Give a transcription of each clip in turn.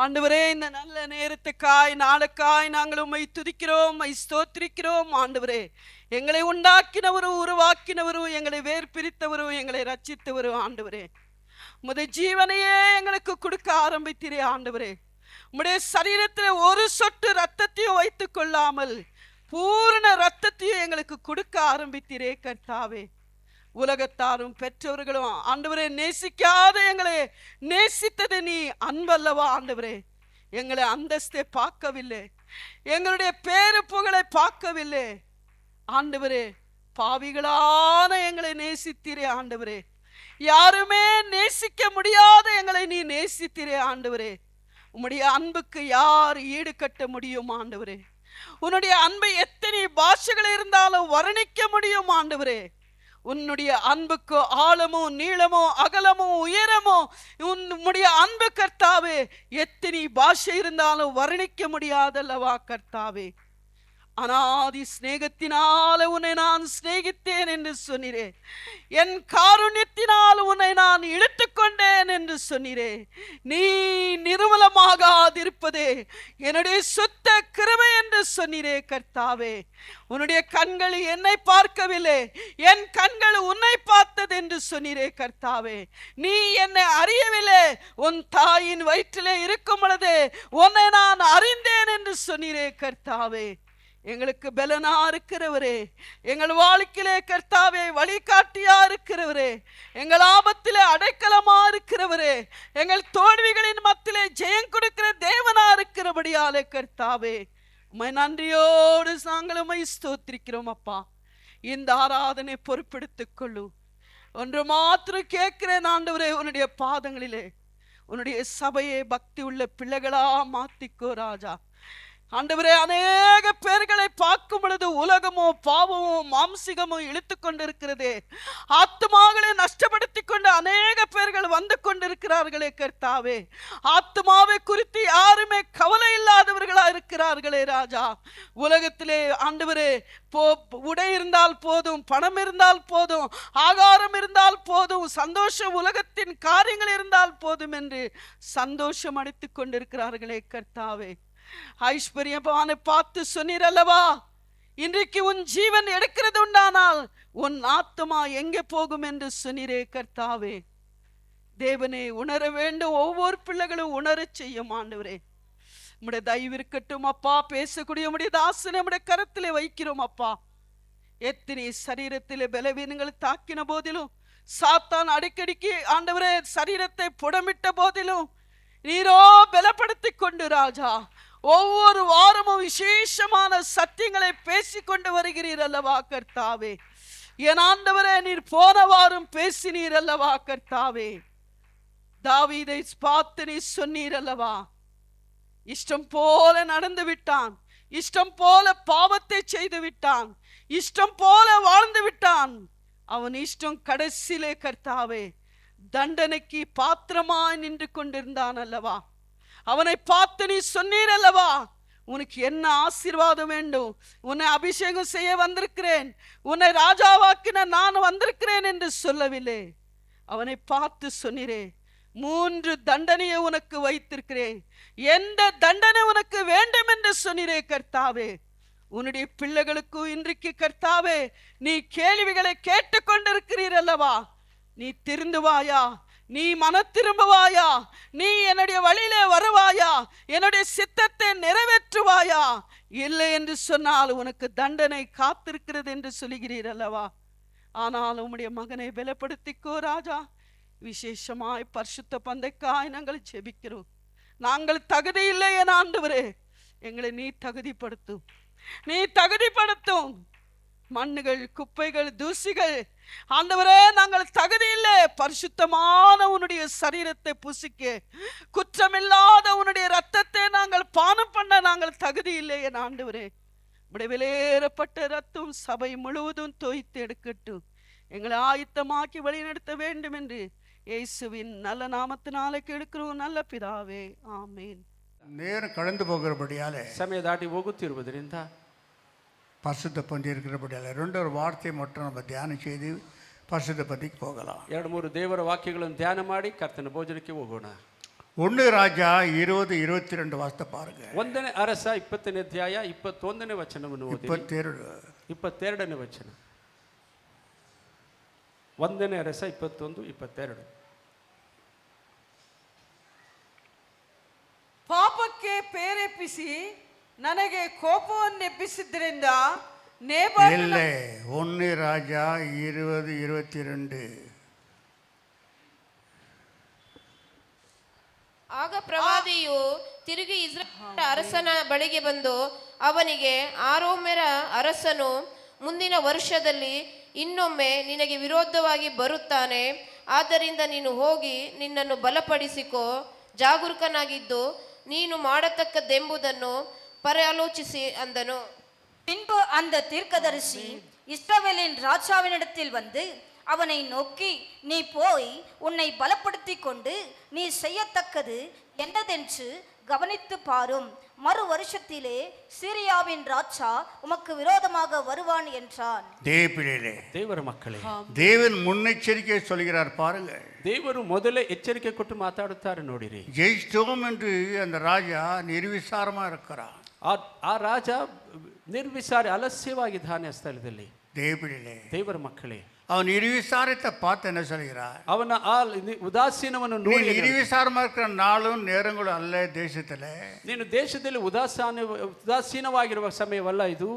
ஆண்டவரே, இந்த நல்ல நேரத்துக்காய் நாளுக்காய் நாங்கள் உம்மை துதிக்கிறோம், உம்மை ஸ்தோத்திரிக்கிறோம். ஆண்டவரே, எங்களை உண்டாக்கினவரும் உருவாக்கினவரும் எங்களை வேர் பிரித்தவரும் எங்களை ரட்சித்தவரும் ஆண்டவரே, உமது ஜீவனையே எங்களுக்கு கொடுக்க ஆரம்பித்தீரே ஆண்டவரே. உம்முடைய சரீரத்தில் ஒரு சொட்டு ரத்தத்தையும் வைத்துக் கொள்ளாமல் பூரண ரத்தத்தையும் எங்களுக்கு கொடுக்க ஆரம்பித்தீரே கர்த்தாவே. உலகத்தாரும் பெற்றவர்களும் ஆண்டவரே நேசிக்காத எங்களை நேசித்தது நீ அன்பல்லவா ஆண்டவரே. எங்களை அந்தஸ்தை பார்க்கவில்லை, எங்களுடைய பேரு புகழை பார்க்கவில்லை ஆண்டவரே. பாவிகளான எங்களை நேசித்தீரே ஆண்டவரே. யாருமே நேசிக்க முடியாத எங்களை நீ நேசித்தீரே ஆண்டவரே. உம்முடைய அன்புக்கு யார் ஈடு கட்ட முடியும் ஆண்டவரே? உன்னுடைய அன்பை எத்தனை பாஷைகள் இருந்தாலும் வர்ணிக்க முடியும் ஆண்டவரே. உன்னுடைய அன்புக்கு ஆழமோ நீளமோ அகலமோ உயரமோ உன்னுடைய அன்பு கர்த்தாவே எத்தனை பாஷை இருந்தாலும் வர்ணிக்க முடியாதல்லவா கர்த்தாவே. அனாதி சிநேகத்தினால் உன்னை நான் சிநேகித்தேன் என்று சொன்னீரே. என் காருண்யத்தினால் உன்னை நான் இழுத்து கொண்டேன் என்று சொன்னீரே. நீ நிர்மலமாகாதிருப்பதே என்னுடைய சுத்த கிருபை என்று சொன்னீரே கர்த்தாவே. உன்னுடைய கண்கள் என்னை பார்க்கவில்லை, என் கண்கள் உன்னை பார்த்தது என்று சொன்னீரே கர்த்தாவே. நீ என்னை அறியவில்லை, உன் தாயின் வயிற்றிலே இருக்கும் பொழுது உன்னை நான் அறிந்தேன் என்று சொன்னீரே கர்த்தாவே. எங்களுக்கு பலனா இருக்கிறவரே, எங்கள் வாழ்க்கையிலே கர்த்தாவே வழிகாட்டியா இருக்கிறவரே, எங்கள் ஆபத்திலே அடைக்கலமா இருக்கிறவரே, எங்கள் தோல்விகளின் மத்தியிலே ஜெயம் கொடுக்கிற தேவனா இருக்கிறபடியாலே கர்த்தாவே உம்மை நன்றியோடு நாங்கள் உம்மை ஸ்தோத்திரிக்கிறோம் அப்பா. இந்த ஆராதனை பொறுப்பெடுத்துக் கொள்ளும். ஒன்று மாத்திரம் கேட்கிறேன் ஆண்டவரே, உன்னுடைய பாதங்களிலே உன்னுடைய சபையை பக்தி உள்ள பிள்ளைகளா மாத்திக்கோ ராஜா. ஆண்டவரே, அநேக பேர்களை பார்க்கும் பொழுது உலகமோ பாவமோ மாம்சிகமோ இழுத்து கொண்டிருக்கிறதே. ஆத்மாக்களை நஷ்டப்படுத்தி கொண்டு அநேக பேர்கள் வந்து கொண்டிருக்கிறார்களே கர்த்தாவே. ஆத்மாவை குறித்து யாருமே கவலை இல்லாதவர்களா இருக்கிறார்களே ராஜா. உலகத்திலே ஆண்டவரே உடை இருந்தால் போதும், பணம் இருந்தால் போதும், ஆகாரம் இருந்தால் போதும், சந்தோஷம் உலகத்தின் காரியங்கள் இருந்தால் போதும் என்று சந்தோஷம் அடித்துக் கொண்டிருக்கிறார்களே கர்த்தாவே. ஐஸ்வர்யவானை பார்த்து சொன்னீரல்லவா, இன்றைக்கு உன் ஜீவன் எடுக்கிறது உண்டானால் உன் ஆத்மா எங்கே போகும் என்று சொன்னீரே கர்த்தாவே. தேவனே, உணர வேண்டும், ஒவ்வொரு பிள்ளைகளும் உணர செய்யும் ஆண்டவரே. உம்முடைய தயவு இருக்கட்டும் அப்பா. பேசக்கூடிய உம்முடைய தாசனை உம்முடைய கரத்திலே வைக்கிறோம் அப்பா. எத்தனை சரீரத்திலே பலவீனங்கள் தாக்கின போதிலும், சாத்தான் அடிக்கடிக்கு ஆண்டவரே சரீரத்தை புடமிட்ட போதிலும் நீரோ பலப்படுத்தி கொண்டு ராஜா ஒவ்வொரு வாரமும் விசேஷமான சத்தியங்களை பேசிக்கொண்டு வருகிறீர் அல்லவா கர்த்தாவே. என் ஆண்டவரே, நீர் போன வாரம் பேசினீர் அல்லவா கர்த்தாவே. தாவீதை பார்த்து நீ சொன்னீர் அல்லவா, இஷ்டம் போல நடந்து விட்டான், இஷ்டம் போல பாவத்தை செய்து விட்டான், இஷ்டம் போல வாழ்ந்து விட்டான். அவன் இஷ்டம் கடைசியிலே கர்த்தாவே தண்டனைக்கு பாத்திரமாய் நின்று கொண்டிருந்தான் அல்லவா. அவனை பார்த்து நீ சொன்னீர் அல்லவா, உனக்கு என்ன ஆசீர்வாதம் வேண்டும், உன்னை அபிஷேகம் செய்ய வந்திருக்கிறேன், உன்னை ராஜாவாக்கின நான் வந்திருக்கிறேன் என்று சொல்லவில்லை. அவனை பார்த்து சொன்னீரே, 3 தண்டனையை உனக்கு வைத்திருக்கிறேன், எந்த தண்டனை உனக்கு வேண்டும் என்று சொன்னீரே கர்த்தாவே. உன்னுடைய பிள்ளைகளுக்கு இன்றைக்கு கர்த்தாவே நீ கேள்விகளை கேட்டுக்கொண்டிருக்கிறீர் அல்லவா. நீ திருந்துவாயா, நீ மன திரும்புவாயா, நீ என்னுடைய வழியிலே வருவாயா, என்னுடைய சித்தத்தை நிறைவேற்றுவாயா? இல்லை என்று சொன்னால் உனக்கு தண்டனை காத்திருக்கிறது என்று சொல்லுகிறீர் அல்லவா. ஆனால் உம்முடைய மகனை பலப்படுத்திக்கோ ராஜா. விசேஷமாய் பரிசுத்த பந்தைக்காய் நாங்கள் ஜெபிக்கிறோம். நாங்கள் தகுதி இல்லை என ஆண்டவரே, எங்களை நீ தகுதிப்படுத்தும், நீ தகுதிப்படுத்தும். மண்ணுகள், குப்பைகள், தூசிகள் ஆண்டவரே நாங்கள் தகுதி இல்லை. பரிசுத்தமான உன்னுடைய சரீரத்தை புசிக்க, குற்றமில்லாத உன்னுடைய ரத்தத்தை நாங்கள் பானம் பண்ண நாங்கள் தகுதி இல்லை என் ஆண்டவரே. உடைய விலையேறப்பட்ட ரத்தம் சபை முழுவதும் தோய்த்து எடுக்கட்டும். எங்களை ஆயத்தமாக்கி வழிநடத்த வேண்டும் என்று இயேசுவின் நல்ல நாமத்தினாலே கேட்கிறோம் நல்ல பிதாவே, ஆமேன். நேரம் கடந்து போகிறபடியாலே ಸಮಯ ದಾಟಿ ಹೋಗುತ್ತಿರುವುದರಿಂದ பரிசுத்த பந்தி இருக்கிறபடியால் 2 வார்த்தை மட்டும் நம்ம தியானம் செய்து பரிசுத்த பந்திக்கு போகலாம். 2-3 ದೇವರ ವಾಕ್ಯಗಳನ್ನು ಧ್ಯಾನ ಮಾಡಿ ಕರ್ತನ ಭೋಜನಕ್ಕೆ ಹೋಗೋಣ. ஒன்று ராஜா 20:22 வாசித்து பாருங்க. ಒಂದನೇ ಅರಸ 20ನೇ ಅಧ್ಯಾಯ 21ನೇ ವಚನವನ್ನು ಓದಿರಿ. 22ನೇ ವಚನ. ಒಂದನೇ ಅರಸ 21:22. ಪಾಪಕ್ಕೆ ಪ್ರೇರೇಪಿಸಿ ನನಗೆ ಕೋಪವನ್ನೆಬ್ಬಿಸಿದ್ದರಿಂದ இல்லை, 1 ராஜா 20:22. ಆಗ ಪ್ರವಾದಿಯು ತಿರುಗಿ ಇಸ್ರಾಯೇಲ್ ಅರಸನ ಬಳಿಗೆ ಬಂದು ಅವನಿಗೆ, ಆರೋಮೆರ ಅರಸನು ಮುಂದಿನ ವರ್ಷದಲ್ಲಿ ಇನ್ನೊಮ್ಮೆ ನಿನಗೆ ವಿರೋಧವಾಗಿ ಬರುತ್ತಾನೆ. ಆದ್ದರಿಂದ ನೀನು ಹೋಗಿ ನಿನ್ನನ್ನು ಬಲಪಡಿಸಿಕೋ, ಜಾಗರೂಕನಾಗಿದ್ದು ನೀನು ಮಾಡತಕ್ಕದ್ದೆಂಬುದನ್ನು பராலோசிசி ಅಂದನು. பின்பு அந்த தீர்க்கதரிசி இஸ்ரவேலின் ராஜாவினிடத்தில் வந்து அவனை நோக்கி, நீ போய் உன்னை பலப்படுத்தி கொண்டு நீ செய்யத்தக்கது என்னதென்று கவனித்து பாரும். மறு வருஷத்திலே சீரியாவின் ராஜா உமக்கு விரோதமாக வருவான் என்றான். ದೇವರ ಮಕ್ಕಳೇ, தேவன் முன்னெச்சரிக்கை சொல்கிறார் பாருங்கள். ದೇವರು ಮೊದಲೇ ಎಚ್ಚರಿಕೆ ಕೊಟ್ಟು ಮಾತಾಡುತ್ತಾರೆ ನೋಡಿರಿ. ஜெயிச்சிட்டோம் என்று அந்த ராஜா ನಿರ್ವಿಸಾರமா இருக்கிறான். ಆ ರಾಜ ನಿರ್ವಿಸಾರ ಅಲಸ್ಯವಾಗಿದ್ದಾನೆ ಆ ಸ್ಥಳದಲ್ಲಿ. ದೇವರ ಮಕ್ಕಳೇ, அவன் ನಿರ್ವಿಸಾರத்தை பார்த்து என்ன சொல்கிறார்? ಅವನ ಆ ಉದಾಸೀನವನ್ನು ನೋಡಿ, ನಿರ್ವಿಸಾರமா இருக்கிற நாளும் நேரங்களும் அல்ல தேசத்துல. ನೀನು ದೇಶದಲ್ಲಿ ಉದಾಸೀನವಾಗಿರುವ ಸಮಯವಲ್ಲ ಇದು.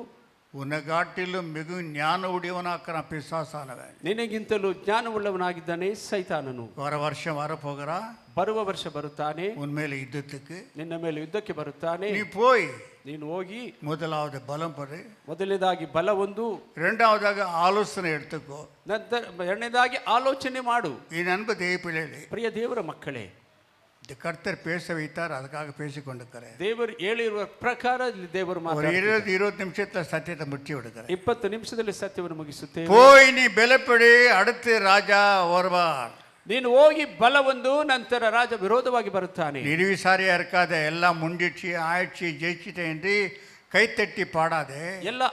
உனகாட்டிலும் மிகு ஞான உடையவனாக்கிறான் பிசாசானவன். ನಿನಗಿಂತಲೂ ಜ್ಞಾನವುಳ್ಳವನಾಗಿದ್ದಾನೆ ಸೈತಾನನು. வர வருஷம் வரப்போகிறான், ಬರುವ ವರ್ಷ ಬರುತ್ತಾನೆ, உன்ಮೇಲೆ ಯುದ್ಧத்துக்கு, ನಿನ್ನ ಮೇಲೆ ಯುದ್ಧಕ್ಕೆ ಬರುತ್ತಾನೆ. நீ போய் ನೀನು ಹೋಗಿ முதலாவது பலம் படு, ಮೊದಲನೇದಾಗಿ ಬಲ ಒಂದು, இரண்டாவதாக ஆலோசனை எடுத்துக்கோ, ನಂತರ ಎರಡನೇದಾಗಿ ಆಲೋಚನೆ ಮಾಡು. ಈ அன்பு தேவ பிள்ளைகளே, ಪ್ರಿಯ ದೇವರ ಮಕ್ಕಳೇ, இந்த கர்த்தர் பேச வைத்தார், அதுக்காக பேசிக்கொண்டிருக்கிறேன். ದೇವರು ಹೇಳಿರುವ ಪ್ರಕಾರ ದೇವರು ஒரு 20 நிமிஷத்துல சத்தியத்தை முடிச்சு விடுகிறேன். 20 ನಿಮಿಷದಲ್ಲಿ ಸತ್ಯವನ್ನು ಮುಗಿಸುತ್ತೇವೆ. போய் நீ பலப்படி, அடுத்து ராஜா வருவார். ನೀನು ಹೋಗಿ ಬಲ ಒಂದು, ನಂತರ ರಾಜ ವಿರೋಧವಾಗಿ ಬರುತ್ತಾನೆ. ನಿರ್ವಿಸಾರಿயா இருக்காத, எல்லாம் முடிச்சு ஆயிடுச்சு ஜெயிச்சிட்டேன் என்று கைத்தட்டி பாடாதே. ಎಲ್ಲ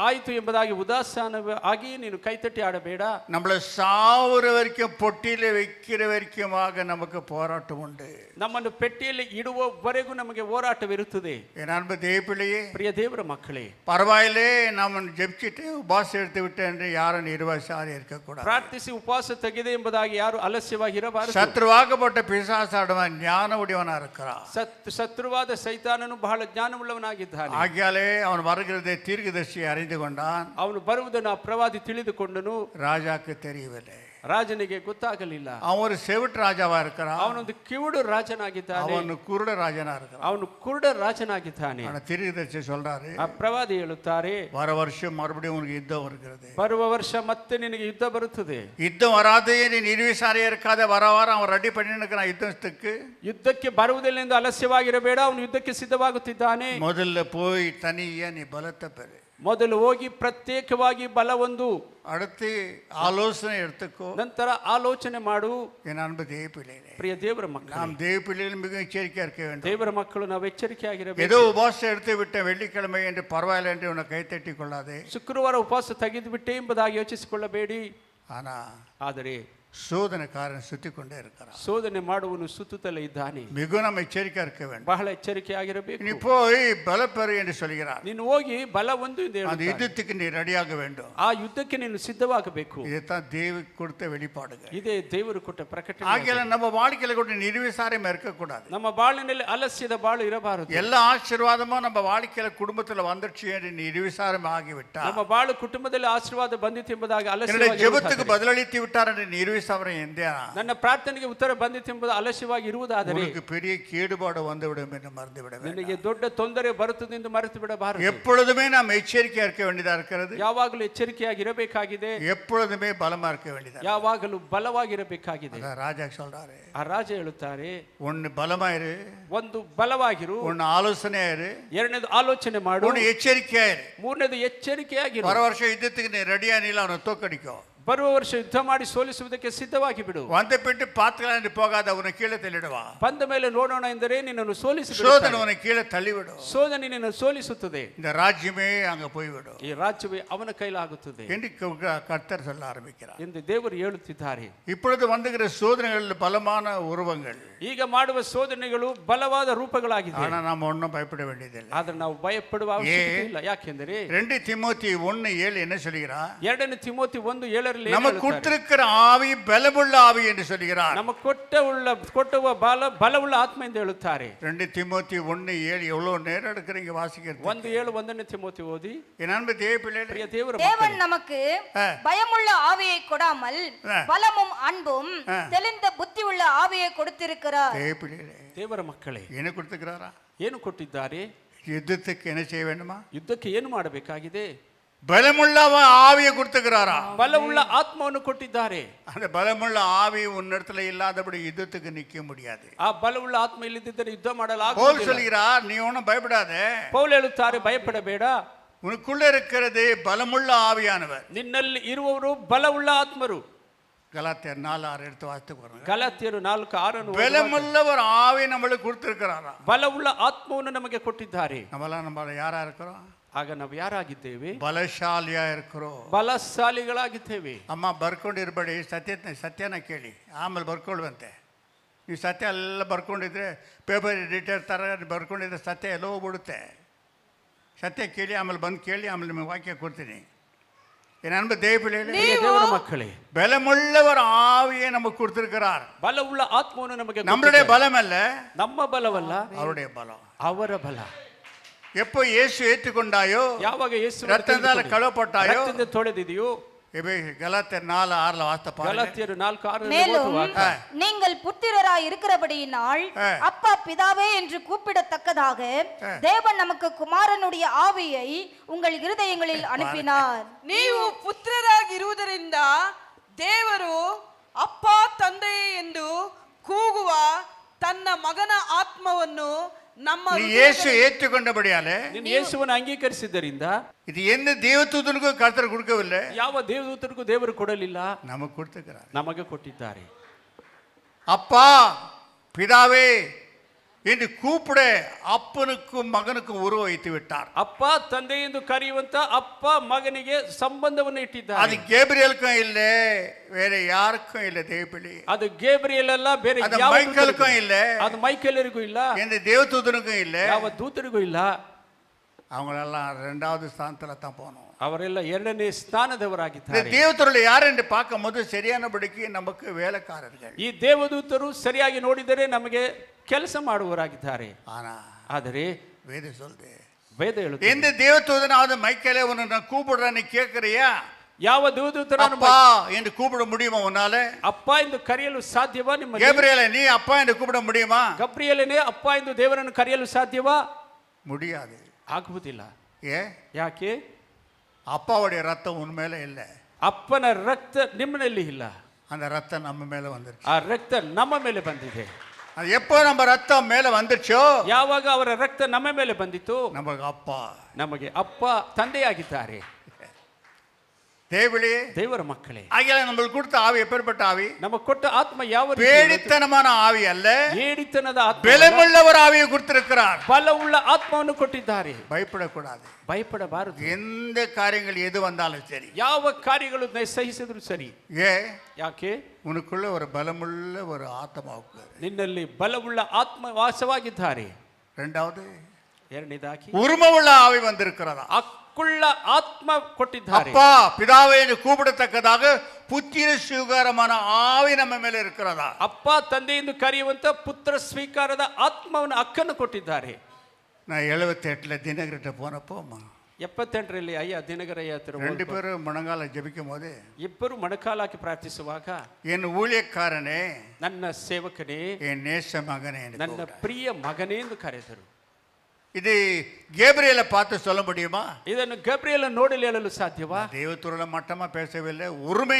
ಆಯಿತು ಎಂಬುದಾಗಿ ಉದಾಸೀನ ಆಗಿ ನೀನು ಕೈತಟ್ಟಿ ಆಡಬೇಡ. நம்மளை சாவுற வரைக்கும் பொட்டியில வைக்கிற வரைக்குமாக நமக்கு போராட்டம் உண்டு. ನಮ್ಮನ್ನು ಪೆಟ್ಟಿಯಲ್ಲಿ ಇಡುವವರೆಗೂ ನಮಗೆ ಹೋರಾಟವಿರುತ್ತದೆ. என் அன்பு தேவ பிள்ளையே, ಪ್ರಿಯ ದೇವರ ಮಕ್ಕಳೇ, பரவாயில்லே நம்ம ஜெபிச்சுட்டு உபாசம் எடுத்து விட்டு என்று யாரும் ನಿರ್ವಾಸಾರಿ இருக்கக்கூடாது. ಪ್ರಾರ್ಥಿಸಿ ಉಪವಾಸ ತೆಗೆದೆ ಎಂಬುದಾಗಿ ಯಾರು ಅಲಸ್ಯವಾಗಿ ಇರಬಾರದು. சத்ருவாகப்பட்ட பிசாசாடுவன் ஞான உடையவனா இருக்கிறான். ಶತ್ರುವಾದ ಸೈತಾನನು ಬಹಳ ಜ್ಞಾನವುಳ್ಳವನಾಗಿದ್ದಾನೆ. ஆகியாலே அவன் வருகிறதை தீர்க்கதரிசி அறிந்து கொண்டான். ಅವನು ಬರುವುದನ್ನು ಆ ಪ್ರವಾದಿ ತಿಳಿದುಕೊಂಡನು. ராஜாக்கு தெரியவில்லை, ರಾಜನಿಗೆ ಗೊತ್ತಾಗಲಿಲ್ಲ. அவன் ஒரு செவிட்டு ராஜாவா இருக்கிறான். ಅವನೊಂದು ಕಿವುಡು ರಾಜನಾಗಿದ್ದಾನೆ. அவன் குருட ராஜனா இருக்கிறான். ಅವನು ಕುರುಡ ರಾಜನಾಗಿದ್ದಾನೆ. தீர்க்கதரிசி சொல்றாரு, ಆ ಪ್ರವಾದಿ ಹೇಳುತ್ತಾರೆ, வர வருஷம் மறுபடியும் உனக்கு யுத்தம் இருக்கிறது. ಬರುವ ವರ್ಷ ಮತ್ತೆ ನಿನಗೆ ಯುದ್ಧ ಬರುತ್ತದೆ. யுத்தம் வராது, நீ ನಿರ್ವಿಸಾರಿயா இருக்காத, வர அவன் ரெடி பண்ணி நிற்கிறான் யுத்தத்துக்கு. ಯುದ್ಧಕ್ಕೆ ಬರುವುದಿಲ್ಲ ಎಂದು ಅಲಸ್ಯವಾಗಿರಬೇಡ, ಅವನು ಯುದ್ಧಕ್ಕೆ ಸಿದ್ಧವಾಗುತ್ತಿದ್ದಾನೆ. முதல்ல போய் தனியா நீ பலத்தை பெறு. ಮೊದಲು ಹೋಗಿ ಪ್ರತ್ಯೇಕವಾಗಿ ಬಲ ಒಂದು, அடுத்து ஆலோசனை எடுத்துக்கோ, ನಂತರ ಆಲೋಚನೆ ಮಾಡು. என் அன்பு தேவ பிள்ளைகளே, ಪ್ರಿಯ ದೇವರ ಮಕ್ಕಳು, நாம் தேவ பிள்ளைகள் மிக எச்சரிக்கையா இருக்க வேண்டும். ದೇವರ ಮಕ್ಕಳು ನಾವು ಎಚ್ಚರಿಕೆಯಾಗಿರಬೇಕು. ஏதோ உபாசம் எடுத்து விட்ட வெள்ளிக்கிழமை என்று பரவாயில்லை என்று உன்னை கைத்தட்டி கொள்ளாதே. ಶುಕ್ರವಾರ ಉಪವಾಸ ತೆಗೆದು ಬಿಟ್ಟೆ ಎಂಬುದಾಗಿ ಯೋಚಿಸಿಕೊಳ್ಳಬೇಡಿ. ಆದರೆ சோதனைக்காரன் சுத்தி கொண்டே இருக்கிறான். ಶೋಧನೆ ಮಾಡುವನು ಸುತ್ತುತ್ತಲೇ ಇದ್ದಾನೆ. மிக நாம் எச்சரிக்கையா இருக்க வேண்டும். ಬಹಳ ಎಚ್ಚರಿಕೆಯಾಗಿರಬೇಕು. நீ போய் பலப்பெறு என்று சொல்கிறார். ನೀನು ಹೋಗಿ ಬಲ ಒಂದು ಎಂದು அந்த ಹೇಳುತ್ತಾನೆ. யுத்தத்துக்கு நீ ரெடியாக வேண்டும். ಆ ಯುದ್ಧಕ್ಕೆ ನೀನು ಸಿದ್ಧವಾಗಬೇಕು. இதுதான் தேவன் கொடுத்த வெளிப்பாடுகள். ಇದೇ ದೇವರು ಕೊಟ್ಟ ಪ್ರಕಟಣೆ. ஆகையால நம்ம வாழ்க்கையில கூட ನಿರ್ವಿಸಾரம் இருக்கக்கூடாது. ನಮ್ಮ ಬಾಳಿನಲ್ಲಿ ಅಲಸ್ಯದ ಬಾಳು ಇರಬಾರದು. எல்லா ஆசீர்வாதமும் நம்ம வாழ்க்கையில குடும்பத்துல வந்துடுச்சு என்று ನಿರ್ವಿಸಾரம் ஆகிவிட்டார். ನಮ್ಮ ಬಾಳು ಕುಟುಂಬದಲ್ಲಿ ಆಶೀರ್ವಾದ ಬಂದಿತು ಎಂಬುದಾಗಿ என்னுடைய ಅಲಸ್ಯವಾಗಿ ஜெபத்துக்கு பதிலளித்து விட்டார் என்று ನಿರ್ವಿಸಾரம் எந்த ನನ್ನ ಪ್ರಾರ್ಥನೆಗೆ ಉತ್ತರ ಬಂದಿತು ಎಂಬುದು ಅಲಸ್ಯವಾಗಿ ಇರುವುದಾದರೆ உங்களுக்கு பெரிய கேடுபாடு வந்துவிடும் என்று மறந்து விட வேண்டும். ನಿನಗೆ ದೊಡ್ಡ ತೊಂದರೆ ಬರುತ್ತದೆ ಎಂದು ಮರೆತು ಬಿಡಬಾರದು. எப்பொழுதுமே நாம் எச்சரிக்கையா இருக்க வேண்டியதா இருக்கிறது. ಯಾವಾಗಲೂ ಎಚ್ಚರಿಕೆಯಾಗಿ ಇರಬೇಕಾಗಿದೆ. எப்பொழுதுமே பலமா இருக்க வேண்டியதா. ಯಾವಾಗಲೂ ಬಲವಾಗಿರಬೇಕಾಗಿದೆ. ராஜா சொல்றாரு, ಆ ರಾಜ ಹೇಳುತ್ತಾರೆ, ஒன்னு பலமாயிரு, ಒಂದು ಬಲವಾಗಿರು, ஒன்னு ஆலோசனையாயிரு, ಎರಡನೇದು ಆಲೋಚನೆ ಮಾಡು, ஒன்னு எச்சரிக்கையாயிரு, ಮೂರನೇದು ಎಚ್ಚರಿಕೆಯಾಗಿರು. வர வருஷம் யுத்தத்துக்கு நீ ரெடியா நீல அவனை தோக்கடிக்கும். ಬರುವ ವರ್ಷ ಯುದ್ಧ ಮಾಡಿ ಸೋಲಿಸುವುದಕ್ಕೆ ಸಿದ್ಧವಾಗಿ ಬಿಡು. வந்து பிட்டு பாத்துக்கலாம் போகாத அவனை கீழே தள்ளிடுவா. ಬಂದ ಮೇಲೆ ನೋಡೋಣ ಎಂದರೆ ನಿನ್ನನ್ನು ಸೋಲಿಸಬೇಕು. சோதனை அவனை கீழே தள்ளிவிடும். ಸೋದನೆ ನಿನ್ನನ್ನು ಸೋಲಿಸುತ್ತದೆ. இந்த ராஜ்யமே அங்க போய்விடும். ಈ ರಾಜ್ಯವೇ ಅವನ ಕೈಲಾಗುತ್ತದೆ என்று கர்த்தர் சொல்ல ஆரம்பிக்கிறார் ಎಂದು ದೇವರು ಹೇಳುತ್ತಿದ್ದಾರೆ. இப்பொழுது வந்துகிற சோதனைகள் பலமான உருவங்கள். ಈಗ ಮಾಡುವ ಶೋಧನೆಗಳು ಬಲವಾದ ರೂಪಗಳಾಗಿದೆ. ஆனால் நாம் ஒன்றும் பயப்பட வேண்டியதில்லை. ಆದ್ರೆ ನಾವು ಭಯಪಡುವ ಅವಶ್ಯಕತೆ ಇಲ್ಲ. ಯಾಕೆಂದರೆ 2 திமோத்தி 1:7 என்ன சொல்கிறார்? 2 ತಿಮೋತಿ 1:7 நமக்கு கொடுத்திருக்கிற ஆவி பலமுள்ள ஆவி என்று சொல்கிறார். ನಮಗೆ ಕೊಟ್ಟುವ ಬಲವುಳ್ಳ ಆತ್ಮ ಎಂದು ಹೇಳುತ್ತಾರೆ. 2 திமோத்தி 1:7 எவ்வளவு நேரம் எடுக்கிறீங்க வாசிக்கிறது? 1:7 1ನೇ ತಿಮೋತಿ ಓದಿ. என் அன்பு தேவ பிள்ளைகளே, ಪ್ರಿಯ ದೇವರ தேவன் நமக்கு பயமுள்ள ஆவியை கொடாமல் பலமும் அன்பும் தெளிந்த புத்தி உள்ள ஆவியை கொடுத்திருக்கிறார். தேவ பிள்ளைகளே, ದೇವರ ಮಕ್ಕಳೇ, என்ன கொடுத்திருக்கிறாரா? ಏನು ಕೊಟ್ಟಿದ್ದಾರೆ? யுத்தத்துக்கு என்ன செய்ய வேண்டுமா? ಯುದ್ಧಕ್ಕೆ ಏನು ಮಾಡಬೇಕಾಗಿದೆ? பலமுள்ள ஆவியை கொடுத்திருக்கிறாரா? ಬಲವುಳ್ಳ ಆತ್ಮವನ್ನು ಕೊಟ್ಟಿದ್ದಾರೆ. அந்த பலமுள்ள ஆவி உன்னிடத்துல இல்லாதபடி யுத்தத்துக்கு நிக்க முடியாது. ಆ ಬಲವುಳ್ಳ ಆತ್ಮ ಇಲ್ಲದಿದ್ದರೆ ಯುದ್ಧ பவுல் ಮಾಡಲಾಗುವುದಿಲ್ಲ. சொல்கிறார், நீ ஒன்றும் பயப்படாதே, ಪೌಲ್ ಹೇಳುತ್ತಾರೆ, ಭಯಪಡಬೇಡ, உனக்குள்ள இருக்கிறது பலமுள்ள ஆவியானவர். ನಿನ್ನಲ್ಲಿ ಇರುವವರು ಬಲವುಳ್ಳ ಆತ್ಮರು. கலாத்தியர் 4:6 எடுத்து வாசித்து பாருங்க. ಗಲಾತ್ಯರು 4:6 பலமுள்ளவர் ஆவி நம்மளுக்கு கொடுத்திருக்கிறாரா? ಬಲವುಳ್ಳ ಆತ್ಮವನ್ನು ನಮಗೆ ಕೊಟ್ಟಿದ್ದಾರೆ. நம்ம யாரா இருக்கிறோம்? ಆಗ ನಾವು ಯಾರಾಗಿದ್ದೇವೆ? ಬಲಶಾಲಿಯ இருக்கிறோம், ಬಲಶಾಲಿಗಳಾಗಿದ್ದೇವೆ. ಅಮ್ಮ ಬರ್ಕೊಂಡಿರ್ಬೇಡಿ, ಸತ್ಯನ ಕೇಳಿ ಆಮೇಲೆ ಬರ್ಕೊಳ್ವಂತೆ. ನೀವು ಸತ್ಯ ಎಲ್ಲ ಬರ್ಕೊಂಡಿದ್ರೆ ಪೇಪರ್ ಎಡಿಟರ್ ಥರ ಬರ್ಕೊಂಡಿದ್ರೆ ಸತ್ಯ ಎಲ್ಲ ಹೋಗ್ಬಿಡುತ್ತೆ. ಸತ್ಯ ಕೇಳಿ ಆಮೇಲೆ ಬಂದು ಕೇಳಿ ಆಮೇಲೆ ನಿಮಗೆ ವಾಕ್ಯ ಕೊಡ್ತೀನಿ. ಏನನ್ಬ ದೇವಪಿಳ್ಳೆ ದೇವರ ಮಕ್ಕಳೇ, பலமுள்ளவர் ஆவியை நமக்கு கொடுத்திருக்கிறார். ಬಲವುಳ್ಳ ಆತ್ಮವನ್ನು ನಮಗೆ நம்மளுடைய பலம் அல்ல, ನಮ್ಮ ಬಲವಲ್ಲ, அவருடைய பலம். ಅವರ ಬಲ. எப்போ இயேசு ஏற்றுக்கொண்டாயோ, ಯಾವಾಗ ಯೇಸು ரத்தத்தால் கழுவப்பட்டாயோ, ರಕ್ತದಿಂದ ತೊಳೆದಿದೆಯೋ. கலாத்தியர் 4:6 வாசித்த பாருங்க. ಗಲಾತ್ಯರು 4:6 மேலும் நீங்கள் புத்திரராய் இருக்கிறபடியினால் அப்பா பிதாவே என்று கூப்பிடத்தக்கதாக தேவன் நமக்கு குமாரனுடைய ಆವಿயை உங்கள் இருதயங்களில் ಅನುಪಿனார். ನೀವು ಪುತ್ರರಾಗಿರುವುದರಿಂದ ದೇವರು ಅಪ್ಪ ತಂದೆ ಎಂದು ಕೂಗುವ ತನ್ನ ಮಗನ ಆತ್ಮವನ್ನು ನಮ್ಮ நீ இயேசு ஏற்றுக்கொண்டபடியாலே, ನೀನು ಯೇಸುವನ್ನು ಅಂಗೀಕರಿಸಿದ್ದರಿಂದ, இது எந்த தேவதூதனுக்கும் கர்த்தர் கொடுக்கவில்லை, ಯಾವ ದೇವದೂತರಿಗೂ ದೇವರು ಕೊಡಲಿಲ್ಲ, நமக்கு கொடுத்திருக்கிறார். ನಮಗೆ ಕೊಟ್ಟಿದ್ದಾರೆ. அப்பா பிதாவே என்று கூப்பிட அப்பனுக்கும் மகனுக்கும் உருவ வைத்து விட்டார். ಅಪ್ಪ ತಂದೆ ಎಂದು ಕರೆಯುವಂತ ಅಪ್ಪ ಮಗನಿಗೆ ಸಂಬಂಧವನ್ನು ಇಟ್ಟಿದ್ದಾರೆ. அது கேப்ரியலுக்கும் இல்ல, வேற யாருக்கும் இல்ல. தேவபிள்ளை, ಅದು ಗೇಬ್ರಿಯಲ್ ಅಲ್ಲ, ಬೇರೆ அது ಯಾವ மைக்கேலுக்கும் இல்ல, ಅದು ಮೈಕೇಲರಿಗೂ ಇಲ್ಲ, எந்த தேவதூதனுக்கும் இல்ல. ಯಾವ ದೂತರಿಗೂ ಇಲ್ಲ. அவங்களெல்லாம் 2வது ஸ்தானத்துல தான் போகணும். ಅವರೆಲ್ಲ 2ನೇ ಸ್ಥಾನದವರಾಗಿದ್ದಾರೆ. இந்த தேவதூதர்கள் யார் என்று பார்க்கும்போது சரியானபடிக்கு நமக்கு வேலைக்காரர்கள். ಈ ದೇವದೂತರು ಸರಿಯಾಗಿ ನೋಡಿದರೆ ನಮಗೆ ಕೆಲಸ ಮಾಡುವವರಾಗಿದ್ದಾರೆ. ಆದರೆ வேத சொல்லுது, ವೇದ ಹೇಳುತ್ತೆ, எந்த தேவதூதனாவது மைக்கேலே உன்னை நான் கூப்பிடுறேன்னு கேட்கறியா? ಯಾವ ದೇವದೂತರನ್ನು அப்பா என்று கூப்பிட முடியுமா உன்னால? ಅಪ್ಪ ಎಂದು ಕರೆಯಲು ಸಾಧ್ಯವಾ? ನಿಮ್ಮ கேப்ரியலே நீ அப்பா என்று கூப்பிட முடியுமா? ಗಬ್ರಿಯೇಲನೇ ಅಪ್ಪ ಎಂದು ದೇವರನ್ನು ಕರೆಯಲು ಸಾಧ್ಯವಾ? முடியாது. ಆಗುವುದಿಲ್ಲ. ಯಾಕೆ? அப்பாவுடைய ரத்தம் உன் மேல இல்ல, ಅಪ್ಪನ ರಕ್ತ ನಿಮ್ಮನಲ್ಲಿ ಇಲ್ಲ, அந்த ரத்தம் நம்ம மேல வந்துருச்சு. ಆ ರಕ್ತ ನಮ್ಮ ಮೇಲೆ ಬಂದಿದೆ. அது எப்போ நம்ம ரத்தம் மேல வந்துச்சோ, ಯಾವಾಗ ಅವರ ರಕ್ತ ನಮ್ಮ ಮೇಲೆ ಬಂದಿತು, நமக்கு அப்பா, ನಮಗೆ ಅಪ್ಪ ತಂದೆಯಾಗಿದ್ದಾರೆ. தேவளே, ದೇವರ ಮಕ್ಕಳೇ, ஆகிய நம்மளுக்கு கொடுத்த ஆவி எப்பேற்பட்ட ஆவி? ನಮಗೆ ಕೊಟ್ಟ ಆತ್ಮ ಯಾವ ರೀತಿ? பேடித்தனமான ஆவி அல்ல, ಏಡಿತನದ ಆತ್ಮ, பலமுள்ளவர் ஆவியை கொடுத்திருக்கிறார். ಬಲವುಳ್ಳ ಆತ್ಮವನ್ನು ಕೊಟ್ಟಿದ್ದಾರೆ. பயப்படக்கூடாது, ಭಯಪಡಬಾರದು. எந்த காரியங்கள் எது வந்தாலும் சரி, ಯಾವ ಕಾರ್ಯಗಳು ಸಹಿಸಿದ್ರು ಸರಿ. ಯಾಕೆ? உனக்குள்ள ஒரு பலமுள்ள ஒரு ஆத்மாவுக்கு ನಿನ್ನಲ್ಲಿ ಬಲವುಳ್ಳ ಆತ್ಮ ವಾಸವಾಗಿದ್ದಾರೆ. 2வது, ಎರಡನೇದಾಗಿ உரிமவுள்ள ஆவி வந்திருக்கிறதா? ಹಕ್ಕುಳ್ಳ ಆತ್ಮ ಕೊಟ್ಟಿದ್ದಾರೆ. அப்பா பிதாவை என்று கூப்பிடத்தக்கதாக புத்திர ಸ್ವೀಕಾರமான ஆவி நம்ம மேல இருக்கிறதா? ಅಪ್ಪ ತಂದೆ ಎಂದು ಕರೆಯುವಂತ ಪುತ್ರ ಸ್ವೀಕಾರದ ಆತ್ಮವನ್ನು ಅಕ್ಕನ್ನು ಕೊಟ್ಟಿದ್ದಾರೆ. நான் 78 தினகர்கிட்ட போனப்போ 78ರಲ್ಲಿ ಅಯ್ಯ ದಿನಗರಯ್ಯ ಹತ್ತಿರ 2 பேரும் முழங்கால ஜெபிக்கும் போது, ಇಬ್ಬರು ಮೊಣಕಾಲಾಕಿ ಪ್ರಾರ್ಥಿಸುವಾಗ, என் ஊழியக்காரனே, ನನ್ನ ಸೇವಕನೇ, என் நேச மகனே, ನನ್ನ ಪ್ರಿಯ ಮಗನೇ ಎಂದು ಕರೆದರು. இது கேப்ரியலை பார்த்து சொல்ல முடியுமா? ಇದನ್ನು ಗಬ್ರಿಯೇಲ ನೋಡಿ ಹೇಳಲು ಸಾಧ್ಯವಾ? தேவதூதர மட்டமா பேசவில்லை, உரிமை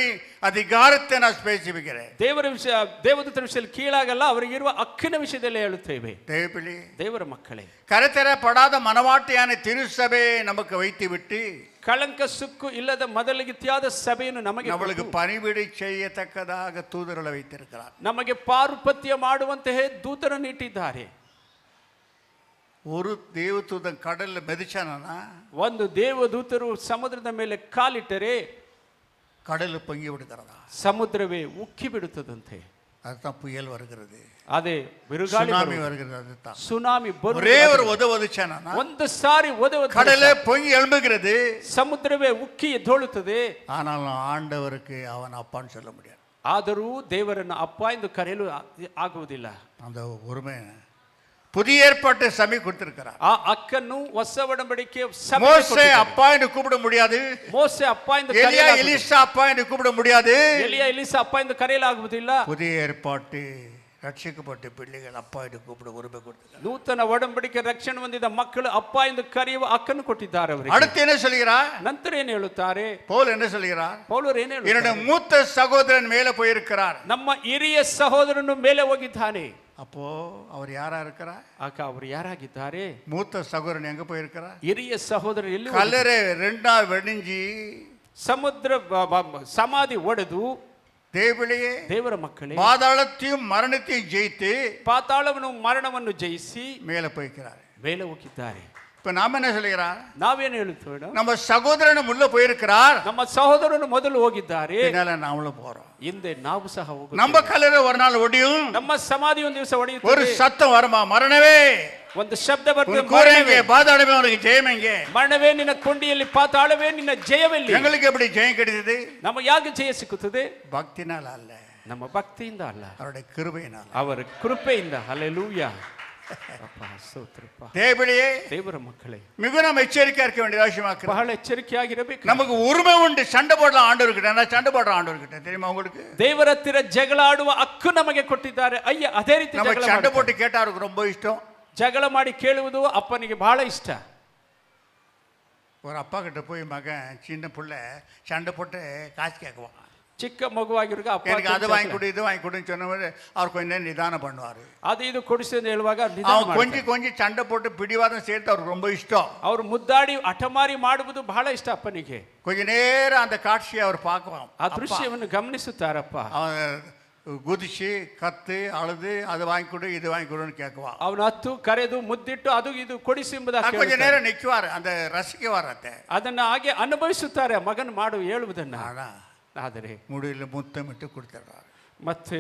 அதிகாரத்தை நான் பேசிவிக்கிறேன். ದೇವರ ವಿಷಯ, ದೇವದೂತರ ವಿಷಯದಲ್ಲಿ ಕೀಳಾಗಲ್ಲ, ಅವರಿಗಿರುವ ಹಕ್ಕಿನ ವಿಷಯದಲ್ಲಿ ಹೇಳುತ್ತೇವೆ. தேவப்பிள்ளை, ದೇವರ ಮಕ್ಕಳೇ, கரைதரப்படாத மனவாட்டியான திருச்சபையை நமக்கு வைத்து விட்டு ಕಳಂಕ ಸುಕ್ಕು ಇಲ್ಲದ ಮೊದಲಿಗಿತ್ಯಾದ ಸಭೆಯನ್ನು நம்மளுக்கு பணிவிடை செய்யத்தக்கதாக தூதர்களை வைத்திருக்கிறார். ನಮಗೆ ಪಾರುಪತ್ಯ ಮಾಡುವಂತಹ ದೂತರನ್ನು ಇಟ್ಟಿದ್ದಾರೆ. ஒரு தேவதூதன் கடல்ல மெதிச்சானா, ಒಂದು ದೇವದೂತರು ಸಮುದ್ರದ ಮೇಲೆ ಕಾಲಿಟ್ಟರೆ கடல் பொங்கி விடுகிறதா? ಸಮುದ್ರವೇ ಉಕ್ಕಿ ಬಿಡುತ್ತದಂತೆ. அதுதான் புயல் வருகிறது, ಅದೇ ಬಿರುಗಾಳಿ ಸುನಾಮಿ வருகிறது, அதுதான் ಸುನಾಮಿ ஒரே ஒரு ಒದಚಾನ ಒಂದು ಸಾರಿ கடலே பொங்கி எழும்புகிறது, ಸಮುದ್ರವೇ ಉಕ್ಕಿ ಎದ್ದೇಳುತ್ತದೆ. ஆனாலும் ஆண்டவருக்கு அவன் அப்பான்னு சொல்ல முடியாது. ಆದರೂ ದೇವರನ್ನು ಅಪ್ಪ ಎಂದು ಕರೆಯಲು ಆಗುವುದಿಲ್ಲ. அந்த உரிமை புதிய ஏற்பாட்டு சபை கொடுத்திருக்கிறார். ಆ ಹಕ್ಕನ್ನು ಹೊಸ ಒಡಂಬಡಿಕೆ மோசே அப்பா என்று கூப்பிட முடியாது, ಮೋಸೆ ಅಪ್ಪ ಎಂದು எலியா எலிசா அப்பா என்று கூப்பிட முடியாது, ಎಲಿಯಾ ಎಲಿಸಾ ಅಪ್ಪ ಎಂದು ಕರೆಯಲಾಗುವುದಿಲ್ಲ. புதிய ஏற்பாட்டு ರಕ್ಷಿಸಲ್ಪಟ್ಟ பிள்ளைகள் அப்பா என்று கூப்பிட உரிமை கொடுத்திருக்கிறார். ನೂತನ ಒಡಂಬಡಿಕೆ ರಕ್ಷಣೆ ಹೊಂದಿದ ಮಕ್ಕಳು ಅಪ್ಪ ಎಂದು ಕರೆಯುವ ಹಕ್ಕನ್ನು ಕೊಟ್ಟಿದ್ದಾರೆ ಅವರಿಗೆ. அடுத்து என்ன சொல்கிறார்? ನಂತರ ಏನು ಹೇಳುತ್ತಾರೆ? பவுல் என்ன சொல்கிறார்? ಪೌಲರು ಏನು என்னுடைய ಹೇಳುತ್ತಾರೆ? மூத்த சகோதரன் மேலே போயிருக்கிறார். ನಮ್ಮ ಹಿರಿಯ ಸಹೋದರನು ಮೇಲೆ ಹೋಗಿದ್ದಾನೆ. அப்போ அவர் யாரா இருக்கிறார்? ಆಗ ಅವರು ಯಾರಾಗಿದ್ದಾರೆ? மூத்த சகோதரன் எங்க போயிருக்கிறார்? ಹಿರಿಯ ಸಹೋದರರು ಎಲ್ಲಿ? கல்லறை ரெண்டா வெடிஞ்சி ಸಮುದ್ರ ಸಮಾಧಿ ಒಡೆದು தேவளையே ದೇವರ ಮಕ್ಕಳೇ பாதாளத்தையும் மரணத்தையும் ஜெயித்து ಪಾತಾಳವನ್ನು ಮರಣವನ್ನು ಜಯಿಸಿ மேலே போயிருக்கிறார். ಮೇಲೆ ಹೋಗಿದ್ದಾರೆ. இப்ப நாம என்ன சொல்கிறார்? ನಾವೇನು ಹೇಳುತ್ತೇವೆ? நம்ம சகோதரனும் உள்ள போயிருக்கிறார், ನಮ್ಮ ಸಹೋದರನು ಮೊದಲು ಹೋಗಿದ್ದಾರೆ, பின்னால நாமளும் போறோம். ಹಿಂದೆ ನಾವು ಸಹ ಹೋಗುತ್ತೇವೆ. நம்ம கல்லறை ஒரு நாள் ஒடியும், ನಮ್ಮ ಸಮಾಧಿ ಒಂದು ದಿವಸ ஒரு ಒಡೆಯುತ್ತದೆ. சத்தம் வருமா, மரணவே ಒಂದು ಶಬ್ದ ಬರ್ತದೆ, கூறங்க பாதாளமே உனக்கு ஜெயம் எங்கே? ಮರಣವೇ ನಿನ್ನ ಕೊಂಡಿಯಲ್ಲಿ, ಪಾತಾಳವೇ ನಿನ್ನ ಜಯವೆಲ್ಲಿ? எங்களுக்கு எப்படி ஜெயம் கிடைத்தது? ನಮಗೆ ಯಾಕೆ ಜಯ ಸಿಕ್ಕುತ್ತದೆ? பக்தினால அல்ல, ನಮ್ಮ ಭಕ್ತಿಯಿಂದ ಅಲ್ಲ, அவருடைய கிருபையினால. ಅವರ ಕೃಪೆಯಿಂದ. ಹಲ್ಲೆಲೂಯಾ. ಅಪ್ಪ ಸ್ತೋತ್ರಪ್ಪ. தேவளையே ದೇವರ ಮಕ್ಕಳೇ மிக நாம் எச்சரிக்கையா இருக்க வேண்டிய அவசியமாக்கு. ಬಹಳ ಎಚ್ಚರಿಕೆಯಾಗಿರಬೇಕು. நமக்கு உரிமை உண்டு, சண்டை போடலாம் ஆண்டவர்கிட்ட. நான் சண்டை போடுறேன் ஆண்டவர்கிட்ட, தெரியுமா உங்களுக்கு? ದೇವರ ಹತ್ತಿರ ಜಗಳ ಆಡುವ ಹಕ್ಕು ನಮಗೆ ಕೊಟ್ಟಿದ್ದಾರೆ. ಅಯ್ಯ, ಅದೇ ರೀತಿ நம்ம ಜಗಳ சண்டை ಮಾಡ್ತಾರೆ. போட்டு கேட்டா அவருக்கு ரொம்ப இஷ்டம். ಜಗಳ ಮಾಡಿ ಕೇಳುವುದು ಅಪ್ಪನಿಗೆ ಬಹಳ ಇಷ್ಟ. ஒரு அப்பா கிட்ட போய் மகன் சின்ன பிள்ளை சண்டை போட்டு காசு கேட்குவான். ಚಿಕ್ಕ ಮಗುವಾಗಿರುವಾಗ ಅಪ್ಪ எனக்கு அது வாங்கி கொடு இது வாங்கி கொடுன்னு சொன்னவர் அவர் கொஞ்ச நேரம் நிதானம் பண்ணுவார். ಅದು ಇದು ಕೊಡಿಸಿ ಅಂತ ಹೇಳುವಾಗ அவன் கொஞ்சம் சண்டை போட்டு பிடிவாதம் சேர்த்து அவருக்கு ரொம்ப இஷ்டம். ಅವರು ಮುದ್ದಾಡಿ ಹಠಮಾರಿ ಮಾಡುವುದು ಬಹಳ ಇಷ್ಟ ಅಪ್ಪನಿಗೆ. கொஞ்ச நேரம் அந்த காட்சியை அவர் பார்க்குவான். ಆ ದೃಶ್ಯವನ್ನು ಗಮನಿಸುತ್ತಾರಪ್ಪ. அவன் குதிச்சு கத்து அழுது அது வாங்கி கொடு இது வாங்கி கொடுன்னு கேட்குவான். ಅವನು ಹತ್ತು ಕರೆದು ಮುದ್ದಿಟ್ಟು ಅದು ಇದು ಕೊಡಿಸಿ ಎಂಬುದಾಗಿ கொஞ்ச நேரம் நிற்குவார், அந்த ரசிக்குவார். ಅದನ್ನ ಹಾಗೆ ಅನುಭವಿಸುತ್ತಾರೆ ಮಗನ್ ಮಾಡು ಹೇಳುವುದನ್ನ. ಆದರೆ முடியல முத்தமிட்டு கொடுத்துறாரு, ಮತ್ತೆ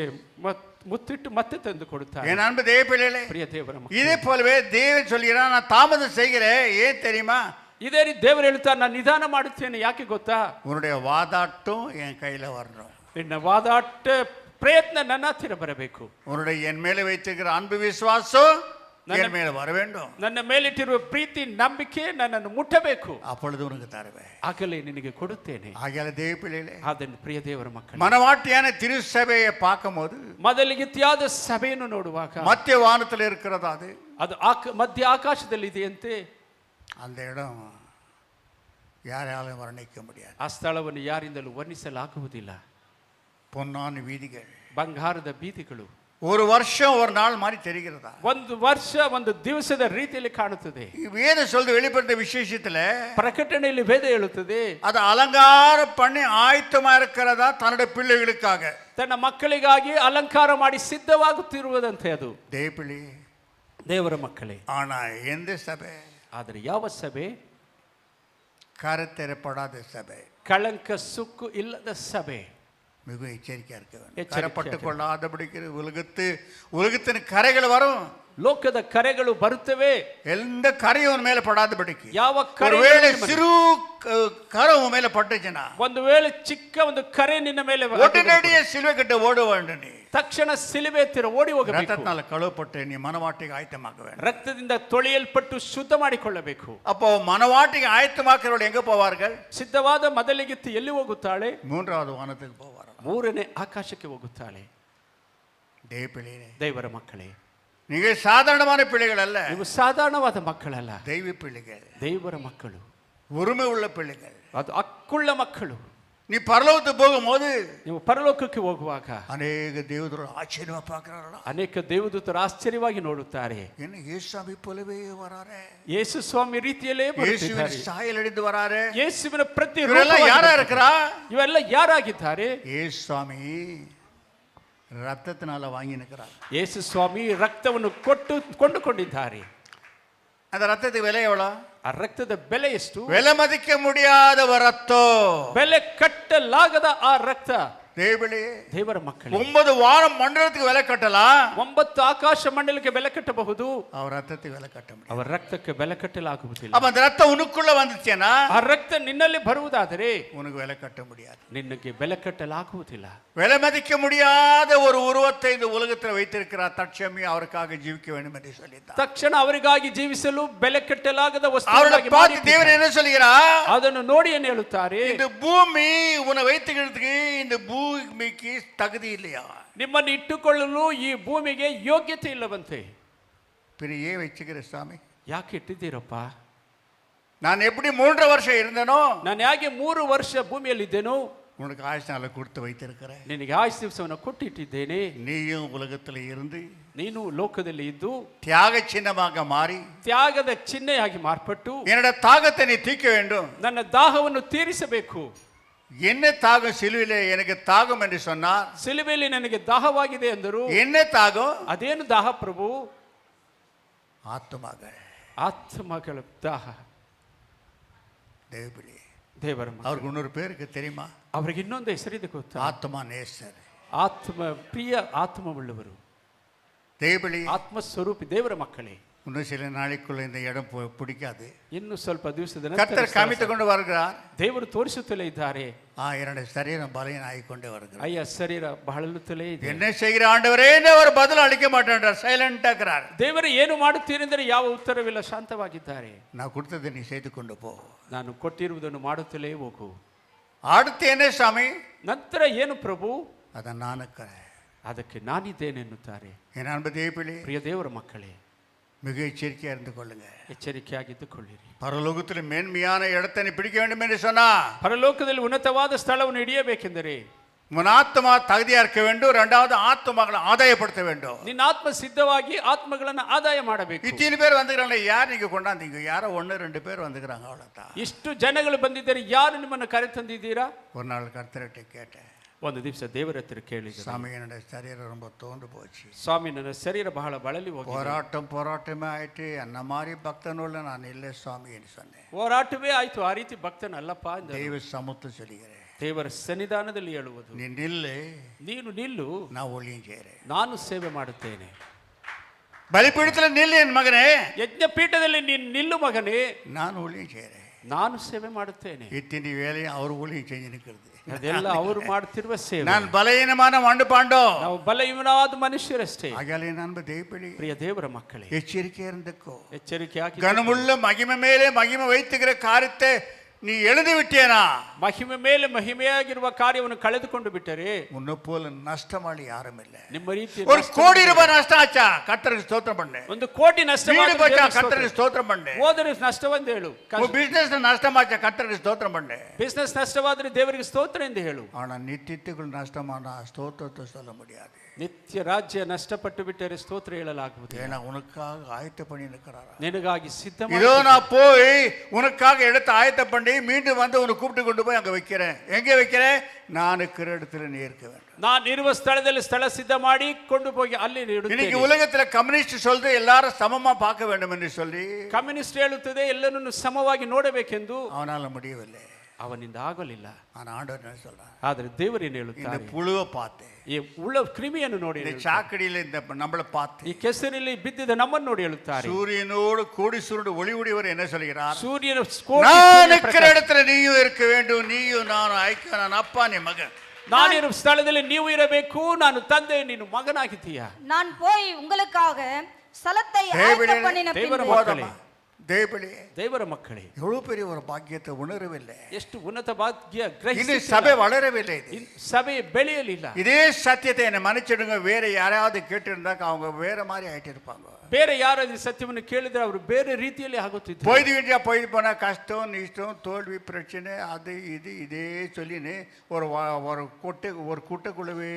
ಮುತ್ತಿಟ್ಟು ಮತ್ತೆ ತಂದು ಕೊಡುತ್ತಾರೆ. என் அன்பு தேவ பிள்ளைகளே, ಪ್ರಿಯ ದೇವರ ಮಕ್ಕಳೇ, இதே போலவே தேவன் சொல்கிறான், நான் தாமதம் செய்கிறேன், ஏன் தெரியுமா? ಇದೇ ರೀತಿ ದೇವರು ಹೇಳ್ತಾರೆ, ನಾನು ನಿಧಾನ ಮಾಡುತ್ತೇನೆ. ಯಾಕೆ ಗೊತ್ತಾ? உன்னுடைய வாதாட்டம் என் கையில வரணும், ನಿನ್ನ ವಾದಾಟ ಪ್ರಯತ್ನ ನನ್ನ ಹತ್ತಿರ ಬರಬೇಕು. உன்னுடைய என் மேலே வைத்திருக்கிற அன்பு விசுவாசம் என் மேல வர வேண்டும், ನನ್ನ ಮೇಲಿಟ್ಟಿರುವ ಪ್ರೀತಿ ನಂಬಿಕೆ ನನ್ನನ್ನು ಮುಟ್ಟಬೇಕು. அப்பொழுது உனக்கு தருவேன், ಆಗಲೇ ನಿನಗೆ ಕೊಡುತ್ತೇನೆ. ஆகையால தேவ பிள்ளைகளே, ಅದನ್ನು ಪ್ರಿಯ ದೇವರ ಮಕ್ಕಳು, மனவாட்டியான திருச்சபையை பார்க்கும்போது ಮೊದಲಿಗಿತ್ಯಾದ ಸಭೆಯನ್ನು ನೋಡುವಾಗ மத்திய வானத்தில் இருக்கிறதா ಅದು ಮಧ್ಯ ಆಕಾಶದಲ್ಲಿ ಇದೆಯಂತೆ. அந்த இடம் யாராலும் வர்ணிக்க முடியாது. ಆ ಸ್ಥಳವನ್ನು ಯಾರಿಂದಲೂ ವರ್ಣಿಸಲಾಗುವುದಿಲ್ಲ. பொன்னான வீதிகள், ಬಂಗಾರದ ಬೀದಿಗಳು, ஒரு வருஷம் ஒரு நாள் மாதிரி தெரிகிறதா? ಒಂದು ವರ್ಷ ಒಂದು ದಿವಸದ ರೀತಿಯಲ್ಲಿ ಕಾಣುತ್ತದೆ. வேத சொல்ற வெளிப்படுத்த விசேஷத்துல ಪ್ರಕಟಣೆಯಲ್ಲಿ ವೇದ ಹೇಳುತ್ತದೆ, அது அலங்காரம் பண்ணி ஆயத்தமா இருக்கிறதா தன்னுடைய பிள்ளைகளுக்காக, ತನ್ನ ಮಕ್ಕಳಿಗಾಗಿ ಅಲಂಕಾರ ಮಾಡಿ ಸಿದ್ಧವಾಗುತ್ತಿರುವುದಂತೆ. ಅದು தேவப்பிள்ளை ದೇವರ ಮಕ್ಕಳೇ. ஆனா எந்த சபை? ಆದರೆ ಯಾವ ಸಭೆ? கரத்தெறப்படாத சபை, ಕಳಂಕ ಸುಕ್ಕು ಇಲ್ಲದ ಸಭೆ. மிகவும் எச்சரிக்கையா இருக்க வேண்டும். எச்சரிக்கையா கரப்பட்டு கொள்ளாதபடிக்கு உலகத்தின் கரைகள் வரும், ಲೋಕದ ಕರೆಗಳು ಬರುತ್ತವೆ. எந்த கரையும் மேல படாதபடிக்கு. ಯಾವ ಕರೆ ஒருவேளை சிறு கரம் மேல பட்டுச்சுன்னா, ಒಂದು ವೇಳೆ ಚಿಕ್ಕ ಒಂದು ಕರೆ ನಿನ್ನ ಮೇಲೆ உடனடியே சிலுவை கிட்ட ஓட வேண்டும். நீ ತಕ್ಷಣ ಸಿಲುಬೆ ಹತ್ತಿರ ಓಡಿ ಹೋಗಬೇಕು. ரத்தத்தால கழுவப்பட்டு நீ மனவாட்டிக்கு ஆயத்தமாக்க வேண்டும். ರಕ್ತದಿಂದ ತೊಳೆಯಲ್ಪಟ್ಟು ಶುದ್ಧ ಮಾಡಿಕೊಳ್ಳಬೇಕು. அப்போ மனவாட்டிக்கு ஆயத்தமாக்கிறவர்கள் எங்க போவார்கள்? ಸಿದ್ಧವಾದ ಮೊದಲಿಗಿತ್ತು ಎಲ್ಲಿ ಹೋಗುತ್ತಾಳೆ? மூன்றாவது வானத்துக்கு போவார்கள், ಮೂರನೇ ಆಕಾಶಕ್ಕೆ ಹೋಗುತ್ತಾಳೆ. தேவ பிள்ளைகளே, ದೇವರ ಮಕ್ಕಳೇ, நீங்கள் சாதாரணமான பிள்ளைகள் அல்ல, ನೀವು ಸಾಧಾರಣವಾದ ಮಕ್ಕಳಲ್ಲ, தெய்வ பிள்ளைகள், ದೇವರ ಮಕ್ಕಳು, உரிமை உள்ள பிள்ளைகள். ಅದು ಹಕ್ಕುಳ್ಳ ಮಕ್ಕಳು. நீ பரலோகத்துக்கு போகும்போது ನೀವು ಪರಲೋಕಕ್ಕೆ ಹೋಗುವಾಗ அநேக தேவதூதர்கள் ஆச்சரியமா பார்க்கிறார்களா? ಅನೇಕ ದೇವದೂತರು ಆಶ್ಚರ್ಯವಾಗಿ ನೋಡುತ್ತಾರೆ. என்ன இயேசுவை போலவே வராரே, ಯೇಸು ಸ್ವಾಮಿ ರೀತಿಯಲ್ಲೇ இயேசுவின் ಬರುತ್ತಿದ್ದಾರೆ. சாயல் அடைந்து வராரே. ಯೇಸುವಿನ ಪ್ರತಿ இவரெல்லாம் யாரா இருக்கிறா? ಇವೆಲ್ಲ ಯಾರಾಗಿದ್ದಾರೆ? இயேசு சுவாமி ரத்தத்தினால வாங்கி நிற்கிறார். ಯೇಸು ಸ್ವಾಮಿ ರಕ್ತವನ್ನು ಕೊಂಡುಕೊಂಡಿದ್ದಾರೆ. அந்த ரத்தத்துக்கு விலை எவ்வளோ? ಆ ರಕ್ತದ ಬೆಲೆ ಎಷ್ಟು? விலை மதிக்க முடியாத ரத்தம், ಬೆಲೆ ಕಟ್ಟಲಾಗದ ಆ ರಕ್ತ. ದೇವರ ಮಕ್ಕಳೇ, 9 வானம் மண்டலத்துக்கு விலை கட்டலாம், 9 ಆಕಾಶ ಮಂಡಲಕ್ಕೆ ಬೆಲೆ ಕಟ್ಟಬಹುದು, அவர் ரத்தத்துக்கு விலை கட்ட முடியாது. ಅವರ ರಕ್ತಕ್ಕೆ ಬೆಲೆ ಕಟ್ಟಲಾಗುವುದಿಲ್ಲ. அப்ப அந்த ரத்தம் உனக்குள்ள வந்துச்சேனா, ಆ ರಕ್ತ ನಿನ್ನಲ್ಲಿ ಬರುವುದಾದರೆ உனக்கு விலை கட்ட முடியாது, ನಿನಗೆ ಬೆಲೆ ಕಟ್ಟಲಾಗುವುದಿಲ್ಲ. விலை மதிக்க முடியாத ஒரு உருவத்தை இந்த உலகத்தில் வைத்திருக்கிறார். தற்சமயம் அவருக்காக ஜீவிக்க வேண்டும் என்று சொல்லிட்டார். ತಕ್ಷಣ ಅವರಿಗಾಗಿ ಜೀವಿಸಲು ಬೆಲೆ ಕಟ್ಟಲಾಗದ அவரை ವಸ್ತುವಾಗಿ பார்த்து தேவன் என்ன சொல்கிறார்? ಅದನ್ನು ನೋಡಿ ಏನು ಹೇಳುತ್ತಾರೆ? இந்த பூமி உன்னை வைத்துக்கிறதுக்கு இந்த பூமிக்கு தகுதி இல்லையா? ನಿಮ್ಮನ್ನು ಇಟ್ಟುಕೊಳ್ಳಲು ಈ ಭೂಮಿಗೆ ಯೋಗ್ಯತೆ ಇಲ್ಲವಂತೆ. பின்ன ஏன் வச்சுக்கிற சாமி? ಯಾಕೆ ಇಟ್ಟಿದ್ದೀರಪ್ಪ? நான் எப்படி 3 வருஷம் இருந்தேனோ, ನಾನು ಯಾಕೆ 3 ವರ್ಷ ಭೂಮಿಯಲ್ಲಿದ್ದೇನೋ, உனக்கு ஆயுஷ் நாளை கொடுத்து வைத்திருக்கிறேன். ನಿನಗೆ ಆಯುಷ್ ದಿವಸವನ್ನು ಕೊಟ್ಟಿಟ್ಟಿದ್ದೇನೆ. நீயும் உலகத்தில் இருந்து ನೀನು ಲೋಕದಲ್ಲಿ ಇದ್ದು தியாக சின்னமாக மாறி ತ್ಯಾಗದ ಚಿಹ್ನೆಯಾಗಿ ಮಾರ್ಪಟ್ಟು என்னோட தாகத்தை நீ தீர்க்க வேண்டும். ನನ್ನ ದಾಹವನ್ನು ತೀರಿಸಬೇಕು. என்ன தாகம் சிலுவிலே எனக்கு தாகம் என்று சொன்னார். ಸಿಲುಬೆಯಲ್ಲಿ ನನಗೆ ದಾಹವಾಗಿದೆ ಎಂದರು. என்ன தாகம்? ಅದೇನು ದಾಹ ಪ್ರಭು? ஆத்மாக ಆತ್ಮಗಳ ದಾಹ. தேவபிள்ளை ದೇವರ அவருக்கு இன்னொரு பேருக்கு தெரியுமா? ಅವರಿಗೆ ಇನ್ನೊಂದು ಹೆಸರಿದೆ ಗೊತ್ತಾ? ஆத்மா நேசர். ಆತ್ಮ ಪ್ರಿಯ ಆತ್ಮವುಳ್ಳವರು, தேவபிள்ளை ಆತ್ಮ ಸ್ವರೂಪಿ ದೇವರ ಮಕ್ಕಳೇ. இன்னும் சில நாளைக்குள்ள இந்த இடம் பிடிக்காது. ಇನ್ನು ಸ್ವಲ್ಪ ದಿವಸದ கர்த்தர் காமித்துக் கொண்டு வருகிறார். ದೇವರು ತೋರಿಸುತ್ತಲೇ ಇದ್ದಾರೆ. என்னுடைய சரீரம் பலன் ஆகிக்கொண்டே வருகிறார். ಅಯ್ಯ ಶರೀರ ಬಳಲುತ್ತಲೇ ಇದೆ. என்ன செய்கிற ஆண்டவரே என்று அவர் பதில் அளிக்க மாட்டேன்றார். சைலண்டா இருக்கிறார். ದೇವರೇ ಏನು ಮಾಡುತ್ತೀರೆಂದರೆ ಯಾವ ಉತ್ತರವಿಲ್ಲ, ಶಾಂತವಾಗಿದ್ದಾರೆ. நான் கொடுத்ததை நீ செய்து கொண்டு போ. ನಾನು ಕೊಟ್ಟಿರುವುದನ್ನು ಮಾಡುತ್ತಲೇ ಹೋಗು. அடுத்து என்ன சாமி? ನಂತರ ಏನು ಪ್ರಭು? அதை நானுக்கிறேன், ಅದಕ್ಕೆ ನಾನಿದ್ದೇನೆ ಎನ್ನುತ್ತಾರೆ. என் அன்பு தேவபிள்ளை, ಪ್ರಿಯ ದೇವರ ಮಕ್ಕಳೇ, மிக எச்சரிக்கையா இருந்து கொள்ளுங்க. ಎಚ್ಚರಿಕೆಯಾಗಿದ್ದುಕೊಳ್ಳಿರಿ. பரலோகத்தில் மேன்மையான இடத்தை நீ பிடிக்க வேண்டும் என்று சொன்னா, ಪರಲೋಕದಲ್ಲಿ ಉನ್ನತವಾದ ಸ್ಥಳವನ್ನು ಹಿಡಿಯಬೇಕೆಂದರೆ உன் ஆத்மா தகுதியா இருக்க வேண்டும். 2வது ஆத்மாக்களை ஆதாயப்படுத்த வேண்டும். ನಿನ್ನ ಆತ್ಮ ಸಿದ್ಧವಾಗಿ ಆತ್ಮಗಳನ್ನು ಆದಾಯ ಮಾಡಬೇಕು. இத்தனை பேர் வந்துக்கிறாங்க, யார் நீங்க கொண்டாந்தீங்க? யாரோ 1-2 பேர் வந்துக்கிறாங்க, அவ்வளவுதான். ಇಷ್ಟು ಜನಗಳು ಬಂದಿದ್ದಾರೆ, ಯಾರು ನಿಮ್ಮನ್ನು ಕರೆ ತಂದಿದ್ದೀರಾ? ஒரு நாள் கர்த்தர்கிட்ட கேட்டேன், ಒಂದು ದಿವಸ ದೇವರ ಹತ್ರ ಕೇಳಿದೆ, சாமி என்னோட சரீரம் ரொம்ப தோண்டு போச்சு, ಸ್ವಾಮಿ ನನ್ನ ಶರೀರ ಬಹಳ ಬಳಲಿ ಹೋಗಿದೆ, போராட்டமே ஆயிட்டு அந்த மாதிரி பக்தனோட நான் இல்லை சுவாமி என்று சொன்னேன். ಹೋರಾಟವೇ ಆಯ್ತು, ಆ ರೀತಿ ಭಕ್ತನಲ್ಲಪ್ಪ ಎಂದ. தெய்வ சமூகத்தை சொல்லுகிறேன், ದೇವರ ಸನ್ನಿಧಾನದಲ್ಲಿ ಹೇಳುವುದು, நீ நில்லு, ನೀನು ನಿಲ್ಲು, நான் ஊழியம் செய்கிறேன், ನಾನು ಸೇವೆ ಮಾಡುತ್ತೇನೆ. பலிபீடத்தில் நில்லு என் மகனே, ಯಜ್ಞ ಪೀಠದಲ್ಲಿ ನೀನು ನಿಲ್ಲು ಮಗನೇ, நான் ஊழியம் செய்கிறேன். ನಾನು ಸೇವೆ ಮಾಡುತ್ತೇನೆ. இத்தனை வேலையும் அவர் ஊழியம் செஞ்சு நிற்கிறது, ಅದೆಲ್ಲ ಅವರು ಮಾಡುತ್ತಿರುವ ಸೇವೆ. நான் பலவீனமான மண்டு பாண்டோ, ನಾವು ಬಲಹೀನವಾದ ಮನುಷ್ಯರಷ್ಟೇ. ஆகையாலே நான் தேவபிள்ளை, ಪ್ರಿಯ ದೇವರ ಮಕ್ಕಳೇ, எச்சரிக்கையா இருந்துக்கோ. ಎಚ್ಚರಿಕೆಯಾಗಿ கனமுள்ள மகிமை மேலே மகிமை வைத்துக்கிற காரியத்தை நீ எழுதி விட்டேனா, ಮಹಿಮೆ ಮೇಲೆ ಮಹಿಮೆಯಾಗಿರುವ ಕಾರ್ಯವನ್ನು ಕಳೆದುಕೊಂಡು ಬಿಟ್ಟರೆ உன்னை போல நஷ்டமாளி யாரும் இல்லை. ನಿಮ್ಮ ರೀತಿ ஒரு கோடி ரூபாய் நஷ்டம் ஆச்சா, கர்த்தருக்கு ஸ்தோத்திரம் பண்ணு. 1 ಕೋಟಿ ನಷ್ಟ வீடு போச்சா, கர்த்தருக்கு ஸ்தோத்திரம் பண்ணு. ಹೋದರೆ ನಷ್ಟವೆಂದು ಹೇಳು. உன் பிசினஸ் நஷ்டமாச்சா, கர்த்தருக்கு ஸ்தோத்திரம் பண்ணு. ಬಿಸ್ನೆಸ್ ನಷ್ಟವಾದರೆ ದೇವರಿಗೆ ಸ್ತೋತ್ರ ಎಂದು ಹೇಳು. ஆனா நித்தியத்துக்குள் நஷ்டமானா ஸ்தோத்திரத்தை சொல்ல முடியாது. ನಿತ್ಯ ರಾಜ್ಯ ನಷ್ಟಪಟ್ಟು ಬಿಟ್ಟರೆ ಸ್ತೋತ್ರ ಹೇಳಲಾಗುವುದು. ஏன்னா உனக்காக ஆயத்த பண்ணி நிற்கிறாரா, ನಿನಗಾಗಿ ಸಿದ್ಧ இதோ நான் போய் உனக்காக எடுத்து ஆயத்த பண்ணி மீண்டும் வந்து உன்னை கூப்பிட்டு கொண்டு போய் அங்க வைக்கிறேன். எங்கே வைக்கிறேன்? நான் இருக்கிற இடத்துல நீ இருக்க வேண்டும். ನಾನು ಇರುವ ಸ್ಥಳದಲ್ಲಿ ಸ್ಥಳ ಸಿದ್ಧ ಮಾಡಿ ಕೊಂಡು ಹೋಗಿ ಅಲ್ಲಿ இன்னைக்கு ಇಡುತ್ತೇನೆ. உலகத்துல கம்யூனிஸ்ட் சொல்றது எல்லாரும் சமமா பார்க்க வேண்டும் என்று சொல்லி, ಕಮ್ಯುನಿಸ್ಟ್ ಹೇಳುತ್ತದೆ ಎಲ್ಲರನ್ನು ಸಮವಾಗಿ ನೋಡಬೇಕೆಂದು. அவனால முடியவில்லை, ಅವನಿಂದ ಆಗಲಿಲ್ಲ. ஆனா ஆண்டவர் என்ன சொல்றார்? ಆದರೆ ದೇವರೇನು இந்த ಹೇಳುತ್ತಾರೆ? புழுவை பார்த்து, ಈ ಹುಳ ಕ್ರಿಮಿಯನ್ನು ನೋಡಿ இந்த ಹೇಳುತ್ತಾರೆ. சாக்கடியில இந்த நம்மளை பார்த்து, ಈ ಕೆಸರಿನಲ್ಲಿ ಬಿದ್ದಿದ್ದ ನಮ್ಮನ್ನು ನೋಡಿ ಹೇಳುತ್ತಾರೆ. சூரியனோடு கூடி சுருண்டு ஒளி உடையவர் என்ன சொல்கிறார்? ಸೂರ್ಯನ நான் இருக்கிற இடத்துல நீயும் இருக்க வேண்டும், நீயும் நானும் ஐக்கியம், நான் அப்பா நீ மகன். ನಾನಿರುವ ಸ್ಥಳದಲ್ಲಿ ನೀವು ಇರಬೇಕು, ನಾನು ತಂದೆ ನೀನು ಮಗನಾಗಿದ್ದೀಯ. நான் போய் உங்களுக்காக ஸ்தலத்தை ஆயத்த பண்ணின ದೇವರ பின்பு ಮಕ್ಕಳೇ, தேவபிள்ளையே, ದೇವರ ಮಕ್ಕಳೇ, எவ்வளவு பெரிய ஒரு பாக்கியத்தை உணரவில்லை. ಎಷ್ಟು ಉನ್ನತ ಭಾಗ್ಯ இது ಗ್ರಹಿಸಿ சபை வளரவில்லை. இது ಸಭೆ ಬೆಳೆಯಲಿಲ್ಲ. இதே சத்தியத்தை என்னை மன்னிச்சிடுங்க, வேற யாராவது கேட்டு இருந்தாக்க அவங்க வேற மாதிரி ஆயிட்டு இருப்பாங்க. ಬೇರೆ ಯಾರಾದ್ರೂ ಸತ್ಯವನ್ನು ಕೇಳಿದ್ರೆ ಅವರು ಬೇರೆ ರೀತಿಯಲ್ಲಿ ಆಗುತ್ತಿದ್ದಾರೆ. போய்து வீட்டியா போயிட்டு போனா கஷ்டம் நிஷ்டம் தோல்வி பிரச்சனை அது இது இதே சொல்லின்னு ஒரு கூட்டக்குள்ளவே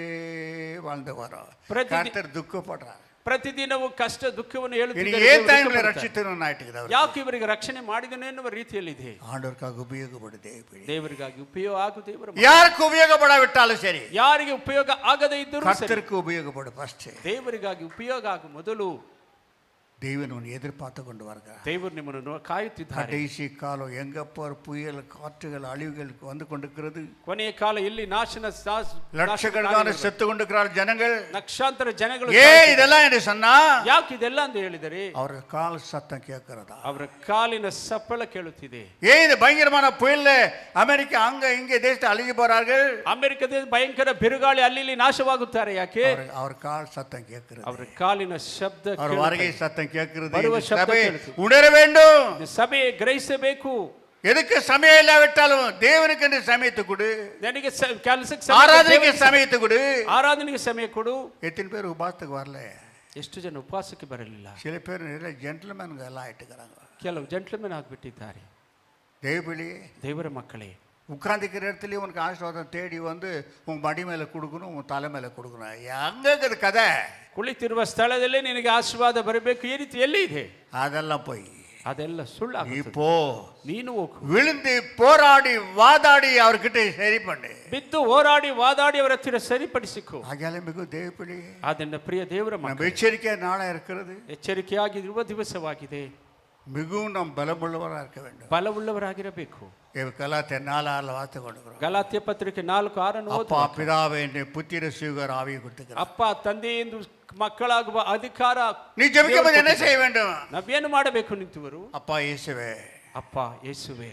வாழ்ந்து வரோம். கர்த்தர் துக்கப்படுறார். ಪ್ರತಿದಿನವೂ ಕಷ್ಟ ದುಃಖವನ್ನು ಹೇಳುತ್ತಿದ್ದಾರೆ. ಯಾಕೆ ಇವರಿಗೆ ರಕ್ಷಣೆ ಮಾಡಿದನು ಎನ್ನುವ ರೀತಿಯಲ್ಲಿದೆ. ஆண்டவருக்காக உபயோகப்படுதே, ದೇವರಿಗಾಗಿ ಉಪಯೋಗ ಆಗು. ದೇವರ யாருக்கு உபயோகப்படாவிட்டாலும் சரி, ಯಾರಿಗೆ ಉಪಯೋಗ ಆಗದೇ ಇದ್ದರೂ கர்த்தருக்கு உபயோகப்படு. ஃபர்ஸ்ட் ದೇವರಿಗಾಗಿ ಉಪಯೋಗ ಆಗು ಮೊದಲು. தேவன் உன்னை எதிர்பார்த்து கொண்டு வருகிறார். ದೇವರು ನಿಮ್ಮನ್ನು ಕಾಯುತ್ತಿದ್ದಾರೆ. கடைசி காலம் எங்கப்போ புயல் காற்றுகள் அழிவுகள் வந்து கொண்டிருக்கிறது. ಕೊನೆಯ ಕಾಲ ಇಲ್ಲಿ ನಾಶನ லட்சக்கணக்கான செத்து கொண்டிருக்கிறார் ஜனங்கள். ಲಕ್ಷಾಂತರ ಜನಗಳು. இதெல்லாம் என்று சொன்னா ಯಾಕೆ ಇದೆಲ್ಲ ಅಂತ ಹೇಳಿದರೆ ಅವರ ಕಾಲ್ சத்தம் கேட்கிறதா, ಅವರ ಕಾಲಿನ ಸಪ್ಪಳ ಕೇಳುತ್ತಿದೆ. இது பயங்கரமான புயல்ல அமெரிக்கா அங்க இங்க தேசத்தை அழிஞ்சு போறார்கள். ಅಮೆರಿಕದ ಭಯಂಕರ ಬಿರುಗಾಳಿ ಅಲ್ಲಿ ನಾಶವಾಗುತ್ತಾರೆ. ಯಾಕೆ? அவர் கால் சத்தம் கேட்கிறது, ಅವರ ಕಾಲಿನ ಶಬ್ದ, அவர் வருகை சத்தம் கேட்கிறது. ಬರುವ ಶಬ್ದ சபை ಕೇಳುತ್ತದೆ. உணர வேண்டும். ಸಭೆ ಗ್ರಹಿಸಬೇಕು. எதுக்கு சமயம் இல்லாவிட்டாலும் தேவனுக்கு என்று சமயத்தை கொடு, ನನಗೆ ಕೆಲಸಕ್ಕೆ ஆராதனைக்கு சமயத்தை கொடு. ಆರಾಧನೆಗೆ ಸಮಯ ಕೊಡು. எத்தனை பேர் உபாசத்துக்கு வரல? ಎಷ್ಟು ಜನ ಉಪವಾಸಕ್ಕೆ ಬರಲಿಲ್ಲ? சில பேர் ஜென்டில்மேன்கள் எல்லாம் ஆயிட்டுக்கிறாங்க. ಕೆಲವು ಜೆಂಟ್ಲ್ಮನ್ ಆಗಿಬಿಟ್ಟಿದ್ದಾರೆ. தேவபிளி, ದೇವರ ಮಕ್ಕಳೇ, உட்கார்ந்துக்கிற இடத்துலயே உனக்கு ஆசீர்வாதம் தேடி வந்து உன் மடி மேலே கொடுக்கணும், உன் தலை மேலே கொடுக்கணும். எங்க கதை? ಕುಳಿತಿರುವ ಸ್ಥಳದಲ್ಲೇ ನಿನಗೆ ಆಶೀರ್ವಾದ ಬರಬೇಕು, ಈ ರೀತಿ ಎಲ್ಲಿ ಇದೆ? அதெல்லாம் போய் ಅದೆಲ್ಲ ಸುಳ್ಳಾಗುತ್ತದೆ. இப்போ ನೀನು ಹೋಗು, விழுந்து போராடி வாதாடி அவர்கிட்ட சரி பண்ணு, ಬಿದ್ದು ಹೋರಾಡಿ ವಾದಾಡಿ ಅವರ ಹತ್ತಿರ ಸರಿಪಡಿಸಿಕೊ. ஆகியாலே மிகு தேவபிளி, ಅದನ್ನ ಪ್ರಿಯ ದೇವರ நம்ம ಮಕ್ಕಳೇ, எச்சரிக்கை நாளா இருக்கிறது. ಎಚ್ಚರಿಕೆಯಾಗಿರುವ ದಿವಸವಾಗಿದೆ. மிகவும் நாம் பலமுள்ளவராக இருக்க வேண்டும். ಬಲವುಳ್ಳವರಾಗಿರಬೇಕು. கலாத்திய 4:6 வார்த்தை கொண்டுக்கிறோம். ಗಲಾತ್ಯ ಪತ್ರಿಕೆ 4:6 அப்பா பிதாவே என்று புத்திர சுவீகார ஆவியை கொடுத்துக்கிறார். ಅಪ್ಪ ತಂದೆ ಎಂದು ಮಕ್ಕಳಾಗುವ ಅಧಿಕಾರ நீ ஜெபிக்கும்போது என்ன செய்ய வேண்டும்? ನಾವೇನು ಮಾಡಬೇಕು? ನಿಂತವರು அப்பா இயேசுவே, ಅಪ್ಪ ಯೇಸುವೆ.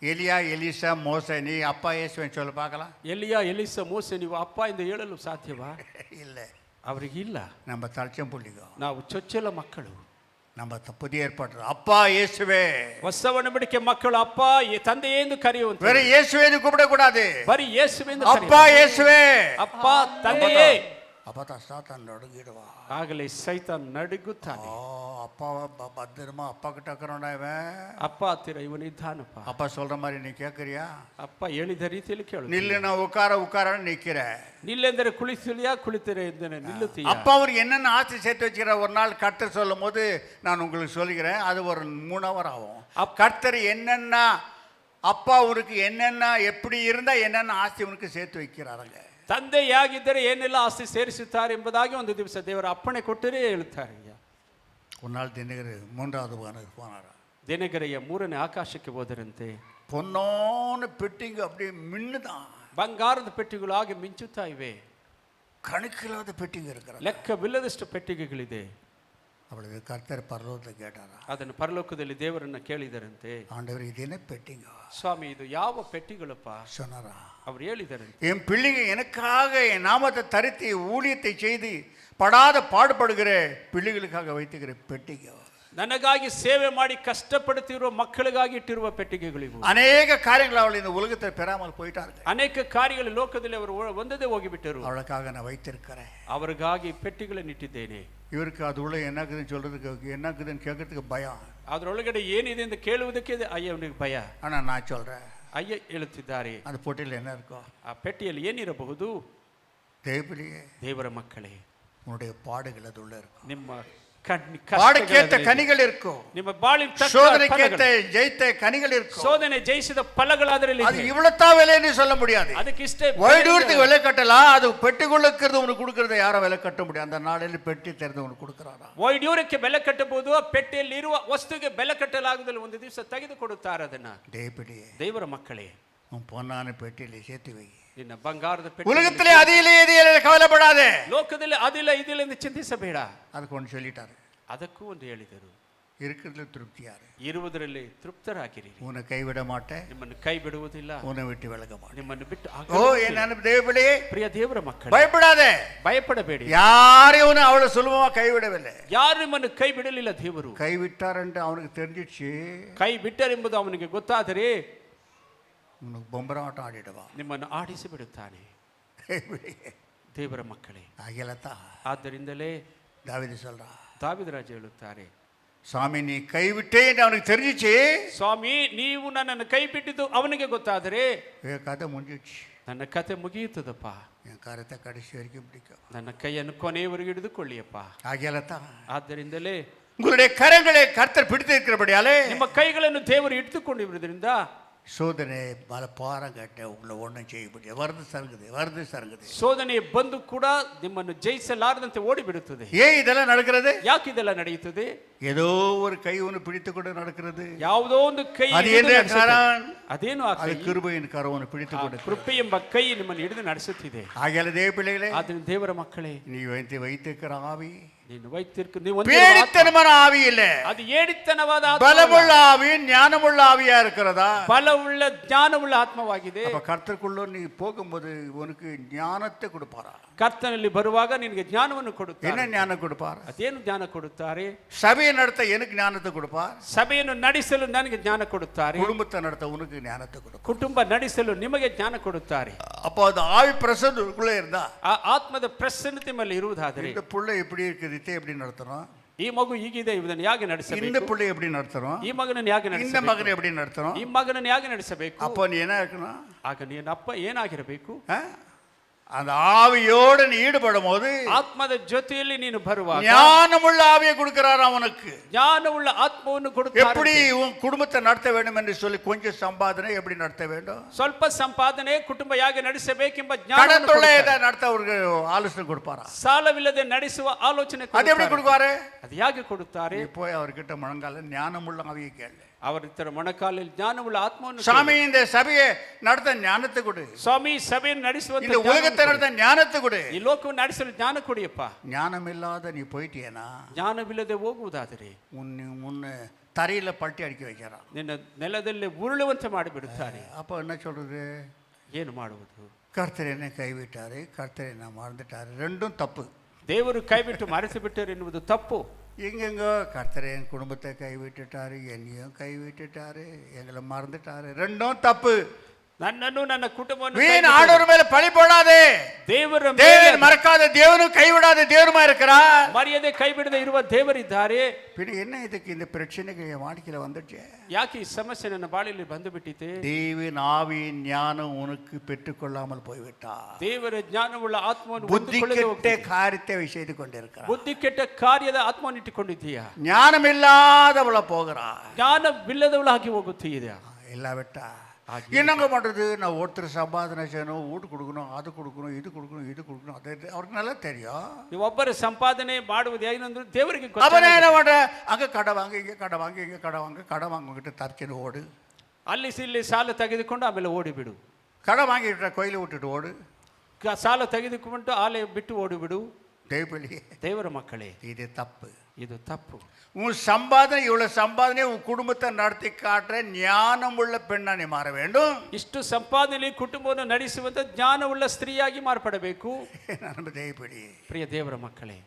எலியா எலிசா மோசே, நீ அப்பா இயேசுவேன்னு சொல்ல பார்க்கலாம். ಎಲಿಯ ಎಲಿಸ ಮೋಸೆ ನೀವು ಅಪ್ಪ ಎಂದು ಹೇಳಲು ಸಾಧ್ಯವಾ? இல்லை, ಅವರಿಗಿಲ್ಲ. நம்ம தலச்சம் புள்ளிக்கோ, ನಾವು ಚೊಚ್ಚಲ ಮಕ್ಕಳು. நம்ம புதிய ஏற்பாடு அப்பா இயேசுவே. ಹೊಸ ಒಡಂಬಡಿಕೆ ಮಕ್ಕಳು ಅಪ್ಪ ತಂದೆ ಎಂದು ಕರೆಯುವಂತ. வேற இயேசுவேன்னு கூப்பிடக்கூடாது, ಬರೀ ಯೇಸುವೆಂದು அப்பா இயேசுவே. ಅಪ್ಪ ತಂದೆಯೇ. அப்பதான் சாத்தான் நடுங்கிடுவா. ಆಗಲೇ ಸೈತಾನ್ ನಡುಗುತ್ತಾನೆ. அப்பாவை பத்திரமா அப்பா கிட்ட இருக்கிறோம்டா இவன். ಅಪ್ಪ ಹತ್ತಿರ ಇವನಿದ್ದಾನಪ್ಪ. அப்பா சொல்ற மாதிரி நீ கேட்கறியா? ಅಪ್ಪ ಹೇಳಿದ ರೀತಿಯಲ್ಲಿ ಕೇಳು. நில்லு, நான் உட்காரன்னு நிக்கிற. ನಿಲ್ಲೆಂದರೆ ಕುಳಿತಿಲಿಯಾ, ಕುಳಿತಿರೆ ಎಂದರೆ ನಿಲ್ಲುತ್ತೀಯ. அப்பா அவருக்கு என்னென்ன ஆசை சேர்த்து வச்சுக்கிற ஒரு நாள் கர்த்தர் சொல்லும் போது நான் உங்களுக்கு சொல்லுகிறேன். அது ஒரு 3 hour ஆகும். கர்த்தர் என்னென்ன அப்பா உனக்கு என்னென்ன எப்படி இருந்தா என்னென்ன ஆசை உனக்கு சேர்த்து வைக்கிறாருங்க. ತಂದೆಯಾಗಿದ್ದರೆ ಏನೆಲ್ಲ ಆಸ್ತಿ ಸೇರಿಸುತ್ತಾರೆ ಎಂಬುದಾಗಿ ಒಂದು ದಿವಸ ದೇವರ ಅಪ್ಪಣೆ ಕೊಟ್ಟರೆ ಹೇಳುತ್ತಾರೆ. ஒரு நாள் தினகர் 3வது வானத்துக்கு போனாரா. ದಿನಗರೆಯ 3ನೇ ಆಕಾಶಕ್ಕೆ ಹೋದರಂತೆ. பொன்னோன்னு பெட்டிங்க அப்படியே மின்னுதான். ಬಂಗಾರದ ಪೆಟ್ಟಿಗೆಗಳು ಹಾಗೆ ಮಿಂಚುತ್ತಾ ಇವೆ. கணக்கில்லாத பெட்டிங்க இருக்கிறார், ಲೆಕ್ಕವಿಲ್ಲದಷ್ಟು ಪೆಟ್ಟಿಗೆಗಳಿದೆ. அவளுக்கு கர்த்தர் பரலோகத்தை கேட்டாரா. ಅದನ್ನು ಪರಲೋಕದಲ್ಲಿ ದೇವರನ್ನ ಕೇಳಿದರಂತೆ. ஆண்டவர் இது என்ன பெட்டிங்க ಸ್ವಾಮಿ, ಇದು ಯಾವ ಪೆಟ್ಟಿಗಳಪ್ಪ சொன்னாரா. ಅವ್ರು ಹೇಳಿದರಂತೆ, என் பிள்ளைங்க எனக்காக என் நாமத்தை தரித்து ஊழியத்தை செய்து படாத பாடுபடுகிற பிள்ளைகளுக்காக வைத்துக்கிற பெட்டிங்க. ನನಗಾಗಿ ಸೇವೆ ಮಾಡಿ ಕಷ್ಟಪಡುತ್ತಿರುವ ಮಕ್ಕಳಿಗಾಗಿ ಇಟ್ಟಿರುವ ಪೆಟ್ಟಿಗೆಗಳಿವು. அநேக காரியங்கள் அவள் இந்த உலகத்தை பெறாமல் போயிட்டார்கள். ಅನೇಕ ಕಾರ್ಯಗಳು ಲೋಕದಲ್ಲಿ ಅವರು ಒಂದದೇ ಹೋಗಿಬಿಟ್ಟರು. அவளுக்காக நான் வைத்திருக்கிறேன். ಅವರಿಗಾಗಿ ಪೆಟ್ಟಿಗೆಗಳನ್ನು ಇಟ್ಟಿದ್ದೇನೆ. இவருக்கு அது உள்ள என்னக்குதுன்னு சொல்றதுக்கு என்னக்குதுன்னு கேட்கறதுக்கு பயம். ಅದರೊಳಗಡೆ ಏನಿದೆ ಅಂತ ಕೇಳುವುದಕ್ಕೆ ಅಯ್ಯನಿಗೆ ಭಯ. ஆனா நான் சொல்றேன், ಅಯ್ಯ ಹೇಳುತ್ತಿದ್ದಾರೆ, அந்த பொட்டியில் என்ன இருக்கும்? ಆ ಪೆಟ್ಟಿಯಲ್ಲಿ ಏನಿರಬಹುದು? தேவபிளியே, ದೇವರ ಮಕ್ಕಳೇ, உன்னுடைய பாடுகள் அது உள்ள இருக்கும். ನಿಮ್ಮ பாடுக்கேற்ற கனிகள் இருக்கும். ನಿಮ್ಮ ಬಾಳಿನ சோதனைக்கேற்ற ஜெயித்த கனிகள் இருக்கும். சோதனை ஜெயிಸಿದ ಫಲಗಳಾದರಲ್ಲಿ அது இவ்வளவுதான் விலைன்னு சொல்ல முடியாது. ಅದಕ್ಕೆ ಇಷ್ಟೇ வைடூரத்துக்கு விலை கட்டலாம். அது பெட்டிக்குள்ள இருக்கிறது உனக்கு கொடுக்கறத யாரும் விலை கட்ட முடியாது. அந்த நாளில் பெட்டி திறந்து உனக்கு கொடுக்கறாரா. ವೈಡೂರಕ್ಕೆ ಬೆಲೆ ಕಟ್ಟಬಹುದು, ಆ ಪೆಟ್ಟಿಯಲ್ಲಿ ಇರುವ ವಸ್ತುಗೆ ಬೆಲೆ ಕಟ್ಟಲಾಗುವುದಿಲ್ಲ. ಒಂದು ದಿವಸ ತೆಗೆದುಕೊಡುತ್ತಾರೆ ಅದನ್ನ. தேவபிளியே, ದೇವರ ಮಕ್ಕಳೇ, உன் பொன்னான பெட்டியில சேர்த்து வை. ನಿನ್ನ ಬಂಗಾರದ ಪೆಟ್ಟಿ. உலகத்திலே அதிலே கவலைப்படாதே. ಲೋಕದಲ್ಲಿ ಅದಿಲ್ಲ ಇದಿಲ್ಲ ಎಂದು ಚಿಂತಿಸಬೇಡ. அதுக்கு ஒன்று சொல்லிட்டாரு. ಅದಕ್ಕೂ ಒಂದು ಹೇಳಿದರು, இருக்கிறதுல திருப்தியாரு. ಇರುವುದರಲ್ಲಿ ತೃಪ್ತರಾಗಿರಿ. உன்னை கைவிட மாட்டேன், ನಿಮ್ಮನ್ನು ಕೈ ಬಿಡುವುದಿಲ್ಲ, உன்னை விட்டு விலக மாட்டேன். ನಿಮ್ಮನ್ನು ಬಿಟ್ಟು ஓ என்ன தேவபிளியே, ಪ್ರಿಯ ದೇವರ ಮಕ್ಕಳೇ, பயப்படாதே. ಭಯಪಡಬೇಡಿ. யாரையும் அவ்வளவு சுலபமா கைவிடவில்லை. ಯಾರು ನಿಮ್ಮನ್ನು ಕೈ ಬಿಡಲಿಲ್ಲ. ದೇವರು கைவிட்டார் என்று அவனுக்கு தெரிஞ்சிடுச்சு. ಕೈ ಬಿಟ್ಟರೆಂಬುದು ಅವನಿಗೆ ಗೊತ್ತಾದರೆ உனக்கு பொம்பராட்டம் ஆடிடுவா. ನಿಮ್ಮನ್ನು ಆಡಿಸಿ ಬಿಡುತ್ತಾನೆ. ದೇವರ ಮಕ್ಕಳೇ, அகிலத்தா ಆದ್ದರಿಂದಲೇ தாவீது சொல்றா, ದಾವೀದರಾಜ ಹೇಳುತ್ತಾರೆ, சாமி நீ கைவிட்டே என்று அவனுக்கு தெரிஞ்சிச்சு. ಸ್ವಾಮಿ, ನೀವು ನನ್ನನ್ನು ಕೈ ಬಿಟ್ಟಿದ್ದು ಅವನಿಗೆ ಗೊತ್ತಾದರೆ கதை முடிஞ்சிடுச்சு. ನನ್ನ ಕತೆ ಮುಗಿಯುತ್ತದಪ್ಪ. என் கருத்தை கடைசி வரைக்கும் பிடிக்கும். ನನ್ನ ಕೈಯನ್ನು ಕೊನೆಯವರೆಗೆ ಹಿಡಿದುಕೊಳ್ಳಿಯಪ್ಪ. அகிலத்தா ಆದ್ದರಿಂದಲೇ உங்களுடைய கரங்களை கர்த்தர் பிடித்து இருக்கிறபடியாலே ನಿಮ್ಮ ಕೈಗಳನ್ನು ದೇವರು ಇಟ್ಟುಕೊಂಡಿರುವುದರಿಂದ சோதனை பல பாரங்கட்ட உங்களை ஒன்றும் செய்ய முடியாது. வருது சருங்குது. ಶೋಧನೆ ಬಂದು ಕೂಡ ನಿಮ್ಮನ್ನು ಜಯಿಸಲಾರದಂತೆ ಓಡಿ ಬಿಡುತ್ತದೆ. ஏன் இதெல்லாம் நடக்கிறது? ಯಾಕೆ ಇದೆಲ್ಲ ನಡೆಯುತ್ತದೆ? ஏதோ ஒரு கை ஒன்று பிடித்து கொண்டு நடக்கிறது. ಯಾವುದೋ ಒಂದು ಕೈ ಅದೇನು ಆ ಕೈ? கிருபையின் கரವನ್ನು பிடித்து கொண்டு ಕೃಪೆ ಎಂಬ ಕೈ ನಿಮ್ಮನ್ನು ಹಿಡಿದು ನಡೆಸುತ್ತಿದೆ. ஆகையால தேவ பிள்ளைகளே, ಆದ್ದರಿಂದ ದೇವರ ಮಕ್ಕಳೇ, நீ வைத்திருக்கிற ஆவி ನೀನು ವೈದ್ಯರು பேடித்தனமான ஆவி இல்ல, ಅದು ಏಡಿತನವಾದ ಆತ್ಮ, பலமுள்ள ஆவி, ஞானமுள்ள ஆவியா இருக்கிறதா? ಬಲವುಳ್ಳ ಜ್ಞಾನವುಳ್ಳ ಆತ್ಮವಾಗಿದೆ. அப்ப கர்த்தருக்குள்ள நீ போகும்போது உனக்கு ஞானத்தை கொடுப்பாரா? ಕರ್ತನಲ್ಲಿ ಬರುವಾಗ ನಿನಗೆ ಜ್ಞಾನವನ್ನು ಕೊಡುತ್ತಾರೆ. என்ன ஞானம் கொடுப்பார்? ಅದೇನು ಜ್ಞಾನ ಕೊಡುತ್ತಾರೆ? சபையை நடத்த எனக்கு ஞானத்தை கொடுப்பார். ಸಭೆಯನ್ನು ನಡೆಸಲು ನನಗೆ ಜ್ಞಾನ ಕೊಡುತ್ತಾರೆ. குடும்பத்தை நடத்த உனக்கு ஞானத்தை கொடுப்பார். ಕುಟುಂಬ ನಡೆಸಲು ನಿಮಗೆ ಜ್ಞಾನ ಕೊಡುತ್ತಾರೆ. அப்போ அந்த ஆவி பிரசன்னத்துக்குள்ளே இருந்தா, ಆ ಆತ್ಮದ ಪ್ರಸನ್ನತೆ ಮೇಲೆ ಇರುವುದಾದರೆ, இந்த புள்ள எப்படி இருக்குது, இதை எப்படி நடத்தணும், ಈ ಮಗು ಹೀಗಿದೆ, ಇದನ್ನು ಹೇಗೆ ನಡೆಸಬೇಕು, இந்த புள்ளை எப்படி நடத்தணும், ಈ ಮಗನನ್ನು ಹೇಗೆ இந்த ನಡೆಸಬೇಕು, மகனை எப்படி நடத்தணும், ಈ ಮಗನನ್ನು ಹೇಗೆ ನಡೆಸಬೇಕು, அப்போ நீ என்ன இருக்கணும்? ಆಗ ನೀನು ಅಪ್ಪ ಏನಾಗಿರಬೇಕು? அந்த ஆவியோடு நீ ஈடுபடும் போது, ಆತ್ಮದ ಜೊತೆಯಲ್ಲಿ ನೀನು ಬರುವಾಗ ஞானமுள்ள ஆவியை கொடுக்கிறார் அவனுக்கு. ಜ್ಞಾನವುಳ್ಳ ಆತ್ಮವನ್ನು ಕೊಡುತ್ತಾರೆ. எப்படி உன் குடும்பத்தை நடத்த வேண்டும் என்று சொல்லி கொஞ்சம் சம்பாதனை எப்படி நடத்த வேண்டும், ಸ್ವಲ್ಪ ಸಂಪಾದನೆ, ಕುಟುಂಬ ಹೇಗೆ ನಡೆಸಬೇಕೆಂಬ ಜ್ಞಾನ, கடத்தொல்லை நடத்த அவருக்கு ஆலோசனை கொடுப்பாரா? ಸಾಲವಿಲ್ಲದೆ ನಡೆಸುವ ಆಲೋಚನೆ அது எப்படி கொடுப்பாரு? ಅದು ಹೇಗೆ ಕೊಡುತ್ತಾರೆ? நீ போய் அவர்கிட்ட முழங்கால ஞானமுள்ள ஆவியை கேளு. ಅವರ ಮೊಣಕಾಲಲ್ಲಿ ಜ್ಞಾನವುಳ್ಳ ಆತ್ಮವನ್ನು, சாமி இந்த சபையை நடத்த ஞானத்தை கொடு, ಸ್ವಾಮಿ ಸಭೆಯನ್ನು ನಡೆಸುವಂತ இந்த உலகத்தை நடத்த ஞானத்தை கொடு. ಈ ಲೋಕವನ್ನು ನಡೆಸಲು ಜ್ಞಾನ ಕೊಡಿಯಪ್ಪ. ஞானம் இல்லாத நீ போயிட்டியனா, ಜ್ಞಾನವಿಲ್ಲದೆ ಹೋಗುವುದಾದರೆ முன்ன தரையில பட்டி அடிக்க வைக்கிறான், ನಿನ್ನ ನೆಲದಲ್ಲಿ ಉರುಳುವಂತೆ ಮಾಡಿಬಿಡುತ್ತಾರೆ. அப்போ என்ன சொல்றது? ಏನು ಮಾಡುವುದು? கர்த்தர் என்னை கைவிட்டாரு, கர்த்தர் என்ன மறந்துட்டாரு, ரெண்டும் தப்பு. ದೇವರು ಕೈ ಬಿಟ್ಟು ಮರೆತು ಬಿಟ್ಟರು ಎನ್ನುವುದು ತಪ್ಪು. எங்கெங்கோ கர்த்தர் என் குடும்பத்தை கைவிட்டுட்டாரு, என்னையும் கைவிட்டுட்டாரு, எங்களை மறந்துட்டாரு, ரெண்டும் தப்பு. ನನ್ನನ್ನು ನನ್ನ ಕುಟುಂಬವನ್ನು வீண் ஆண்டவர் மேல பழி போடாதே. ದೇವರ தேவன் மறக்காத, தேவனும் கைவிடாத தேவனுமா இருக்கிறார். ಮರೆಯದೆ ಕೈ ಬಿಡದೆ ಇರುವ ದೇವರಿದ್ದಾರೆ. பின்ன என்ன இதுக்கு இந்த பிரச்சனைக்கு என் வாழ்க்கையில வந்துச்சு? ಯಾಕೆ ಈ ಸಮಸ್ಯೆ ನನ್ನ ಬಾಳಿಯಲ್ಲಿ ಬಂದು ಬಿಟ್ಟಿತೆ? தேவன் ஆவியின் ஞானம் உனக்கு பெற்றுக்கொள்ளாமல் போய்விட்டார். ದೇವರ ಜ್ಞಾನವುಳ್ಳ ಆತ್ಮವನ್ನು புத்தி கெட்ட காரியத்தை செய்து கொண்டிருக்கிறார். ಬುದ್ಧಿ ಕೆಟ್ಟ ಕಾರ್ಯದ ಆತ್ಮವನ್ನು ಇಟ್ಟುಕೊಂಡಿದ್ದೀಯಾ? ஞானம் இல்லாதவள போகிறா, ಜ್ಞಾನವಿಲ್ಲದವಳಾಗಿ ಹೋಗುತ್ತೀಯಾ? இல்லாவிட்டா என்னங்க பண்றது? நான் ஒருத்தர் சம்பாதனை செய்யணும், வீட்டு கொடுக்கணும், அது கொடுக்கணும், இது கொடுக்கணும், இது கொடுக்கணும், அது அவருக்கு நல்லா தெரியும். ನೀವು ಒಬ್ಬರ ಸಂಪಾದನೆ ಮಾಡುವುದು ಏನಂದ್ರೆ ದೇವರಿಗೆ அவனே என்ன பண்ற? அங்க கடை வாங்க, இங்க கடை வாங்க, இங்க கடை வாங்க, கடை வாங்கிட்டு தற்செயல் ஓடு, ಅಲ್ಲಿ ಇಲ್ಲಿ ಸಾಲ ತೆಗೆದುಕೊಂಡು ಆಮೇಲೆ ಓಡಿಬಿಡು, கடை வாங்கிட்டு கோயிலை விட்டுட்டு ஓடு, ಸಾಲ ತೆಗೆದುಕೊಂಡು ಆಲೆ ಬಿಟ್ಟು ಓಡಿಬಿಡು. ದೇವರ ಮಕ್ಕಳೇ, இது தப்பு, ಇದು ತಪ್ಪು. உன் சம்பாதனை, இவ்வளவு சம்பாதனை உன் குடும்பத்தை நடத்தி காட்டுற ஞானம் உள்ள பெண்ணா நீ மாற வேண்டும். ಇಷ್ಟು ಸಂಪಾದನೆ ಕುಟುಂಬವನ್ನು ನಡೆಸುವಂತ ಜ್ಞಾನವುಳ್ಳ ಸ್ತ್ರೀಯಾಗಿ ಮಾರ್ಪಡಬೇಕು. ಪ್ರಿಯ ದೇವರ ಮಕ್ಕಳೇ,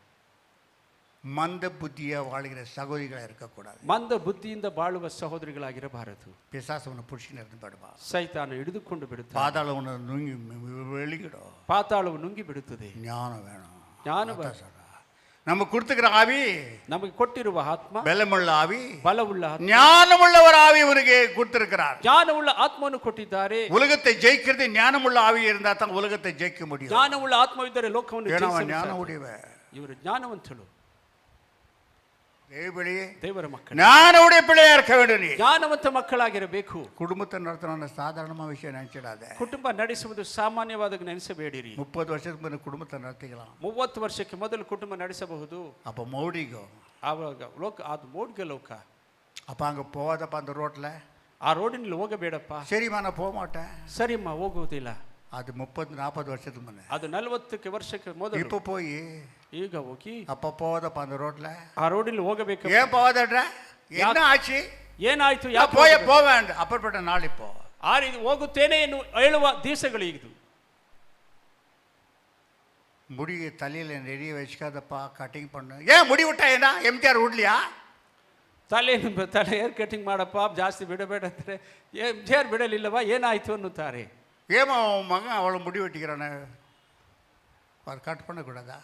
ಮಂದ ಬುದ್ಧಿಯ வாழ்கிற சகோதரிகளா இருக்கக்கூடாது. ಮಂದ ಬುದ್ಧಿಯಿಂದ ಬಾಳುವ ಸಹೋದರಿಗಳಾಗಿರಬಾರದು. பிசாசவனை புடிச்சிட்டு ಬಿಡಬಾ, ಸೈತಾನ ಹಿಡಿದುಕೊಂಡು ಬಿಡುತ್ತಾನೆ, பாதாளவனை ನುಂಗಿ வெளியிடும், ಪಾತಾಳವು ನುಂಗಿ ಬಿಡುತ್ತದೆ. ஞானம் வேணும், ஞான நமக்கு கொடுத்துக்கிற ஆவி, நமக்கு ಕೊಟ್ಟಿರುವ ಆತ್ಮ பலமுள்ள ஆவி, ಬಲವುಳ್ಳ ஞானமுள்ள ஒரு ஆவி இவருக்கு கொடுத்திருக்கிறார். ಜ್ಞಾನವುಳ್ಳ ಆತ್ಮವನ್ನು ಕೊಟ್ಟಿದ್ದಾರೆ. உலகத்தை ஜெயிக்கிறது ஞானமுள்ள ஆவி இருந்தா தான் உலகத்தை ஜெயிக்க முடியும். ಜ್ಞಾನವುಳ್ಳ ಆತ್ಮವಿದ್ದರೆ ಲೋಕವನ್ನು ಜಯಿಸಲು ஞானம் உடையವ, ಇವರು ಜ್ಞಾನವಂತರು. ದೇವರ ಮಕ್ಕಳು ஞானவுடைய பிள்ளையா இருக்க வேண்டும். நீ ಜ್ಞಾನವಂತ ಮಕ್ಕಳಾಗಿರಬೇಕು. குடும்பத்தை நடத்தணும் சாதாரணமா விஷயம் நினைச்சிடாத. ಕುಟುಂಬ ನಡೆಸುವುದು ಸಾಮಾನ್ಯವಾದ ನೆನೆಸಬೇಡಿರಿ. 30 வருஷத்துக்கு முன்ன குடும்பத்தை நடத்திக்கலாம், 30 ವರ್ಷಕ್ಕೆ ಮೊದಲು ಕುಟುಂಬ ನಡೆಸಬಹುದು. அப்ப மோடிகோ ಆವಾಗ ಲೋಕ ಅದು ಮೋಡ್ಗೆ ಲೋಕ. அப்ப அங்க போகாதப்ப அந்த ரோட்ல, ಆ ರೋಡಿನಲ್ಲಿ ಹೋಗಬೇಡಪ್ಪ. சரிம்மா நான் போக மாட்டேன், ಸರಿಮ್ಮ ಹೋಗುವುದಿಲ್ಲ. அது 30-40 வருஷத்துக்கு முன்ன. ಅದು 40 ವರ್ಷಕ್ಕೆ ಮೊದಲು. இப்ப போய் ಈಗ ಹೋಗಿ அப்ப போகாதப்ப அந்த ரோட்ல, ಆ ರೋಡಿನಲ್ಲಿ ಹೋಗಬೇಕು. ஏன் போகாதன்ற? என்ன ஆச்சு? ಏನಾಯ್ತು? போவேன் அப்பற்பட்ட நாள் இப்போ ಆ ರೀತಿ ಹೋಗುತ್ತೇನೆ ಎಂದು ಹೇಳುವ ದಿವಸಗಳಿದು. முடி தலையில நிறைய வச்சுக்காதப்பா, கட்டிங் பண்ணு. ஏன் முடி விட்டா என்ன? எம்ஜிஆர் விடலையா? ತಲೆ ಹೇರ್ ಕಟಿಂಗ್ ಮಾಡಪ್ಪ, ಜಾಸ್ತಿ ಬಿಡಬೇಡ ಅಂದರೆ ಎಮ್ಜಿಆರ್ ಬಿಡಲಿಲ್ಲವಾ? ಏನಾಯ್ತು ಅನ್ನುತ್ತಾರೆ. ஏமா அவன் மகன் அவளை முடி வெட்டிக்கிறானே, கட் பண்ணக்கூடாதா?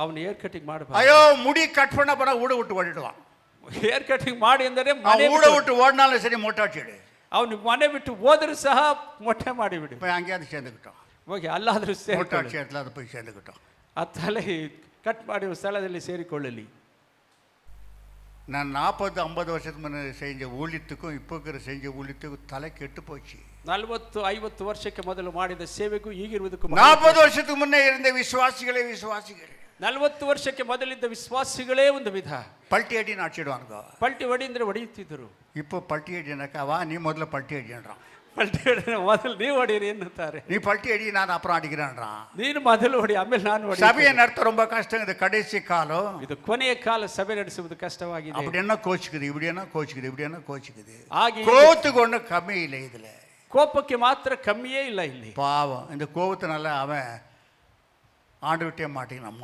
ಅವನು ಹೇರ್ ಕಟಿಂಗ್ ಮಾಡಬಾರ್ದು. ஐயோ, முடி கட் பண்ண போனா ஊட விட்டு ஓடிடுவான். ಹೇರ್ ಕಟಿಂಗ್ ಮಾಡಿ ಅಂದರೆ ஊட விட்டு ஓடினாலும் சரி மொட்டாச்சிடு. ಅವನು ಮನೆ ಬಿಟ್ಟು ಹೋದರೂ ಸಹ ಮೊಟ್ಟೆ ಮಾಡಿಬಿಡು. போய் அங்கேயாவது சேர்ந்துக்கிட்டோம், ಹೋಗಿ ಅಲ್ಲಾದರೂ மொட்டாச்சி இடத்துல அது போய் சேர்ந்துக்கிட்டோம். ಆ ತಲೆ ಕಟ್ ಮಾಡಿರುವ ಸ್ಥಳದಲ್ಲಿ ಸೇರಿಕೊಳ್ಳಲಿ. நான் 40-50 வருஷத்துக்கு முன்னே செஞ்ச ஊழியத்துக்கும் இப்போ இருக்கிற செஞ்ச ஊழியத்துக்கும் தலை கெட்டு போச்சு. 40-50 ವರ್ಷಕ್ಕೆ ಮೊದಲು ಮಾಡಿದ ಸೇವೆಗೂ ಈಗಿರುವುದಕ್ಕೂ 40 வருஷத்துக்கு முன்னே இருந்த விசுவாசிகளே 40 ವರ್ಷಕ್ಕೆ ಮೊದಲಿದ್ದ ವಿಶ್ವಾಸಿಗಳೇ ಒಂದು ವಿಧ. பல்ட்டி அடி அடிச்சிடுவானுங்க. ಪಲ್ಟಿ ಹೊಡಿ ಅಂದ್ರೆ ಹೊಡೆಯುತ್ತಿದ್ದರು. இப்போ பல்ட்டி அடினாக்கா வா நீ முதல்ல பல்ட்டி அடின்றான். ಪಲ್ಟಿ ಹೊಡಿ ಮೊದಲು ನೀವು ಹೊಡೀರಿ ಎನ್ನುತ್ತಾರೆ. நீ பல்ட்டி அடி நான் அப்புறம் அடிக்கிறேன்றான். ನೀನು ಮೊದಲು ಹೊಡಿ ಆಮೇಲೆ ನಾನು ಹೊಡಿ. சபையை நடத்த ரொம்ப கஷ்டம். இது கடைசி காலம். ಇದು ಕೊನೆಯ ಕಾಲ ಸಭೆ ನಡೆಸುವುದು ಕಷ್ಟವಾಗಿದೆ. அப்படி என்ன கோச்சுக்குது, இப்படி என்ன கோச்சுக்குது, இப்படி என்ன கோச்சுக்குது. ಹಾಗೆ கோவத்துக்கு ஒன்றும் கம்மி இல்லை இதுல. ಕೋಪಕ್ಕೆ ಮಾತ್ರ ಕಮ್ಮಿಯೇ ಇಲ್ಲ ಇಲ್ಲಿ. பாவம் இந்த கோபத்தினால அவன் ஆண்டு விட்டே மாட்டேங்கிறான்.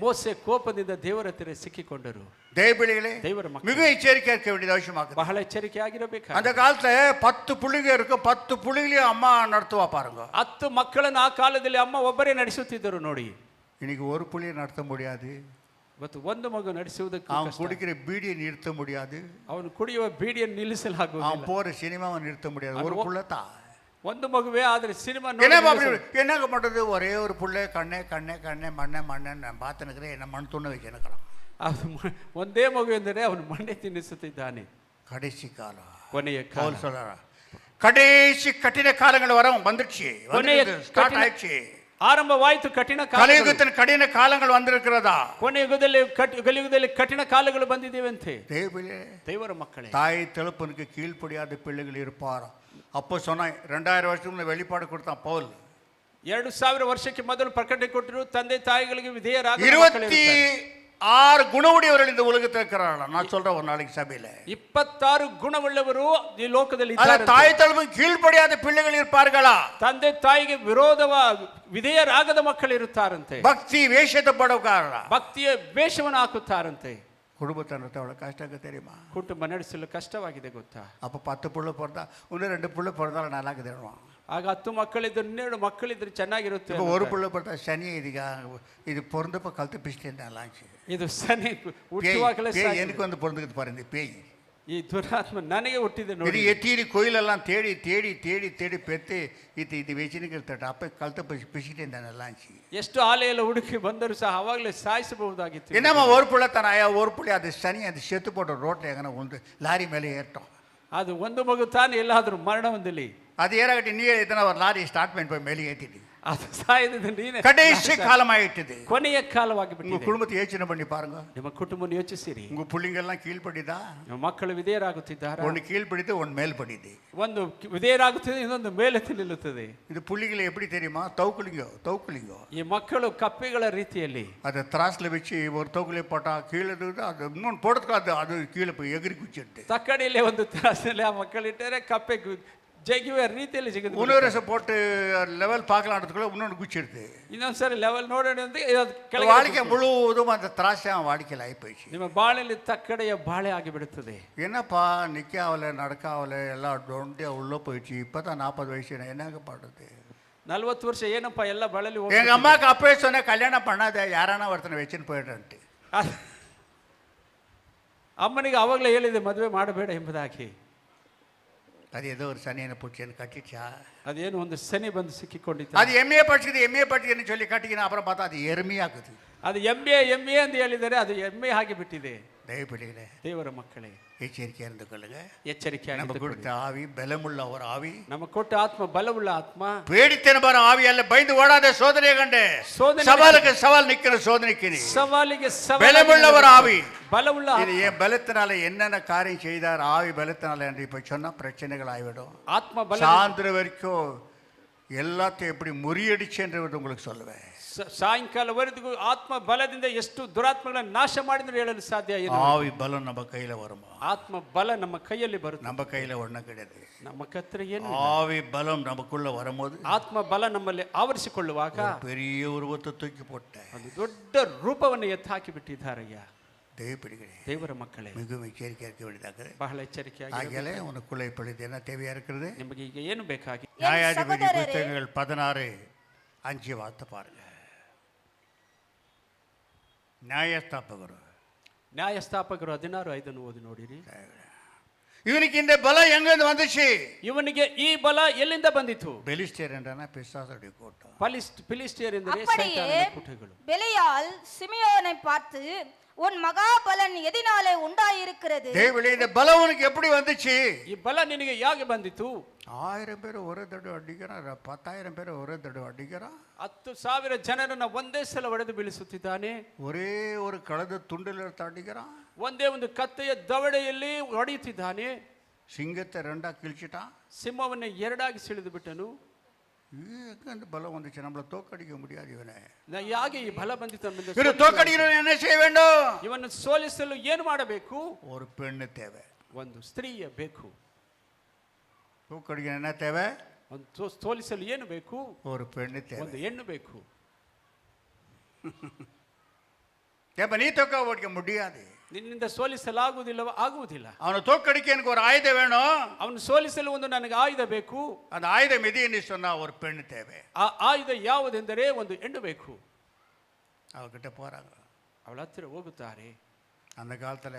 ಮೋಸೆ ಕೋಪದಿಂದ ದೇವರ ಹತ್ತಿರ ಸಿಕ್ಕಿಕೊಂಡರು. தேவபிள்ளைகளே ದೇವರ ಮಕ್ಕಳು மிக எச்சரிக்கையா இருக்க வேண்டியது அவசியமாகுது. ಬಹಳ ಎಚ್ಚರಿಕೆ ಆಗಿರಬೇಕು. அந்த காலத்துல 10 புள்ளிங்க இருக்கு, 10 புள்ளிங்களையும் அம்மா நடத்துவா பாருங்க. 10 ಮಕ್ಕಳನ್ನು ಆ ಕಾಲದಲ್ಲಿ ಅಮ್ಮ ಒಬ್ಬರೇ ನಡೆಸುತ್ತಿದ್ದರು ನೋಡಿ. இன்னைக்கு ஒரு புள்ளியை நடத்த முடியாது. ಇವತ್ತು ಒಂದು ಮಗು ನಡೆಸುವುದಕ್ಕೆ அவன் குடிக்கிற பீடியை நிறுத்த முடியாது. ಅವನು ಕುಡಿಯುವ ಬೀಡಿಯನ್ನು ನಿಲ್ಲಿಸಲಾಗುವುದಿಲ್ಲ. அவன் போற சினிமாவை நிறுத்த முடியாது. ஒரு புள்ளத்தா ಒಂದು ಮಗುವೇ ಆದರೆ ಸಿನಿಮಾ என்னங்க பண்றது? ஒரே ஒரு புள்ள கண்ணே கண்ணே கண்ணே மண்ணே மண்ணே நான் பார்த்து நிற்கிறேன். என்ன மண் துண்ண வைக்கணும். ಒಂದೇ ಮಗು ಎಂದರೆ ಅವನು ಮಣ್ಣೆ ತಿನ್ನಿಸುತ್ತಿದ್ದಾನೆ. கடைசி காலம் ಕೊನೆಯ ಕಾಲ சொல்ற கடைசி கঠিன காலங்கள் வரும் வந்துடுச்சு. ஸ்டார்ட் ஆயிடுச்சு. ಆರಂಭವಾಯಿತು ಕಠಿಣ ಕಾಲ. ಕಲಿಯುಗದ ಕಠಿಣ ಕಾಲಗಳು ಬಂದಿರುக்கிறதா? ಕೊನೆಯುಗದಲ್ಲಿ ಕಲಿಯುಗದಲ್ಲಿ ಕಠಿಣ ಕಾಲಗಳು ಬಂದಿದ್ದೇವಂತೆ. ದೇವರ ಮಕ್ಕಳೇ, தாய் தகப்பனுக்கு கீழ்ப்படியாத பிள்ளைகள் இருப்பார். அப்போ சொன்னா 2000 வருஷத்துக்கு முன்ன வெளிப்பாடு கொடுத்தான் பவுல். 2000 ವರ್ಷಕ್ಕೆ ಮೊದಲು ಪ್ರಕಟಣೆ ಕೊಟ್ಟರು ತಂದೆ ತಾಯಿಗಳಿಗೆ ವಿಧೇಯರಾಗ 26 குணமுடையவர்கள் இந்த உலகத்தில் இருக்கிறார்கள். நான் சொல்றேன் ஒரு நாளைக்கு சபையில 26 ಗುಣವುಳ್ಳವರು ಈ ಲೋಕದಲ್ಲಿ ಇದ್ದಾರೆ. தாய் தகப்பனுக்கு கீழ்ப்படியாத பிள்ளைகள் இருப்பார்களா? ತಂದೆ ತಾಯಿಗೆ ವಿಧೇಯರಾಗದ ಮಕ್ಕಳು ಇರುತ್ತಾರಂತೆ. பக்தி வேஷத்தை படக்காரா? ಭಕ್ತಿಯ ವೇಷವನ್ನು ಹಾಕುತ್ತಾರಂತೆ. குடும்பத்தை நடத்த அவ்வளோ கஷ்டம் தெரியுமா? ಕುಟುಂಬ ನಡೆಸಲು ಕಷ್ಟವಾಗಿದೆ ಗೊತ್ತಾ? அப்போ 10 புள்ள பிறந்தா இன்னும் 2 புள்ள பிறந்தாலும் நல்லா இருக்குதுவான். ಆಗ 10 ಮಕ್ಕಳಿದ್ರು 12 ಮಕ್ಕಳಿದ್ರು ಚೆನ್ನಾಗಿರುತ್ತೆ. ஒரு புள்ள பிறந்தா சனி இது பிறந்தப்ப கழுத்து பிடிச்சிட்டு ಇದು ಶನಿ ಹುಟ್ಟುವಾಗಲೇ எனக்கு வந்து பிறந்துக்குது பாருங்க பேய். ಈ ದುರಾತ್ಮ ನನಗೆ ಹುಟ್ಟಿದೆ ನೋಡಿ. எத்தீரி கோயிலெல்லாம் தேடி தேடி தேடி தேடி பெற்று இது வச்சுன்னு அப்போ கழுத்தை பிடிச்சிட்டு இருந்தானெல்லாம். ಎಷ್ಟು ಆಲೆಯೆಲ್ಲ ಹುಡುಕಿ ಬಂದರೂ ಸಹ ಅವಾಗಲೇ ಸಾಯಿಸಬಹುದಾಗಿತ್ತು. என்னம்மா ஒரு புள்ள தானே ஒரு புள்ளி அது சனி அது செத்து போட்ட ரோட்டில் எங்கன்னா உண்டு லாரி மேலே ஏறட்டும். ಅದು ಒಂದು ಮಗು ತಾನು ಎಲ್ಲಾದರೂ ಮರಣ ಹೊಂದಲಿ. அது ஏறாகட்டி நீ எத்தனை ஒரு லாரி ஸ்டார்ட் பண்ணி போய் மேலே ஏற்றிட்டு ಅದು ಸಾಯದ ನೀನೆ. கடைசி காலமாயிட்டது. ಕೊನೆಯ ಕಾಲವಾಗಿ ಬಿಟ್ಟಿದೆ. உங்க குடும்பத்தை யோசனை பண்ணி பாருங்க. ನಿಮ್ಮ ಕುಟುಂಬವನ್ನು ಯೋಚಿಸಿರಿ. உங்க பிள்ளைங்கெல்லாம் கீழ்படிதா? ನಿಮ್ಮ ಮಕ್ಕಳು ವಿಧೇಯರಾಗುತ್ತಿದ್ದಾರೆ. ஒன்று கீழ்படிது ஒன்று மேல்படிது. ಒಂದು ವಿಧೇಯರಾಗುತ್ತದೆ, ಇನ್ನೊಂದು ಮೇಲೆತ್ತಿ ನಿಲ್ಲುತ್ತದೆ. இது புள்ளிகளை எப்படி தெரியுமா? தௌக்குலிங்கோ ಈ ಮಕ್ಕಳು ಕಪ್ಪೆಗಳ ರೀತಿಯಲ್ಲಿ அதை திராஸ்ல வச்சு ஒரு தௌக்குலே போட்டா கீழே அது இன்னொன்று போடுறதுக்கு அது கீழே போய் எகிரி குச்சிட்டு ತಕ್ಕಡಿಯಲ್ಲಿ ಒಂದು ತ್ರಾಸಲ್ಲಿ ಆ ಮಕ್ಕಳಿಟ್ಟರೆ ಕಪ್ಪೆ ಜಗಿಯುವ ರೀತಿಯಲ್ಲಿ ಸಿಗುತ್ತೆ. இன்னொரு போட்டு லெவல் பார்க்கலான்றதுக்குள்ள இன்னொன்று குச்சிடுது. ಇನ್ನೊಂದ್ಸರಿ ಲೆವೆಲ್ ನೋಡೋಣ ಅಂತ வாழ்க்கை முழுவதும் அந்த திராட்சை வாழ்க்கையில் ஆகி போயிடுச்சு. ನಿಮ್ಮ ಬಾಳೆಯಲ್ಲಿ ತಕ್ಕಡೆಯ ಬಾಳೆ ಆಗಿಬಿಡುತ್ತದೆ. என்னப்பா நிற்காவல நடக்காவல எல்லாம் டொண்டியா உள்ளே போயிடுச்சு. இப்போ தான் 40 வயசு என்னங்க பண்ணுறது? 40 ವರ್ಷ ಏನಪ್ಪ ಎಲ್ಲ ಬಾಳಲ್ಲಿ. எங்கள் அம்மாவுக்கு அப்பவே சொன்னேன் கல்யாணம் பண்ணாத யாரான ஒருத்தனை வச்சுன்னு போயிடுறேன்ட்டு. ಅಮ್ಮನಿಗೆ ಅವಾಗಲೇ ಹೇಳಿದೆ ಮದುವೆ ಮಾಡಬೇಡ ಎಂಬುದಾಗಿ. அது ஏதோ ஒரு சனியனை பூச்சின்னு கட்டிச்சா? ಅದೇನು ಒಂದು ಶನಿ ಬಂದು ಸಿಕ್ಕಿಕೊಂಡಿತ್ತು. அது எம்ஏ படிச்சுன்னு சொல்லி கட்டிக்கினா அப்புறம் பார்த்தா அது எருமையாக்குது. ಅದು ಎಮ್ಮೆ ಅಂತ ಹೇಳಿದರೆ ಅದು ಎಮ್ಮೆ ಆಗಿ ಬಿಟ್ಟಿದೆ. ದಯವಿಟ್ಟು ದೇವರ ಮಕ್ಕಳೇ எச்சரிக்கையாக இருந்து கொள்ளுங்க. ಎಚ್ಚರಿಕೆ. நம்ம கொடுத்த ஆவி பலமுள்ள ஒரு ஆவி. நம்ம ಕೊಟ್ಟ ಆತ್ಮ ಬಲವುಳ್ಳ ಆತ್ಮ. பேடித்தனமான ஆவி அல்ல. பயந்து ஓடாத சோதனையை கண்டு சவாலுக்கு சவால் நிக்கிற சோதனைக்கு சவாலிಗೆ பலமுள்ள ஒரு ஆவி. பலவுள்ள இது என் பலத்தினால என்னென்ன காரியம் செய்தார் ஆவி பலத்தினால என்று இப்ப சொன்னா பிரச்சனைகள் ஆகிவிடும். ஆத்ம பல சாயந்தர வரைக்கும் எல்லாத்தையும் எப்படி முறியடிச்சு என்று உங்களுக்கு சொல்லுவேன். ಸಾಯಂಕಾಲವರೆಗೂ ಆತ್ಮ ಬಲದಿಂದ ಎಷ್ಟು ದುರಾತ್ಮಗಳನ್ನು ನಾಶ ಮಾಡಿದ್ರು ಹೇಳಲು ಸಾಧ್ಯ ಇಲ್ಲ. ஆவி பலம் நம்ம கையில வருமா? ಆತ್ಮ ಬಲ ನಮ್ಮ ಕೈಯಲ್ಲಿ ಬರುತ್ತೆ. நம்ம கையில ஒண்ணும் கிடையாது. ನಮ್ಮ ಹತ್ರ ಏನು? ஆவி பலம் நமக்குள்ள வரும்போது ಆತ್ಮ ಬಲ ನಮ್ಮಲ್ಲಿ ಆವರಿಸಿಕೊಳ್ಳುವಾಗ பெரிய உருவத்தை தூக்கி போட்டேன். ಒಂದು ದೊಡ್ಡ ರೂಪವನ್ನು ಎತ್ತಿ ಹಾಕಿ ಬಿಟ್ಟಿದ್ದಾರಯ್ಯ. ದೇವರ ಮಕ್ಕಳೇ, மிகவும் எச்சரிக்கையாக இருக்க வேண்டியதாக. ಬಹಳ ಎಚ್ಚರಿಕೆಯಾಗಿ. ஆகையாலே உனக்குள்ள இப்பொழுது என்ன தேவையா இருக்கிறது? ನಿಮಗೆ ಈಗ ಏನು ಬೇಕಾಗಿ? நியாயாதிபதி புத்தகங்கள் 16:5 வார்த்தை பாருங்க. ನ್ಯಾಯಸ್ಥಾಪಕರು 16:5 ಓದಿ ನೋಡಿರಿ. இவனுக்கு இந்த பலம் எங்கிருந்து வந்துச்சு? ಇವನಿಗೆ ಈ ಬಲ ಎಲ್ಲಿಂದ ಬಂದಿತು? பெலிஸ்டர் என்றான பிசாசுடைய கூட்டம். ಫಿಲಿಸ್ಟಿಯರ್ ಎಂದರೆ அப்படியே ಸೈತಾನನ ಕೂಟಗಳು. பெலியால் சிமியோனை பார்த்து, உன் மகாபலன் எதினாலே உண்டாயிருக்கிறது? தேவனே, இந்த பலம் உனக்கு எப்படி வந்துச்சு? ಈ ಬಲ ನಿನಗೆ ಯಾಕೆ ಬಂದಿತು? 1000 பேர் ஒரே தடவை அடிக்கிறான், 10,000 பேர் ஒரே தடவை அடிக்கிறான். 10,000 ಜನರನ್ನ ಒಂದೇ ಸಲ ಹೊಡೆದು ಬೀಳಿಸುತ್ತಿದ್ದಾನೆ. ஒரே ஒரு கழுத துண்டில் எடுத்து அடிக்கிறான். ಒಂದೇ ಒಂದು ಕತ್ತೆಯ ದವಡೆಯಲ್ಲಿ ಹೊಡೆಯುತ್ತಿದ್ದಾನೆ. சிங்கத்தை ரெண்டா கிழிச்சிட்டான். ಸಿಂಹವನ್ನ ಎರಡಾಗಿ ಸಿಳಿದು ಬಿಟ್ಟನು. எங்க இந்த பலம் வந்துச்சு? நம்மள தோக்கடிக்க முடியாது இவனை. ಯಾಕೆ ಈ ಬಲ ಬಂದಿತು? இவனை தோக்கடிக்கிறவன் என்ன செய்ய வேண்டும்? ಇವನ್ನು ಸೋಲಿಸಲು ಏನು ಮಾಡಬೇಕು? ஒரு பெண்ணு தேவை. ಒಂದು ಸ್ತ್ರೀಯ ಬೇಕು. தோக்கடிக்க என்ன தேவை? ಒಂದು ಸೋಲಿಸಲು ಏನು ಬೇಕು? ஒரு பெண்ணு தேவை. ಒಂದು ಹೆಣ್ಣು ಬೇಕು. ஏப்ப நீ தோக்க ஓடிக்க முடியாது. ನಿನ್ನಿಂದ ಸೋಲಿಸಲಾಗುವುದಿಲ್ಲವ? ಆಗುವುದಿಲ್ಲ. அவனை தோக்கடிக்க எனக்கு ஒரு ஆயுதம் வேணும். ಅವನು ಸೋಲಿಸಲು ಒಂದು ನನಗೆ ಆಯುಧ ಬೇಕು. அந்த ஆயுதம் எது என்று சொன்னா ஒரு பெண்ணு தேவை. ಆ ಆಯುಧ ಯಾವುದೆಂದರೆ ಒಂದು ಹೆಣ್ಣು ಬೇಕು. அவகிட்ட போறாங்க. ಅವಳ ಹತ್ತಿರ ಹೋಗುತ್ತಾರೆ. அந்த காலத்துல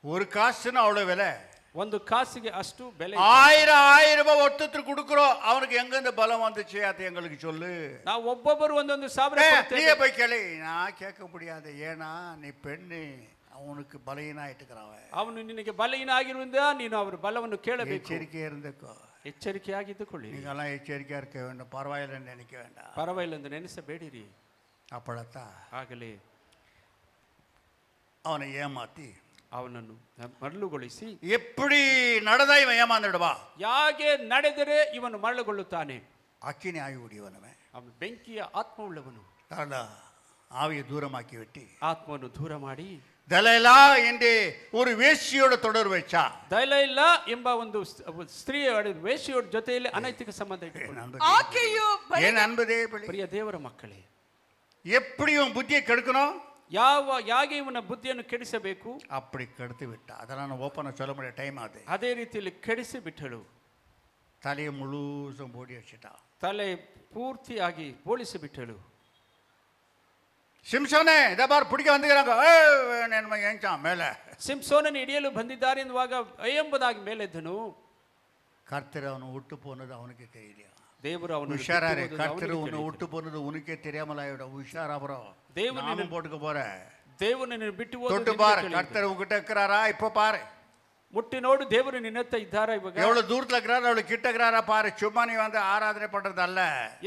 ஒரு காசுன்னு அவ்வளவு விலை. ಒಂದು ಕಾಸಿಗೆ ಅಷ್ಟು ಬೆಲೆ. 1000 ரூபாய் ஒருத்தர் கொடுக்குறோம். அவனுக்கு எங்க இந்த பலம் வந்துச்சு அது எங்களுக்கு சொல்லு. ನಾವು ಒಬ್ಬೊಬ್ಬರು ಒಂದೊಂದು ಸಾವಿರ நீயே போய் கேளு. நான் கேட்க முடியாது. ஏன்னா நீ பெண்ணு, அவனுக்கு பலகீனாயிட்டுக்கிறான். ಅವನು ನಿನಗೆ ಬಲಹೀನ ಆಗಿರುವುದರಿಂದ ನೀನು ಅವರ ಬಲವನ್ನು ಕೇಳಬೇಕು. எச்சரிக்கையா இருந்துக்கோ. ಎಚ್ಚರಿಕೆಯಾಗಿದ್ದುಕೊಳ್ಳಿ. நீங்கெல்லாம் எச்சரிக்கையா இருக்க வேண்டும். பரவாயில்லைன்னு நினைக்க வேண்டாம். ಪರವಾಗಿಲ್ಲ ಎಂದು ನೆನೆಸಬೇಡಿರಿ. அப்படத்தான் ಆಗಲೇ அவனை ஏமாத்தி ಅವನನ್ನು ಮರಳುಗೊಳಿಸಿ, எப்படி நடந்தா இவன் ஏமாந்துடுவா? ಯಾಗೆ ನಡೆದರೆ ಇವನು ಮರಳುಗೊಳ್ಳುತ್ತಾನೆ. அக்கினி ஆகி உடையவனவன். ಅವನು ಬೆಂಕಿಯ ಆತ್ಮವುಳ್ಳವನು. ஆவியை தூரமாக்கி வெட்டி ಆತ್ಮವನ್ನು ದೂರ ಮಾಡಿ ದಲೈಲா என்று ஒரு வேசியோட தொடர் வச்சா. ದಲೈಲಾ ಎಂಬ ಒಂದು ಸ್ತ್ರೀಯ ವೇಶ್ಯೆಯ ಜೊತೆಯಲ್ಲಿ ಅನೈತಿಕ ಸಂಬಂಧ ಇಟ್ಟುಕೊಂಡು. ಆಕೆಯು என் அன்பதே ಪ್ರಿಯ ದೇವರ ಮಕ್ಕಳೇ, எப்படி உன் புத்தியை கெடுக்கணும்? ಯಾಗೆ ಇವನ ಬುದ್ಧಿಯನ್ನು ಕೆಡಿಸಬೇಕು அப்படி கெடுத்து விட்டா. அதெல்லாம் நான் ஓப்பனாக சொல்ல முடியாது, டைம் ஆகுது. ಅದೇ ರೀತಿಯಲ್ಲಿ ಕೆಡಿಸಿ ಬಿಟ್ಟಳು. தலையை முழுசும் போடி வச்சுட்டா. ತಲೆ ಪೂರ್ತಿಯಾಗಿ ಬೋಳಿಸಿ ಬಿಟ್ಟಳು. சிம்சோனே, இதை பார் பிடிக்க வந்துக்கிறாங்க. ஏஞ்சான் மேலே. ಸಿಂಸೋನನ್ನು ಹಿಡಿಯಲು ಬಂದಿದ್ದಾರೆ ಎನ್ನುವಾಗ ಎಂಬುದಾಗಿ ಮೇಲೆದ್ದನು. கர்த்தர் அவனை விட்டு போனது அவனுக்கு தெரியலையா? ದೇವರು ಅವನು உஷாராரு. கர்த்தர் உன்னை விட்டு போனது உனக்கே தெரியாமல ஆயிடும். உஷாரா அப்புறம் தேவன் போட்டுக்க போற. ದೇವರು ನಿನ್ನ ಬಿಟ್ಟು தொட்டு பாரு. கர்த்தர் உங்ககிட்ட இருக்கிறாரா? இப்ப பாரு. ಮುಟ್ಟಿ ನೋಡು, ದೇವರು ನಿನ್ನ ಹತ್ರ ಇದ್ದಾರಾ? ಇವಾಗ எவ்வளவு தூரத்துல இருக்கிறாரா, எவ்வளவு கிட்ட இருக்கிறாரா பாரு. சும்மா நீ வந்து ஆராதனை பண்றது அல்ல.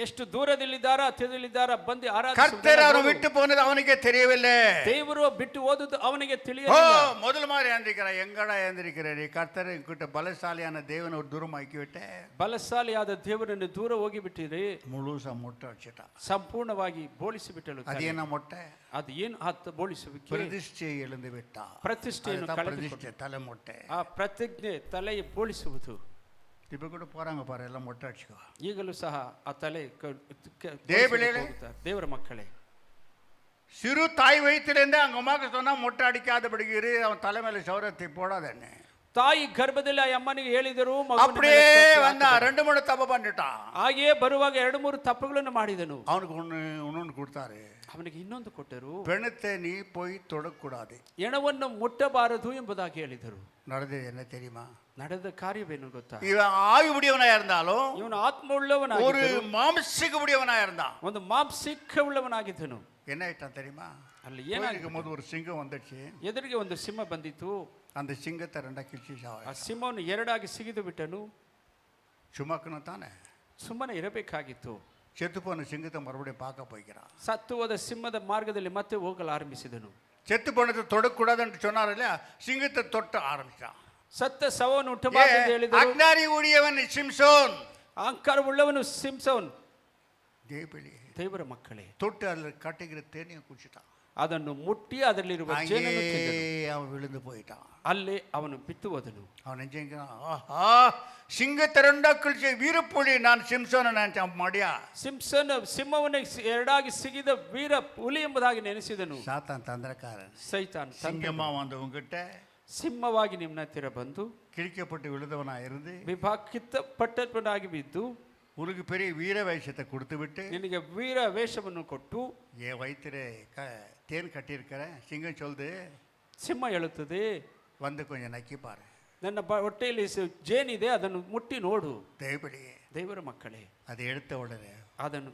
ಎಷ್ಟು ದೂರದಲ್ಲಿದ್ದಾರಾ ಹತ್ತಿರದಲ್ಲಿದ್ದಾರಾ ಬಂದು கர்த்தர் அவரை விட்டு போனது அவனுக்கே தெரியவில்லை. ದೇವರು ಬಿಟ್ಟು ಹೋದದ್ದು ಅವನಿಗೆ ஓ, ತಿಳಿಯಲಿಲ್ಲ. முதல் மாதிரி ஏந்திருக்கிறார். எங்கடா ஏந்திருக்கிற நீ? கர்த்தர் கிட்ட பலசாலியான தேவனை ஒரு தூரம் ஆக்கி விட்ட. ಬಲಶಾಲಿಯಾದ ದೇವರನ್ನು ದೂರ ಹೋಗಿಬಿಟ್ಟಿರಿ. முழுசா முட்டை வச்சுட்டான். ಸಂಪೂರ್ಣವಾಗಿ ಬೋಳಿಸಿ ಬಿಟ್ಟಳು. அது என்ன முட்டை? ಅದು ಏನು ಹತ್ತು ಬೋಳಿಸುವಿಕೆ? பிரதிஷ்டையை எழுந்து விட்டா. ಪ್ರತಿಷ್ಠೆಯನ್ನು பிரதிஷ்டை தலை முட்டை. ಆ ಪ್ರತಿಜ್ಞೆ ತಲೆಯ ಬೋಳಿಸುವುದು. இப்ப கூட போறாங்க பாரு, எல்லாம் மொட்டை அடிச்சுக்கோ. ಈಗಲೂ ಸಹ ಆ ತಲೆ ದೇವರ ಮಕ್ಕಳೇ, சிறு தாய் வயிற்றிலிருந்தே அவங்க அம்மாவுக்கு சொன்னா மொட்டை அடிக்காதபடிக்கு இரு, அவன் தலைமையில சௌரத்தை போடாதன்னு. ತಾಯಿ ಗರ್ಭದಲ್ಲಿ ಆ ಅಮ್ಮನಿಗೆ ಹೇಳಿದರು. அப்படியே வந்தா 2-3 தப்பு பண்ணிட்டான். ಹಾಗೆಯೇ ಬರುವಾಗ 2-3 ತಪ್ಪುಗಳನ್ನು ಮಾಡಿದನು. அவனுக்கு ஒன்னு கொடுத்தாரு. ಅವನಿಗೆ ಇನ್ನೊಂದು ಕೊಟ್ಟರು. பெண்ணத்தை நீ போய் தொடக்கூடாது, ಹೆಣವನ್ನು ಮುಟ್ಟಬಾರದು ಎಂಬುದಾಗಿ ಹೇಳಿದರು. நடந்தது என்ன தெரியுமா? ನಡೆದ ಕಾರ್ಯವೇನು ಗೊತ್ತಾ? இவன் ஆவி உடையவனா இருந்தாலும் ಇವನು ಆತ್ಮ ಉಳ್ಳವನಾಗಿ, ஒரு மாம்சிக உடையவனா இருந்தான். ಒಂದು ಮಾಂಸಿಕ ಉಳ್ಳವನಾಗಿದ್ದನು. என்ன ஆயிட்டான் தெரியுமா? ಅಲ್ಲಿ ಏನಾಗಿತ್ತು? போது ஒரு சிங்கம் வந்துச்சு. ಎದುರಿಗೆ ಒಂದು ಸಿಂಹ ಬಂದಿತ್ತು. அந்த சிங்கத்தை 2 கிழிச்சு ಆ ಸಿಂಹವನ್ನು 2 ಸಿಗಿದು ಬಿಟ್ಟನು. சுமக்கணும் தானே, ಸುಮ್ಮನೆ ಇರಬೇಕಾಗಿತ್ತು. செத்து போன சிங்கத்தை மறுபடியும் பார்க்க போய்க்கிறான். ಸತ್ತು ಹೋದ ಸಿಂಹದ ಮಾರ್ಗದಲ್ಲಿ ಮತ್ತೆ ಹೋಗಲು ಆರಂಭಿಸಿದನು. செத்து போனதை தொடக்கூடாதுன்னு சொன்னார் இல்லையா, சிங்கத்தை தொட்ட ஆரம்பிச்சான். ಸತ್ತ ಶವವನ್ನು ಹುಟ್ಟಬಾರದು ಹೇಳಿದರು. அக்னாரி உடையவன் சிம்சோன், ಅಹಂಕಾರವುಳ್ಳವನು ಸಿಂಸೋನ್. தேவர மக்களே, தொட்டு அதில் கட்டுகிற தேனியை குடிச்சிட்டான். ಅದನ್ನು ಮುಟ್ಟಿ ಅದರಲ್ಲಿರುವ ಜೇನನ್ನು ತಿಂದನು. அவன் விழுந்து போயிட்டான். ಅಲ್ಲೇ ಅವನು ಬಿತ್ತು ಹೋದನು. அவன் நினைச்சான், ஆஹா, சிங்கத்தை 2 கிழிச்ச வீரப்புலி நான் சிம்சோனை நினைச்சான். மடியா ಸಿಂಸನ್ ಸಿಂಹವನ್ನು 2 ಸಿಗಿದ ವೀರ ಹುಲಿ ಎಂಬುದಾಗಿ ನೆನೆಸಿದನು. சாத்தான் தந்திரக்காரன். ಸೈತಾನ್ சிங்கமா வந்து உங்ககிட்ட ಸಿಂಹವಾಗಿ ನಿಮ್ಮ ಹತ್ತಿರ ಬಂದು கிழிக்கப்பட்டு விழுந்தவனா இருந்து ವಿಭಾಗಿತಪಟ್ಟವನಾಗಿ ಬಿದ್ದು உனக்கு பெரிய வீர வேஷத்தை கொடுத்து விட்டு ನಿನಗೆ ವೀರ ವೇಷವನ್ನು ಕೊಟ್ಟು என் வயிற்றிலே தேன் கட்டியிருக்கிறேன். சிங்கம் சொல்லுது, ಸಿಂಹ ಹೇಳುತ್ತದೆ, வந்து கொஞ்சம் நக்கி பாரு. ನನ್ನ ಹೊಟ್ಟೆಯಲ್ಲಿ ಜೇನಿದೆ, ಅದನ್ನು ಮುಟ್ಟಿ ನೋಡು. ದಯಪಡಿ ದೇವರ ಮಕ್ಕಳೇ, ಅದು எடுத்த உடனே ಅದನ್ನು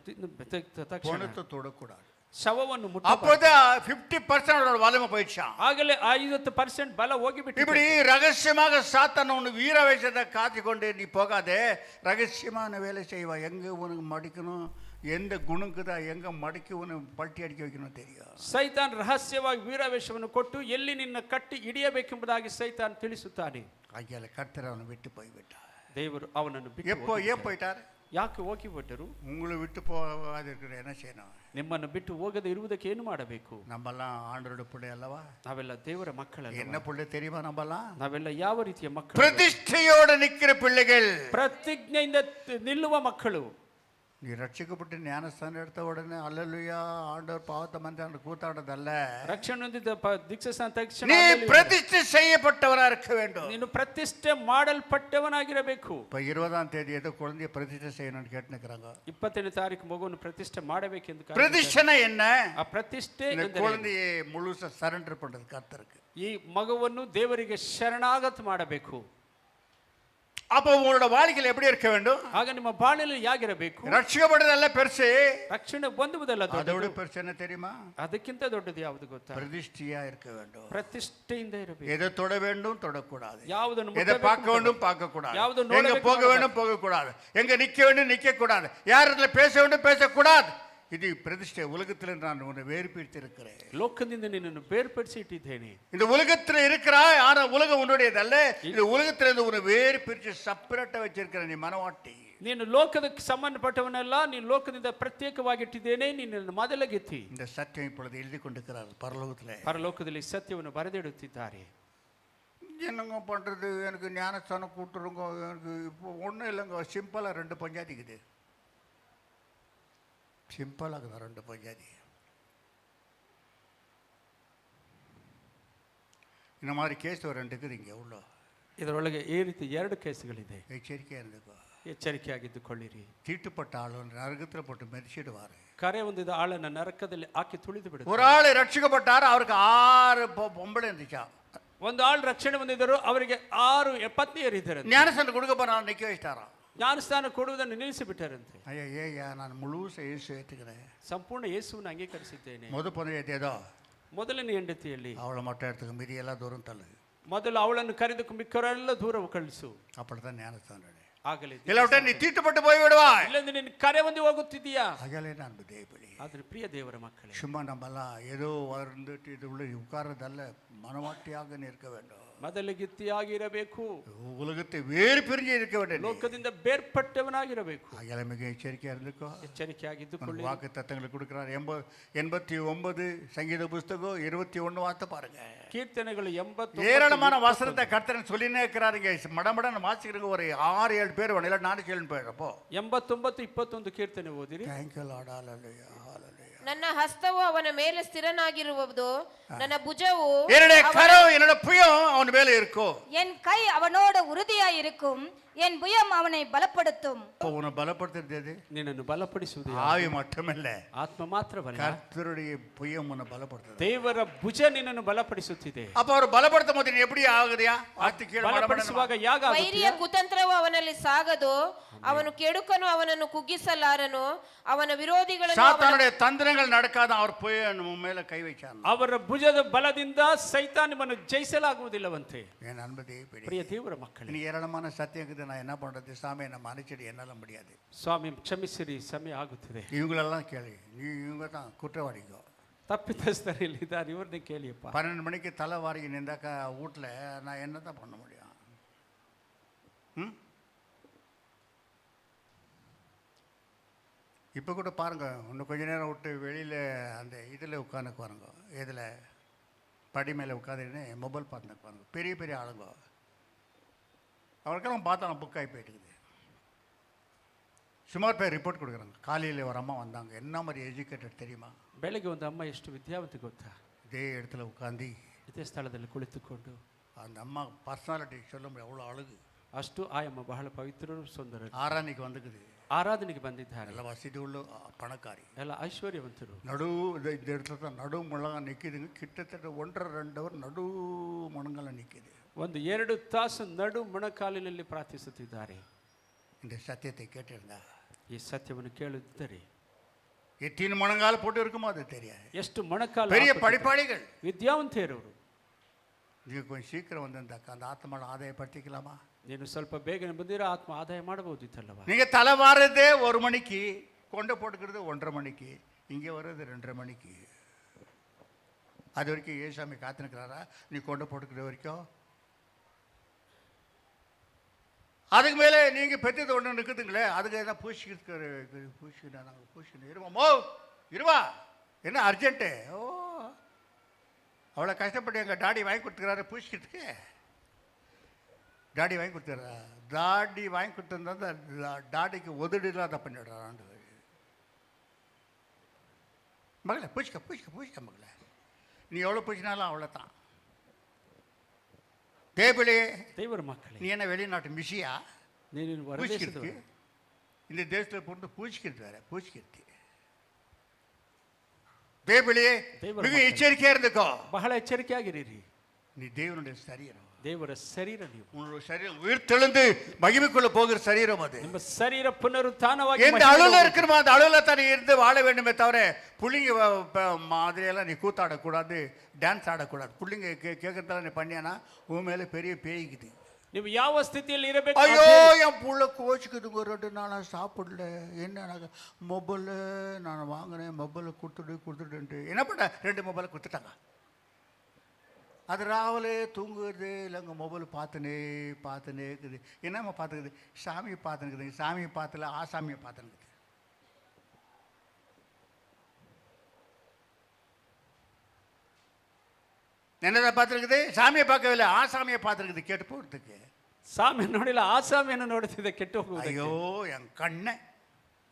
ತೆಗೆದ ತಕ್ಷಣ பொணத்தை தொடக்கூடாது. ಶವವನ್ನು அப்போதான் 50% வலிமை போயிடுச்சான். ಆಗಲೇ 50% ಬಲ ಹೋಗಿಬಿಟ್ಟು. இப்படி ரகசியமாக சாத்தான் உன் வீரவேஷத்தை காத்திக்கொண்டு நீ போகாதே, ரகசியமான வேலை செய்வா. எங்கே உனக்கு மடிக்கணும், எந்த குணக்குதா, எங்கே மடிக்க உனக்கு பல்ட்டி அடிக்க வைக்கணும் தெரியும். ಸೈತಾನ್ ರಹಸ್ಯವಾಗಿ ವೀರಾವೇಶವನ್ನು ಕೊಟ್ಟು ಎಲ್ಲಿ ನಿನ್ನ ಕಟ್ಟಿ ಹಿಡಿಯಬೇಕೆಂಬುದಾಗಿ ಸೈತಾನ್ ತಿಳಿಸುತ್ತಾನೆ. ஆகியால கர்த்தர் அவனை விட்டு போய்விட்டார். ದೇವರು ಅವನನ್ನು ಬಿಟ್ಟು எப்போ ஏன் போயிட்டார்? ಯಾಕೆ ಹೋಗಿಬಿಟ್ಟರು? உங்களை விட்டு போகாதிருக்கிற என்ன செய்யணும்? ನಿಮ್ಮನ್ನು ಬಿಟ್ಟು ಹೋಗದೆ ಇರುವುದಕ್ಕೆ ಏನು ಮಾಡಬೇಕು? நம்மெல்லாம் ஆண்டோட பிள்ளை அல்லவா? ನಾವೆಲ್ಲ ದೇವರ ಮಕ್ಕಳಲ್ಲ. என்ன பிள்ளை தெரியுமா? நம்மெல்லாம் ನಾವೆಲ್ಲ ಯಾವ ರೀತಿಯ ಮಕ್ಕಳು? பிரதிஷ்டையோட நிக்கிற பிள்ளைகள், ಪ್ರತಿಜ್ಞೆಯಿಂದ ನಿಲ್ಲುವ ಮಕ್ಕಳು. நீ ரட்சிக்கப்பட்டு ஞானஸ்தானம் எடுத்த உடனே அல்லேலூயா ஆண்டவர் பாவத்தை மன்னித்தார் கூத்தாடுறதல்ல. ರಕ್ಷಣೆ ಹೊಂದಿದ ದೀಕ್ಷಾಸ್ನಾನ ತಕ್ಷಣ நீ பிரதிஷ்டை செய்யப்பட்டவரா இருக்க வேண்டும். ನೀನು ಪ್ರತಿಷ್ಠೆ ಮಾಡಲ್ಪಟ್ಟವನಾಗಿರಬೇಕು. இப்போ 20ஆம் தேதி ஏதோ குழந்தைய பிரதிஷ்டை செய்யணும்னு கேட்டுக்கிறாங்க. 20ನೇ ತಾರೀಕು ಮಗುವನ್ನು ಪ್ರತಿಷ್ಠೆ ಮಾಡಬೇಕೆಂದು. பிரதிஷ்டை என்ன? ಆ ಪ್ರತಿಷ್ಠೆ குழந்தையை முழுசா சரண்டர் பண்றது கர்த்தருக்கு. ಈ ಮಗುವನ್ನು ದೇವರಿಗೆ ಶರಣಾಗತ ಮಾಡಬೇಕು. அப்போ உங்களோட வாழ்க்கையில் எப்படி இருக்க வேண்டும்? ಆಗ ನಿಮ್ಮ ಬಾಳಿನಲ್ಲಿ ಹೇಗಿರಬೇಕು? ரட்சிக்கப்பட்டதல்ல பெருசு, ರಕ್ಷಣೆ ಹೊಂದುವುದಲ್ಲ அதோட ದೊಡ್ಡದು. பெருசு என்ன தெரியுமா? ಅದಕ್ಕಿಂತ ದೊಡ್ಡದು ಯಾವುದು ಗೊತ್ತಾ? பிரதிஷ்டையா இருக்க வேண்டும். ಪ್ರತಿಷ್ಠೆಯಿಂದ ಇರಬೇಕು. எதை தொட வேண்டும் தொடக்கூடாது, ಯಾವುದನ್ನು எதை பார்க்க வேண்டும் பார்க்க கூடாது, ಯಾವುದನ್ನು எங்க ನೋಡಬೇಕು போக வேண்டும் போக கூடாது, எங்க நிக்க வேண்டும் நிக்க கூடாது, யார் இடத்துல பேச வேண்டும் பேசக்கூடாது. இது பிரதிஷ்டை. உலகத்தில் நான் உன்னை வேறுபிடித்திருக்கிறேன். ಲೋಕದಿಂದ ನಿನ್ನನ್ನು ಬೇರ್ಪಡಿಸಿ ಇಟ್ಟಿದ್ದೇನೆ. இந்த உலகத்தில் இருக்கிறாய், ஆனா உலகம் உன்னுடையதல்ல. இந்த உலகத்திலிருந்து உன்னை வேறுபிரிச்சு செப்பரேட்டா வச்சிருக்கிற நீ மனவாட்டி. ನೀನು ಲೋಕದಕ್ಕೆ ಸಂಬಂಧಪಟ್ಟವನಲ್ಲ, ನೀನು ಲೋಕದಿಂದ ಪ್ರತ್ಯೇಕವಾಗಿಟ್ಟಿದ್ದೇನೆ, ನಿನ್ನನ್ನು ಮೊದಲಗೆತ್ತಿ. இந்த சத்தியம் இப்பொழுது எழுதி கொண்டிருக்கிறார் பரலோகத்தில். ಪರಲೋಕದಲ್ಲಿ ಸತ್ಯವನ್ನು ಬರೆದಿಡುತ್ತಿದ್ದಾರೆ. என்னங்க பண்றது, எனக்கு ஞானஸ்தானம் கூட்டுருங்க, எனக்கு இப்போ ஒன்றும் இல்லைங்க, சிம்பிளாக 2 பஞ்சாதிக்குது. சிம்பிளாக 2 பஞ்சாதி. இந்த மாதிரி கேஸ் ஒரு 2 இருக்குது இங்கே உள்ள. ಇದರೊಳಗೆ ಈ ರೀತಿ 2 ಕೇಸುಗಳಿದೆ. எச்சரிக்கையாக இருந்துக்கோ, ಎಚ್ಚರಿಕೆಯಾಗಿದ್ದುಕೊಳ್ಳಿರಿ. தீட்டுப்பட்ட ஆளும் நரகத்தில் போட்டு மெதிச்சிடுவார். ಕರೆ ಹೊಂದಿದ ಆಳನ್ನು ನರಕದಲ್ಲಿ ಹಾಕಿ ತುಳಿದು ಬಿಡುತ್ತಾರೆ. ஒரு ஆள் ரட்சிக்கப்பட்டார், அவருக்கு 6 பொம்பளை இருந்துச்சா. ಒಂದು ಆಳು ರಕ್ಷಣೆ ಹೊಂದಿದರು, ಅವರಿಗೆ 6 ಪತ್ನಿಯರಿದ್ದಾರೆ. ஞானஸ்தானம் கொடுக்க போறான், நிற்க வச்சிட்டாராம். ಜ್ಞಾನಸ್ನಾನ ಕೊಡುವುದನ್ನು ನಿಲ್ಲಿಸಿಬಿಟ್ಟರಂತೆ. ஐயா ஏய்யா நான் முழுச இயேசு ஏற்றுக்கிறேன், ಸಂಪೂರ್ಣ ಯೇಸುವನ್ನು ಅಂಗೀಕರಿಸಿದ್ದೇನೆ. பொண்ணு ஏற்றியதோ ಮೊದಲನೇ ಹೆಂಡತಿಯಲ್ಲಿ அவளை மட்டும் எடுத்துக்க, மீதி எல்லாம் தூரம் தள்ளு. ಮೊದಲು ಅವಳನ್ನು ಕರೆದು ಮಿಕ್ಕವರೆಲ್ಲ ದೂರ ಕಳಿಸು. அப்படித்தான் ஞானஸ்தானம். ಆಗಲಿ, இல்லாவிட்டா நீ தீட்டுப்பட்டு போய் விடுவாய். ಇಲ್ಲಂದ್ರೆ ನೀನು ಕರೆ ಹೊಂದಿ ಹೋಗುತ್ತಿದ್ದೀಯಾ. அகலே நான் தேவப்படி. ಆದ್ರೆ ಪ್ರಿಯ ದೇವರ ಮಕ್ಕಳೇ, சும்மா நம்மெல்லாம் ஏதோ வந்துட்டு இது உள்ள உட்கார்றதல்ல, மனவாட்டியாக இருக்க வேண்டும். ಮೊದಲಿಗಿತ್ತಿಯಾಗಿರಬೇಕು. உலகத்தை வேறு பிரிஞ்சு இருக்க வேண்டும். ಲೋಕದಿಂದ ಬೇರ್ಪಟ್ಟವನಾಗಿರಬೇಕು. அகல மிக எச்சரிக்கையா இருந்துக்கோ, ಎಚ್ಚರಿಕೆಯಾಗಿದ್ದುಕೊಳ್ಳಿ. வாக்கு தத்தங்களை கொடுக்கிறார். 89 சங்கீத புஸ்தகம் 21 வார்த்தை பாருங்க. ಕೀರ್ತನೆಗಳು 80 ஏராளமான வசனத்தை கர்த்தர் சொல்லினே இருக்கிறாருங்க. மடமடன்னு வாசிக்கிறவங்க ஒரு 6-7 பேர் வேணும், 4 கேள்வி போயிடப்போ. 89 21 ಕೀರ್ತನೆ ಓದಿರಿ. தேங்க்யூ லார்ட், ஹalleluya ஹalleluya. ನನ್ನ ಹಸ್ತವು ಅವನ ಮೇಲೆ ಸ್ಥಿರನಾಗಿರುವುದು, ನನ್ನ ಭುಜವು என்னுடைய கரம் என்னோட புயம் அவன் மேல இருக்கும். என் கை அவனோடு உறுதியாய் இருக்கும், என் புயம் அவனை பலப்படுத்தும். இப்போ உன்னை பலப்படுத்துறது ನಿನ್ನನ್ನು ಬಲಪಡಿಸುವುದು ஆவி மட்டுமல்ல, ಆತ್ಮ ಮಾತ್ರವಲ್ಲ, கர்த்தருடைய புயம் உன்னை பலப்படுத்துது. ದೇವರ ಭುಜ ನಿನ್ನನ್ನು ಬಲಪಡಿಸುತ್ತಿದೆ. அப்ப அவர் பலப்படுத்தும் போது நீ எப்படி ஆகுறியா? ಬಲಪಡಿಸುವಾಗ ಯಾಗ ವೈರಿಯ ಕುತಂತ್ರವು ಅವನಲ್ಲಿ ಸಾಗದು, ಅವನು ಕೆಡುಕನು ಅವನನ್ನು ಕುಗ್ಗಿಸಲಾರನು, ಅವನ ವಿರೋಧಿಗಳನ್ನು சாத்தானுடைய தந்திரங்கள் நடக்காத அவர் புய நம்ம மேல கை வைச்சான். ಅವರ ಭುಜದ ಬಲದಿಂದ ಸೈತಾನ್ ನಿಮ್ಮನ್ನು ಜಯಿಸಲಾಗುವುದಿಲ್ಲವಂತೆ. என் அன்பதே ಪ್ರಿಯ ದೇವರ ಮಕ್ಕಳೇ, நீ ஏராளமான சத்தியம் இருக்குது, நான் என்ன பண்றது சாமி, என்ன மன்னிச்சிடு, என்னால முடியாது. ಸ್ವಾಮಿ ಕ್ಷಮಿಸಿರಿ, ಸಮಯ ಆಗುತ್ತಿದೆ. இவங்களெல்லாம் கேளு, நீ இவங்க தான் குற்றவாளிகோ, ತಪ್ಪಿತಸ್ಥರು ಇಲ್ಲಿದ್ದಾರೆ, ಇವ್ರನ್ನೇ ಕೇಳಿಯಪ್ಪ. 12 மணிக்கு தலை வாரிக்கு நின்றாக்கா வீட்டில் நான் என்ன தான் பண்ண முடியும்? இப்போ கூட பாருங்க, இன்னும் கொஞ்ச நேரம் விட்டு வெளியில் அந்த இதில் உட்காந்துக்கு பாருங்க, இதில் படி மேலே உட்காந்துன்னு மொபைல் பார்த்துன்னு பாருங்க. பெரிய பெரிய ஆளுங்க, அவருக்கெல்லாம் பார்த்தா நான் புக் ஆகி போயிட்டுக்குது. சுமார் பேர் ரிப்போர்ட் கொடுக்குறாங்க. காலையில் ஒரு அம்மா வந்தாங்க, என்ன மாதிரி எஜுகேட்டட் தெரியுமா? ಬೆಳಗ್ಗೆ ಒಂದು ಅಮ್ಮ ಎಷ್ಟು ವಿದ್ಯಾವಂತ ಗೊತ್ತಾ? இதே இடத்துல உட்காந்து ಇದೇ ಸ್ಥಳದಲ್ಲಿ ಕುಳಿತುಕೊಂಡು அந்த அம்மா பர்சனாலிட்டி சொல்ல முடியாது, அவ்வளோ அழகு. ಅಷ್ಟು ಆಯಮ್ಮ ಬಹಳ ಪವಿತ್ರರು ಸುಂದರ. ಆರಾಧನೆಗೆ வந்துக்குது, ಆರಾಧನೆಗೆ ಬಂದಿದ್ದಾರೆ. ಎಲ್ಲ ವಸತಿ ಉಳ್ಳ பணக்காரி, ಎಲ್ಲ ಐಶ್ವರ್ಯವಂತರು. இந்த இடத்துல நடு முழங்க நிற்கிதுங்க. கிட்டத்தட்ட 1.5-2 அவர் நடு முழங்கால நிற்கிது. 1-2 ತಾಸು ನಡು ಮೊಣಕಾಲಿನಲ್ಲಿ ಪ್ರಾರ್ಥಿಸುತ್ತಿದ್ದಾರೆ. இந்த சத்தியத்தை கேட்டிருந்தா, ಈ ಸತ್ಯವನ್ನು ಕೇಳುತ್ತಿದ್ದರೆ எத்தனை முழங்கால போட்டு இருக்குமோ அது தெரியாது. ಎಷ್ಟು ಮೊಣಕಾಲು பெரிய படிப்பாளிகள், ವಿದ್ಯಾವಂತರವರು. ನೀವು கொஞ்சம் சீக்கிரம் வந்திருந்தாக்கா அந்த ஆத்மாவை ஆதாயப்படுத்திக்கலாமா? ನೀನು ಸ್ವಲ್ಪ ಬೇಗನೆ ಬಂದಿರೋ ಆತ್ಮ ಆದಾಯ ಮಾಡಬಹುದಿತ್ತಲ್ಲವಾ? நீங்க தலை வாரதே 1 மணிக்கு, கொண்டை போட்டுக்கிறது 1:30 மணிக்கு, இங்கே வர்றது 2:30 மணிக்கு. அது வரைக்கும் ஏசாமி காத்துனுக்கிறாரா நீ கொண்டை போட்டுக்கிற வரைக்கும்? அதுக்கு மேலே நீங்கள் பெற்றது ஒன்று நிற்குதுங்களே, அதுக்கு எதாவது பூசிக்கிட்டு இருவாமோ இருவா, என்ன அர்ஜென்ட்டு? ஓ, அவ்வளோ கஷ்டப்பட்டு எங்கள் டாடி வாங்கி கொடுத்துக்கிறாரு பூசிக்கிறதுக்கு. டாடி வாங்கி கொடுத்துறா, டாடி வாங்கி கொடுத்துருந்தா டாடிக்கு உதடு இல்லாத பண்ணிடுறான். மகளே பூச்சிக்க மகளே, நீ எவ்வளோ பூச்சினாலும் அவ்வளோதான். ದೇವರ ಮಕ್ಕಳೇ, நீ என்ன வெளிநாட்டு மிஷியா? ನೀನು பூச்சிக்கிறதுக்கு இந்த தேசத்தில் பொறுத்து பூச்சிக்கிறது வேற, பூச்சிக்கிறது. தேவபிள்ளையே மிக எச்சரிக்கையா இருந்துக்கோ, ಬಹಳ ಎಚ್ಚರಿಕೆಯಾಗಿರಿ. நீ தேவனுடைய சரீரம், ದೇವರ ಶರೀರ. ನೀವು உன்னோட சரீரம் உயிர் தெழுந்து மகிமைக்குள்ள போகிற சரீரம். அது ನಿಮ್ಮ ಶರೀರ ಪುನರುತ್ಥಾನವಾಗಿ எந்த அழுல இருக்கணுமோ அந்த அழுல தானே இருந்து வாழ வேண்டுமே தவிர புள்ளிங்க மாதிரியெல்லாம் நீ கூத்தாடக்கூடாது, டான்ஸ் ஆடக்கூடாது. புள்ளிங்க கேட்கறதெல்லாம் நீ பண்ணியானா உன் மேலே பெரிய பேய்க்குது. ನೀವು ಯಾವ ಸ್ಥಿತಿಯಲ್ಲಿ ಇರಬೇಕು? ஐயோ என் புள்ள கோச்சுக்குதுங்க, 2 நாளாக சாப்பிடல, என்ன மொபைல் நான் வாங்கினேன், மொபைலை கொடுத்துட்டு என்ன பண்ண 2 மொபைலை கொடுத்துட்டாங்க. அது ராவிலே தூங்குறது இல்லைங்க, மொபைல் பார்த்துனே இருக்குது. என்னம்மா பார்த்துக்குது? சாமியை பார்த்துனுக்குது. சாமியை பார்த்தல ஆசாமியை பார்த்துனுக்குது. என்னதான் பார்த்துருக்குது? சாமியை பார்க்கவில்லை, ஆசாமியை பார்த்துருக்குது. கேட்டு போகிறதுக்கு சாமி ನೋಡಿಲ್ಲ, ಆಸಾಮಿಯನ್ನು ನೋಡುತ್ತಿದೆ, ಕೆಟ್ಟು ಹೋಗುವುದು. ஐயோ என் கண்ணை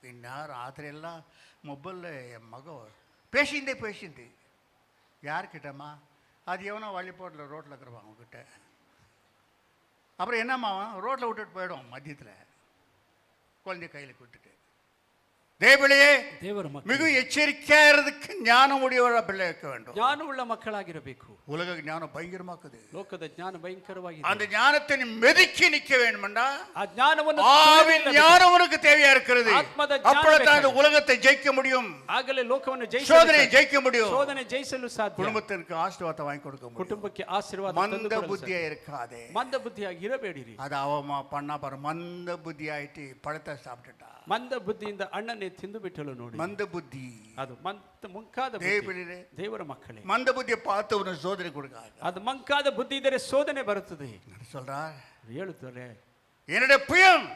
பின்னா ராத்திரி எல்லாம் மொபைலில் என் மக பேசிண்டு யார்கிட்டம்மா? அது எவனோ வழிபோட்டில் ரோட்டில் இருக்கிறவான் அவங்ககிட்ட. அப்புறம் என்னம்மா ரோட்டில் விட்டுட்டு போயிடும் மதியத்தில், குழந்தைய கையில் கொடுத்துட்டு. தேவபிள்ளையே, ದೇವರ ಮಕ್ಕಳು மிக எச்சரிக்கையா இருக்கு. ஞானம் உடையவர பிள்ளை இருக்க வேண்டும். ಜ್ಞಾನವುಳ್ಳ ಮಕ್ಕಳಾಗಿರಬೇಕು. உலக ஞானம் பயங்கரமாக்குது. ಲೋಕದ ಜ್ಞಾನ ಭಯಂಕರವಾಗಿದೆ. அந்த ஞானத்தை நீ மெதுக்கி நிக்க வேண்டும்டா. ಆ ಜ್ಞಾನವನ್ನು ஆவின் ஞானம் உனக்கு தேவையா இருக்கிறது. ಆತ್ಮದ ಜ್ಞಾನ அப்பொழுதுதான் இந்த உலகத்தை ஜெயிக்க முடியும், ಆಗಲೇ ಲೋಕವನ್ನು ಜಯಿಸಲು, சோதனையை ஜெயிக்க முடியும், ಶೋಧನೆ ಜಯಿಸಲು ಸಾಧ್ಯ. குடும்பத்திற்கு ஆசீர்வாதத்தை வாங்கி கொடுக்க முடியும். ಕುಟುಂಬಕ್ಕೆ ಆಶೀರ್ವಾದ மந்த புத்தியா இருக்காதே. ಮಂದ ಬುದ್ಧಿಯಾಗಿ ಇರಬೇಡಿರಿ. அது அவமா பண்ணா பாரு, மந்த புத்தி ஆயிட்டு பழத்தை சாப்பிட்டுட்டா. ಮಂದ ಬುದ್ಧಿಯಿಂದ ಅಣ್ಣನೇ ತಿಂದು ಬಿಟ್ಟಲು ನೋಡಿ. மந்த புத்தி ಅದು ಮಂಕಾದ ಬುದ್ಧಿ. ದೇವರ ಮಕ್ಕಳೇ, மந்த புத்தியை பார்த்து உனக்கு சோதனை கொடுக்காது. ಅದು ಮಂಕಾದ ಬುದ್ಧಿ ಇದ್ದರೆ ಶೋಧನೆ ಬರುತ್ತದೆ. சொல்றார், ಹೇಳುತ್ತಾರೆ, என்னுடைய புயம்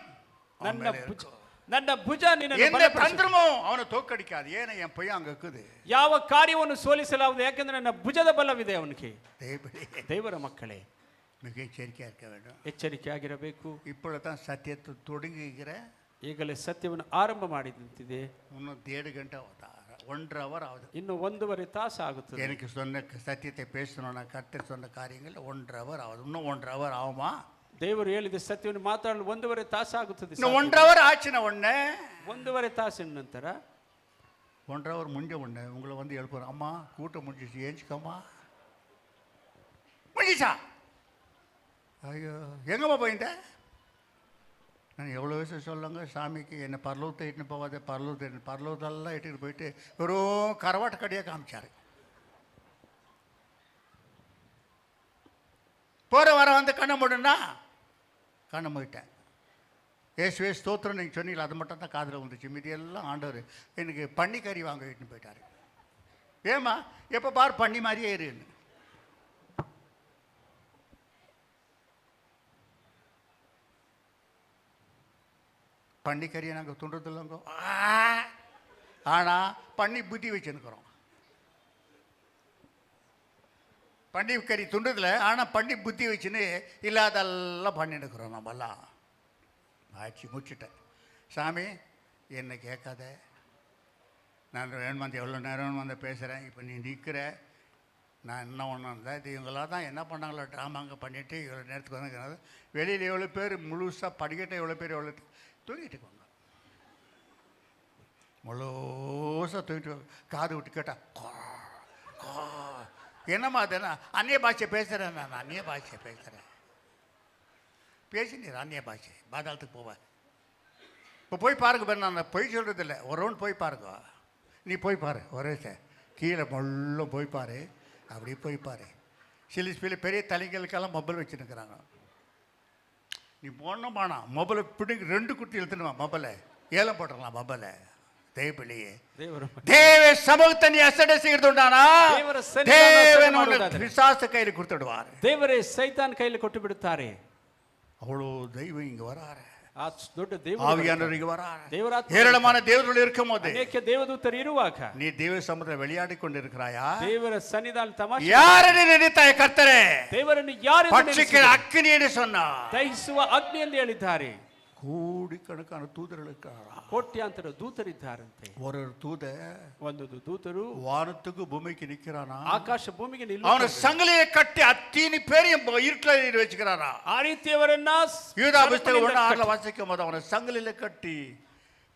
ನನ್ನ ಭುಜ ನಿನ್ನನ್ನು எந்த தந்திரமும் அவனை தோக்கடிக்காது. ஏன்னா என் பையன் அங்க இருக்குது. ಯಾವ ಕಾರ್ಯವನ್ನು ಸೋಲಿಸಲಾಗದು, ಯಾಕೆಂದ್ರೆ ನನ್ನ ಭುಜದ ಬಲವಿದೆ ಅವನಿಗೆ. ದೇವರ ಮಕ್ಕಳೇ, மிக எச்சரிக்கையா இருக்க வேண்டும், ಎಚ್ಚರಿಕೆಯಾಗಿರಬೇಕು. இப்பொழுதுதான் சத்தியத்தை தொடங்குகிற, ಈಗಲೇ ಸತ್ಯವನ್ನು ಆರಂಭ ಮಾಡಿದಂತಿದೆ. இன்னும் 1.5 ಗಂಟೆ 1.5 அவர் ஆகுது. ಇನ್ನು 1.5 ತಾಸು ಆಗುತ್ತದೆ. எனக்கு சொன்ன சத்தியத்தை பேசணும்னா கர்த்தர் சொன்ன காரியங்கள் 1.5 அவர் ஆகுது. இன்னும் 1.5 அவர் ஆகுமா? ದೇವರು ಹೇಳಿದ ಸತ್ಯವನ್ನು ಮಾತಾಡಲು 1.5 ತಾಸು ಆಗುತ್ತದೆ. இன்னும் 1.5 அவர் ஆச்சுன்னா ஒண்ணு 1.5 ತಾಸಿನ ನಂತರ 1.5 அவர் முடிஞ்ச உடனே உங்களை வந்து எழுப்புறேன், அம்மா கூட்டம் முடிஞ்சிச்சு, ஏஞ்சிக்கம்மா. முடிஞ்சிச்சா? ஐயோ எங்கம்மா போயிருந்த? நான் எவ்வளோ விஷயம் சொல்லுங்க சாமிக்கு, என்னை பரலோகத்தை இட்டுன்னு போவாதே, பரலோகத்தெல்லாம் இட்டுட்டு போயிட்டு வெறும் கரவாட்டு கடையாக காமிச்சார். போகிற வர வந்து கண்ணை மூடுன்னா கண்ணை மூடிட்டேன். ஏசுவே ஸ்தோத்திரம் நீங்கள் சொன்னீங்களா, அது மட்டும் தான் காதில் வந்துச்சு. மீதியெல்லாம் ஆண்டவர் எனக்கு பன்னிக்கறி வாங்க இட்டுன்னு போயிட்டார். ஏம்மா எப்போ பார் பண்ணி மாதிரியே இருன்னு. பன்னிக்கறியை நாங்கள் துண்டுறதில்லைங்கோ, ஆனால் பண்ணி புத்தி வச்சுன்னுக்குறோம். பன்னிக்கறி துண்டுதில்ல, ஆனால் பண்ணி புத்தி வச்சுன்னு இல்லாதெல்லாம் பண்ணிட்டுக்கிறோம் நம்மெல்லாம். ஆட்சி முடிச்சுட்டேன். சாமி என்னை கேட்காத, நான் வேணுமாந்து எவ்வளோ நேரம் வந்து பேசுகிறேன், இப்போ நீ நிற்கிற, நான் என்ன ஒன்று இருந்தேன், இது இவங்களாம் தான் என்ன பண்ணாங்களோ ட்ராமாங்க பண்ணிவிட்டு இவ்வளோ நேரத்துக்கு வந்து வெளியில் எவ்வளோ பேர் முழுசாக படிக்கட்டை எவ்வளோ பேர் எவ்வளோ தூங்கிட்டு போங்க, முழுசாக தூங்கிட்டு காது விட்டு கேட்டால் என்னம்மா அது என்ன அந்நிய பாஷை பேசுகிறேன், நான் அந்நிய பாஷை பேசுகிறேன், பேசினீர் அந்நிய பாஷை, பாதாளத்துக்கு போவேன். இப்போ போய் பாருங்க பாரு, நான் போய் சொல்கிறது இல்லை, ஒரு ரவுண்ட் போய் பாருங்க, நீ போய் பாரு, ஒரே கீழே முள்ள போய் பாரு, அப்படி போய் பாரு. சில பெரிய தலைகளுக்கெல்லாம் மொபைல் வச்சுருக்கிறாங்க. நீ போனோம் பானா மொபைலை பிடிங்க 2 குட்டி இழுத்துணுமா மொபைலை ஏலம் போட்டுடலாம் மொபைலை. தேவப்பிள்ளையே தேவ சமூகத்தை நீ அசடை செய்கிறது உண்டானா தேவன் பிசாசு கையில் கொடுத்துடுவார். ದೇವರೇ ಸೈತಾನ್ ಕೈಯಲ್ಲಿ ಕೊಟ್ಟು ಬಿಡುತ್ತಾರೆ. அவ்வளோ தெய்வம் இங்கே வராரு, ಆ ದೊಡ್ಡ ದೇವರು ஆவியானவர் இங்கே வராரு, ದೇವರಾತ್ಮ ஏராளமான தேவர்கள் இருக்கும் போது ಅನೇಕ ದೇವದೂತರು ಇರುವಾಗ நீ தேவ சமுத்திரம் விளையாடி கொண்டிருக்கிறாயா? ದೇವರ ಸನ್ನಿಧಾನ ತಮಾಷೆ யாரை நினைத்தாய் கர்த்தரே? ದೇವರನ್ನು ಯಾರು பட்சிக்கிற அக்கினி என்று சொன்னார். ದಹಿಸುವ ಅಗ್ನಿ ಎಂದು ಹೇಳಿದ್ದಾರೆ. கோடிக்கணக்கான தூதர்களுக்காரா, ಕೋಟ್ಯಾಂತರ ದೂತರಿದ್ದಾರಂತೆ. ஒரு தூதர் ಒಂದು ದೂತರು வானத்துக்கு பூமிக்கு நிற்கிறானா, ಆಕಾಶ ಭೂಮಿಗೆ அவனை சங்கிலியை கட்டி அத்தீனி பேரையும் இருட்டில் வச்சுக்கிறாரா. ಆ ರೀತಿಯವರನ್ನ யூதா புஸ்தகம் 1:6 வாசிக்கும் போது அவனை சங்கிலியில கட்டி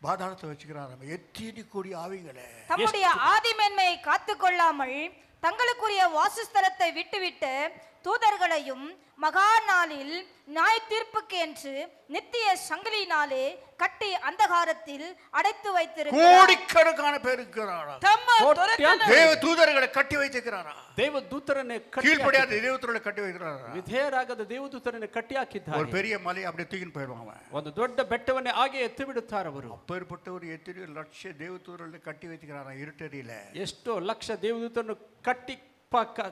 பாதாளத்தை வச்சுக்கிறாராம். எத்தீனி கூடி ஆவிகளே, தம்முடைய ஆதிமேன்மையை காத்துக்கொள்ளாமல் தங்களுக்குரிய வாசஸ்தலத்தை விட்டுவிட்டு தூதர்களையும் மகா நாளில் நியாய தீர்ப்புக்கு என்று நித்திய சங்கிலினாலே கட்டி அந்தகாரத்தில் அடைத்து வைத்திருக்கிறார். கோடிக்கணக்கான பேர் இருக்கிறாரா, தேவ தூதர்களை கட்டி வைத்திருக்கிறாரா, ದೇವದೂತರನ್ನೇ கீழ்ப்படியாத தேவதூதர்களை கட்டி வைக்கிறாரா, ವಿಧೇಯರಾಗದ ದೇವದೂತರನ್ನೇ ಕಟ್ಟಿ ಹಾಕಿದ್ದಾರೆ. ஒரு பெரிய மலை அப்படியே தூக்கின்னு போயிடுவாங்க அவன். ಒಂದು ದೊಡ್ಡ ಬೆಟ್ಟವನ್ನೇ ಹಾಗೆ ಎತ್ತಿ ಬಿಡುತ್ತಾರೆ ಅವರು. அப்பேற்பட்டவர் எத்தனையோ லட்ச தேவதூதர்களை கட்டி வைத்துக்கிறாரா இருட்டறியில. ಎಷ್ಟೋ ಲಕ್ಷ ದೇವದೂತರನ್ನು ಕಟ್ಟಿ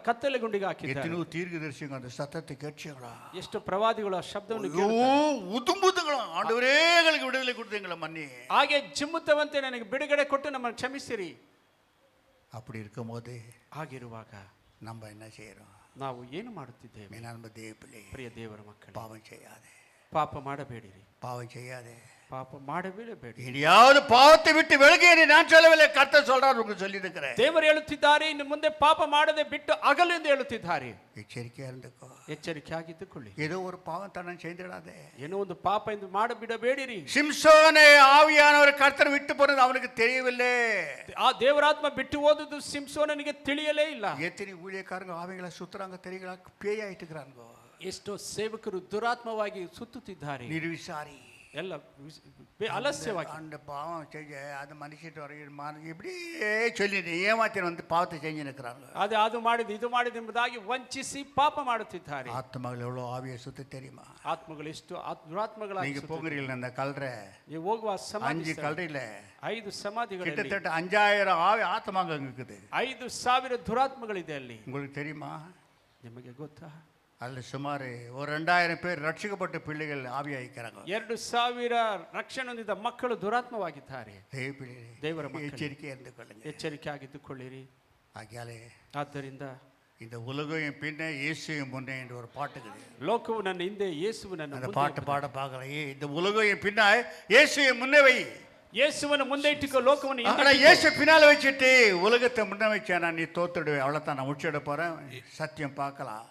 ಕತ್ತಲೆ ಗುಂಡಿಗೆ ಹಾಕಿದ್ದಾರೆ. எத்தனையோ தீர்க்கதரிசிங்க அந்த சத்தத்தை கேட்சீங்களா? ಎಷ್ಟು ಪ್ರವಾದಿಗಳು ಆ ಶಬ್ದವನ್ನು உதும்புதுங்களும் ஆண்டவரே எங்களுக்கு விடுதலை கொடுத்தீங்களா மன்னி, ಹಾಗೆ ಚಿಮ್ಮುತ್ತವಂತೆ ನನಗೆ ಬಿಡುಗಡೆ ಕೊಟ್ಟು ನಮ್ಮನ್ನು ಕ್ಷಮಿಸಿರಿ. அப்படி இருக்கும் போது ಹಾಗಿರುವಾಗ நம்ம என்ன செய்யறோம்? ನಾವು ಏನು ಮಾಡುತ್ತಿದ್ದೇವೆ? மீனான்ப தேவப்பிள்ளை, ಪ್ರಿಯ ದೇವರ ಮಕ್ಕಳು, பாவம் செய்யாதே, ಪಾಪ ಮಾಡಬೇಡಿರಿ, பாவம் செய்யாதே, ಪಾಪ ಮಾಡಬೇಡಿ. இனியாவது பாவத்தை விட்டு விலகி நான் சொல்லவில்லை, கர்த்தர் சொல்றார் உங்களுக்கு சொல்லி இருக்கிறேன். ದೇವರು ಹೇಳುತ್ತಿದ್ದಾರೆ, ಇನ್ನು ಮುಂದೆ ಪಾಪ ಮಾಡದೆ ಬಿಟ್ಟು ಅಗಲು ಎಂದು ಹೇಳುತ್ತಿದ್ದಾರೆ. எச்சரிக்கையா இருந்துக்கோ, ಎಚ್ಚರಿಕೆ ಆಗಿದ್ದುಕೊಳ್ಳಿ. ஏதோ ஒரு பாவம் தன்னை செய்திடாதே. ಏನೋ ಒಂದು ಪಾಪ ಎಂದು ಮಾಡಬಿಡಬೇಡಿರಿ. சிம்சோனை ஆவியானவர் கர்த்தர் விட்டு போனது அவனுக்கு தெரியவில்லை. ಆ ದೇವರಾತ್ಮ ಬಿಟ್ಟು ಹೋದುದು ಸಿಂಸೋನನಿಗೆ ತಿಳಿಯಲೇ ಇಲ್ಲ. எத்தனை ஊழியக்காரங்க ஆவிகளை சுத்துறாங்க தெரியுங்களா? பேய் ஆயிட்டுக்கிறாங்க. ಎಷ್ಟೋ ಸೇವಕರು ದುರಾತ್ಮವಾಗಿ ಸುತ್ತುತ್ತಿದ್ದಾರೆ. நிர்விசாரி ಎಲ್ಲ ಅಲಸ್ಯವಾಗಿ அந்த பாவம் செய்ய அது மனுஷிட்டு வர இப்படியே சொல்லி ஏமாத்தின வந்து பாவத்தை செஞ்சு நிற்கிறாங்க. ಅದು ಮಾಡಿದ್ದು ಇದು ಮಾಡಿದ್ದು ಎಂಬುದಾಗಿ ವಂಚಿಸಿ ಪಾಪ ಮಾಡುತ್ತಿದ್ದಾರೆ. ஆத்மாக்கள் எவ்வளோ ஆவியை சுத்த தெரியுமா? ಆತ್ಮಗಳು ಎಷ್ಟು ದುರಾತ್ಮಗಳಾಗಿ நீங்க போகிறீர்கள் அந்த கல்றை ನೀವು ಹೋಗುವ 5 கல்றையில 5 ಸಮಾಧಿಗಳಲ್ಲಿ கிட்டத்தட்ட 5000 ஆவி ஆத்மாங்க இருக்குது. 5000 ದುರಾತ್ಮಗಳಿದೆ ಅಲ್ಲಿ. உங்களுக்கு தெரியுமா? ನಿಮಗೆ ಗೊತ್ತಾ? அதில் சுமார் ஒரு 2000 பேர் ரட்சிக்கப்பட்ட பிள்ளைகள் ஆவியாயிக்கிறாங்க. 2000 ರಕ್ಷಣೆ ಹೊಂದಿದ ಮಕ್ಕಳು ದುರಾತ್ಮವಾಗಿದ್ದಾರೆ. ದೇವರ ಮಕ್ಕಳೇ, எச்சரிக்கையா இருந்து கொள்ளுங்க, ಎಚ್ಚರಿಕೆ ಆಗಿದ್ದುಕೊಳ್ಳಿರಿ. ஆகியாலே ಆದ್ದರಿಂದ இந்த உலகம் என் பின்ன இயேசு முன்னே என்று ஒரு பாட்டுக்குது. ಲೋಕವು ನನ್ನ ಹಿಂದೆ, ಯೇಸುವು ನನ್ನ அந்த ಮುಂದೆ. பாட்டு பாட பார்க்கலையே, இந்த உலகம் என் பின்னா இயேசு என் முன்னே வை. ಯೇಸುವನ್ನು ಮುಂದೆ ಇಟ್ಟುಕೋ, ಲೋಕವನ್ನು ಹಿಂದೆ ஆனால் இயேசு பின்னால் வச்சுட்டு உலகத்தை முன்ன வச்சேனா நீ தோத்துடுவே, அவ்வளோதான். நான் முடிச்சுட போகிறேன், சத்தியம் பார்க்கலாம்.